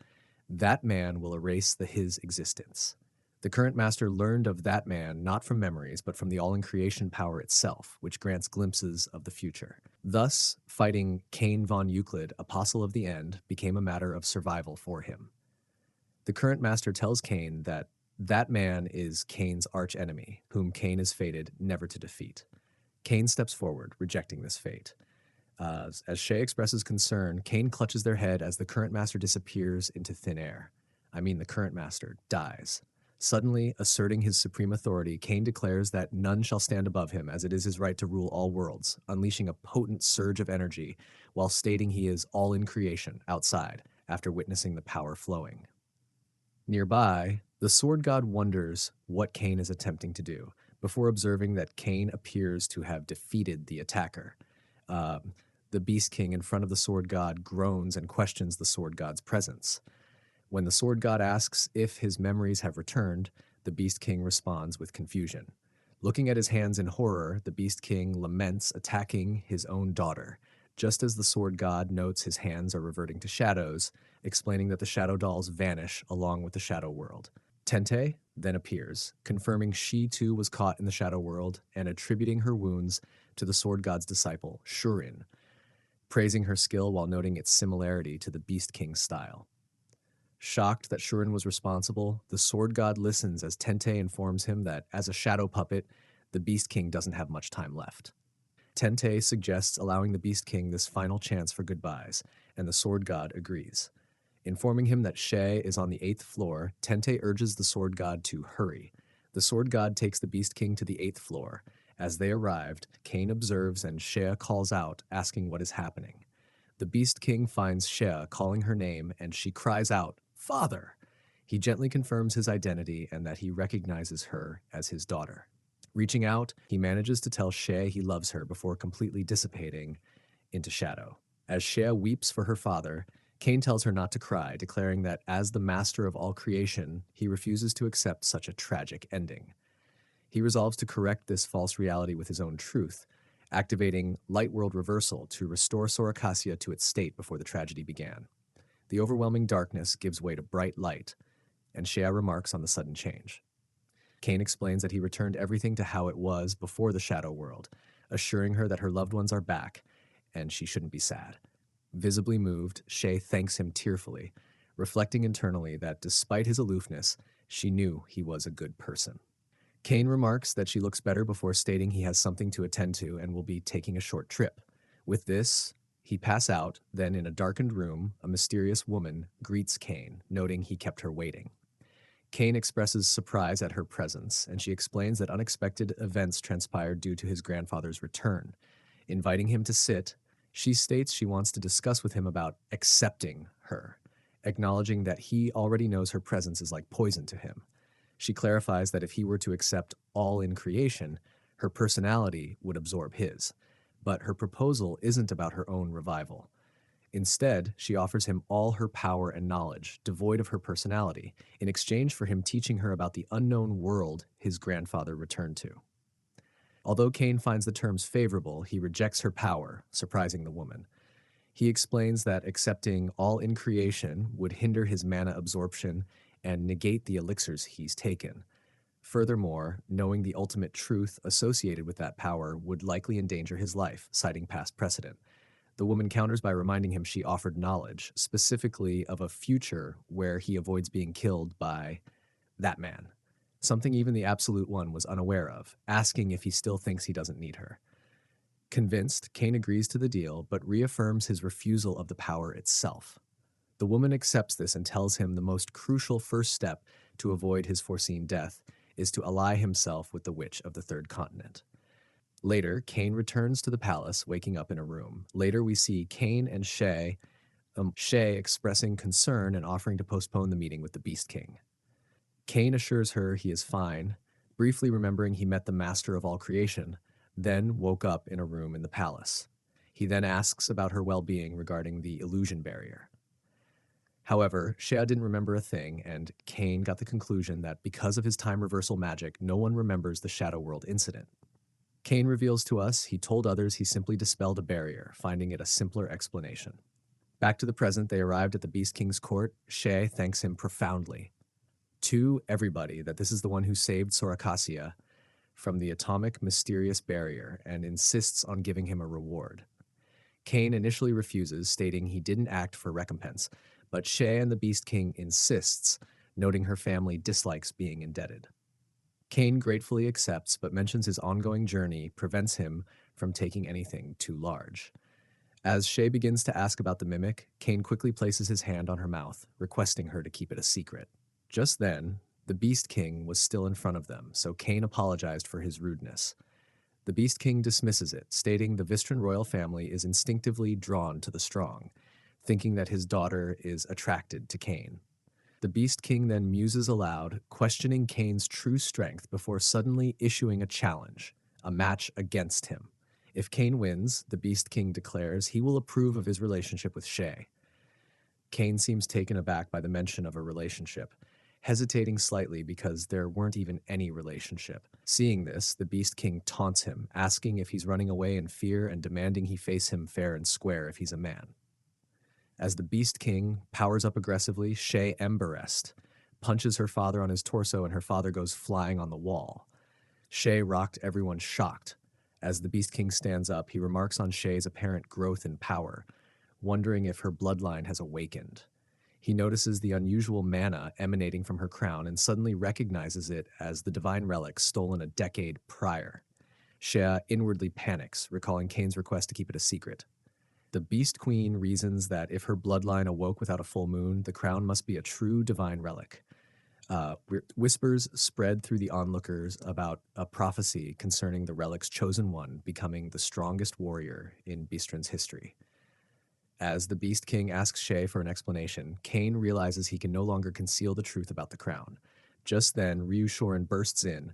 that man will erase his existence. The current master learned of that man not from memories, but from the all in creation power itself, which grants glimpses of the future. Thus, fighting Cain von Euclid, Apostle of the End, became a matter of survival for him. The current master tells Cain that that man is Cain's archenemy, whom Cain is fated never to defeat. Cain steps forward, rejecting this fate. As Shay expresses concern, Cain clutches their head as the current master disappears into thin air. I mean, the current master dies. Suddenly, asserting his supreme authority, Cain declares that none shall stand above him, as it is his right to rule all worlds, unleashing a potent surge of energy while stating he is all in creation outside after witnessing the power flowing. Nearby, the sword god wonders what Cain is attempting to do, before observing that Cain appears to have defeated the attacker. The Beast King in front of the sword god groans and questions the sword god's presence. When the sword god asks if his memories have returned, the Beast King responds with confusion. Looking at his hands in horror, the Beast King laments attacking his own daughter, just as the sword god notes his hands are reverting to shadows, explaining that the shadow dolls vanish along with the shadow world. Tente then appears, confirming she too was caught in the shadow world and attributing her wounds to the sword god's disciple, Shurin, praising her skill while noting its similarity to the Beast King's style. Shocked that Shurin was responsible, the sword god listens as Tente informs him that, as a shadow puppet, the Beast King doesn't have much time left. Tente suggests allowing the Beast King this final chance for goodbyes, and the sword god agrees. Informing him that Shay is on the 8th floor, Tente urges the sword god to hurry. The sword god takes the Beast King to the 8th floor. As they arrived, Cain observes and Shea calls out, asking what is happening. The Beast King finds Shea calling her name, and she cries out, "Father!" He gently confirms his identity and that he recognizes her as his daughter. Reaching out, he manages to tell Shea he loves her before completely dissipating into shadow. As Shea weeps for her father, Cain tells her not to cry, declaring that as the master of all creation, he refuses to accept such a tragic ending. He resolves to correct this false reality with his own truth, activating Light World Reversal to restore Sorakasia to its state before the tragedy began. The overwhelming darkness gives way to bright light, and Shea remarks on the sudden change. Cain explains that he returned everything to how it was before the Shadow World, assuring her that her loved ones are back, and she shouldn't be sad. Visibly moved, Shea thanks him tearfully, reflecting internally that despite his aloofness, she knew he was a good person. Cain remarks that she looks better before stating he has something to attend to and will be taking a short trip. With this, he pass out, then in a darkened room, a mysterious woman greets Cain, noting he kept her waiting. Cain expresses surprise at her presence, and she explains that unexpected events transpired due to his grandfather's return. Inviting him to sit, she states she wants to discuss with him about accepting her, acknowledging that he already knows her presence is like poison to him. She clarifies that if he were to accept all in creation, her personality would absorb his. But her proposal isn't about her own revival. Instead, she offers him all her power and knowledge, devoid of her personality, in exchange for him teaching her about the unknown world his grandfather returned to. Although Cain finds the terms favorable, he rejects her power, surprising the woman. He explains that accepting all in creation would hinder his mana absorption and negate the elixirs he's taken. Furthermore, knowing the ultimate truth associated with that power would likely endanger his life, citing past precedent. The woman counters by reminding him she offered knowledge, specifically of a future where he avoids being killed by that man, something even the Absolute One was unaware of, asking if he still thinks he doesn't need her. Convinced, Cain agrees to the deal, but reaffirms his refusal of the power itself. The woman accepts this and tells him the most crucial first step to avoid his foreseen death is to ally himself with the witch of the third continent. Later, Cain returns to the palace, waking up in a room. Later, we see Cain and Shay expressing concern and offering to postpone the meeting with the Beast King. Cain assures her he is fine, briefly remembering he met the master of all creation, then woke up in a room in the palace. He then asks about her well-being regarding the illusion barrier. However, Shea didn't remember a thing, and Cain got the conclusion that because of his time reversal magic, no one remembers the Shadow World incident. Cain reveals to us he told others he simply dispelled a barrier, finding it a simpler explanation. Back to the present, they arrived at the Beast King's court. Shea thanks him profoundly. To everybody that this is the one who saved Sorakasia from the atomic mysterious barrier and insists on giving him a reward. Cain initially refuses, stating he didn't act for recompense, but Shea and the Beast King insists, noting her family dislikes being indebted. Cain gratefully accepts, but mentions his ongoing journey prevents him from taking anything too large. As Shea begins to ask about the mimic, Cain quickly places his hand on her mouth, requesting her to keep it a secret. Just then, the Beast King was still in front of them, so Cain apologized for his rudeness. The Beast King dismisses it, stating the Vistran royal family is instinctively drawn to the strong, thinking that his daughter is attracted to Cain. The Beast King then muses aloud, questioning Cain's true strength before suddenly issuing a challenge, a match against him. If Cain wins, the Beast King declares he will approve of his relationship with Shea. Cain seems taken aback by the mention of a relationship, hesitating slightly because there weren't even any relationship. Seeing this, the Beast King taunts him, asking if he's running away in fear and demanding he face him fair and square if he's a man. As the Beast King powers up aggressively, Shea Emberest punches her father on his torso and her father goes flying on the wall. Shea rocked everyone shocked. As the Beast King stands up, he remarks on Shea's apparent growth in power, wondering if her bloodline has awakened. He notices the unusual mana emanating from her crown and suddenly recognizes it as the divine relic stolen a decade prior. Shea inwardly panics, recalling Cain's request to keep it a secret. The Beast Queen reasons that if her bloodline awoke without a full moon, the crown must be a true divine relic. Whispers spread through the onlookers about a prophecy concerning the relic's chosen one becoming the strongest warrior in Beastran's history. As the Beast King asks Shea for an explanation, Cain realizes he can no longer conceal the truth about the crown. Just then, Ryu Shorin bursts in,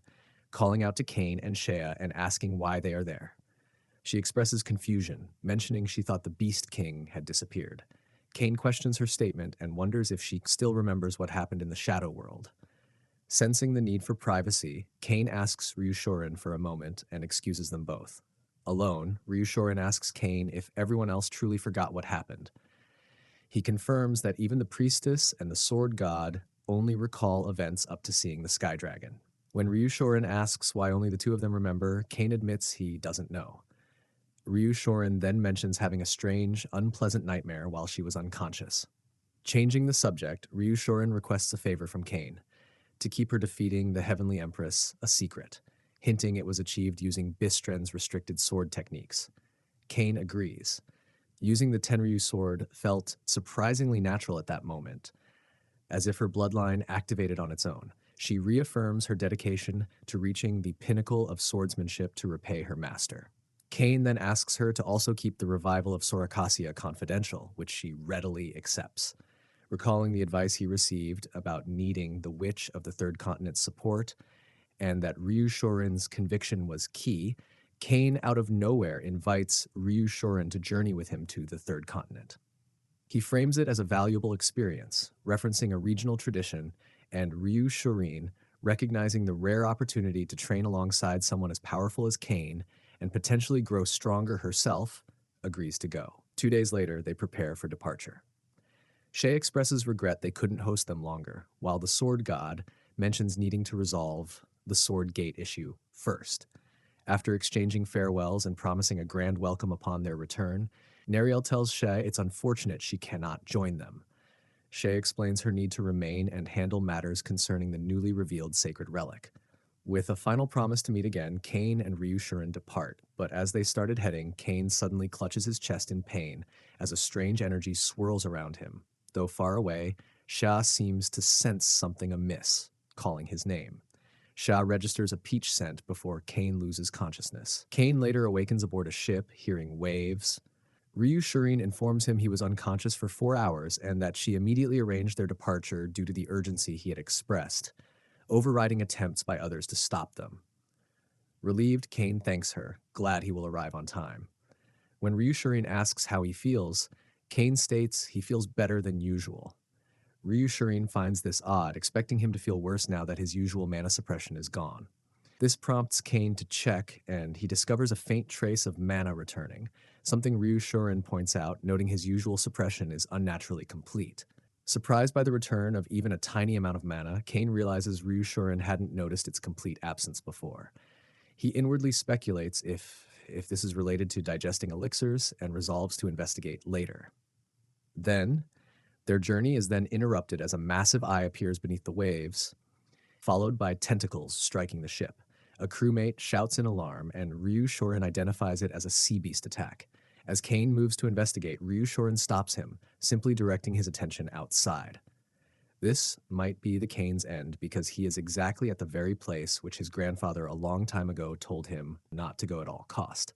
calling out to Cain and Shea and asking why they are there. She expresses confusion, mentioning she thought the Beast King had disappeared. Cain questions her statement and wonders if she still remembers what happened in the Shadow World. Sensing the need for privacy, Cain asks Ryu Shorin for a moment and excuses them both. Alone, Ryu Shorin asks Cain if everyone else truly forgot what happened. He confirms that even the priestess and the sword god only recall events up to seeing the Sky Dragon. When Ryu Shorin asks why only the two of them remember, Cain admits he doesn't know. Ryu Shorin then mentions having a strange, unpleasant nightmare while she was unconscious. Changing the subject, Ryu Shorin requests a favor from Cain, to keep her defeating the Heavenly Empress a secret, hinting it was achieved using Bistran's restricted sword techniques. Cain agrees. Using the Tenryu sword felt surprisingly natural at that moment, as if her bloodline activated on its own. She reaffirms her dedication to reaching the pinnacle of swordsmanship to repay her master. Cain then asks her to also keep the revival of Sorakasia confidential, which she readily accepts. Recalling the advice he received about needing the Witch of the Third Continent's support, and that Ryu Shorin's conviction was key, Cain out of nowhere invites Ryu Shorin to journey with him to the Third Continent. He frames it as a valuable experience, referencing a regional tradition, and Ryu Shorin, recognizing the rare opportunity to train alongside someone as powerful as Cain and potentially grow stronger herself, agrees to go. 2 days later, they prepare for departure. Shea expresses regret they couldn't host them longer, while the sword god mentions needing to resolve the sword gate issue first. After exchanging farewells and promising a grand welcome upon their return, Neriel tells Shay it's unfortunate she cannot join them. Shay explains her need to remain and handle matters concerning the newly revealed sacred relic. With a final promise to meet again, Kane and Ryushurin depart, but as they started heading, Kane suddenly clutches his chest in pain as a strange energy swirls around him. Though far away, Sha seems to sense something amiss, calling his name. Sha registers a peach scent before Kane loses consciousness. Kane later awakens aboard a ship, hearing waves. Ryushurin informs him he was unconscious for 4 hours and that she immediately arranged their departure due to the urgency he had expressed, overriding attempts by others to stop them. Relieved, Kane thanks her, glad he will arrive on time. When Ryushurin asks how he feels, Kane states he feels better than usual. Ryushurin finds this odd, expecting him to feel worse now that his usual mana suppression is gone. This prompts Kane to check, and he discovers a faint trace of mana returning, something Ryushurin points out, noting his usual suppression is unnaturally complete. Surprised by the return of even a tiny amount of mana, Kane realizes Ryushurin hadn't noticed its complete absence before. He inwardly speculates if this is related to digesting elixirs and resolves to investigate later. Then, their journey is then interrupted as a massive eye appears beneath the waves, followed by tentacles striking the ship. A crewmate shouts in alarm, and Ryushurin identifies it as a sea beast attack. As Kane moves to investigate, Ryushurin stops him, simply directing his attention outside. This might be the Kane's end because he is exactly at the very place which his grandfather a long time ago told him not to go at all cost.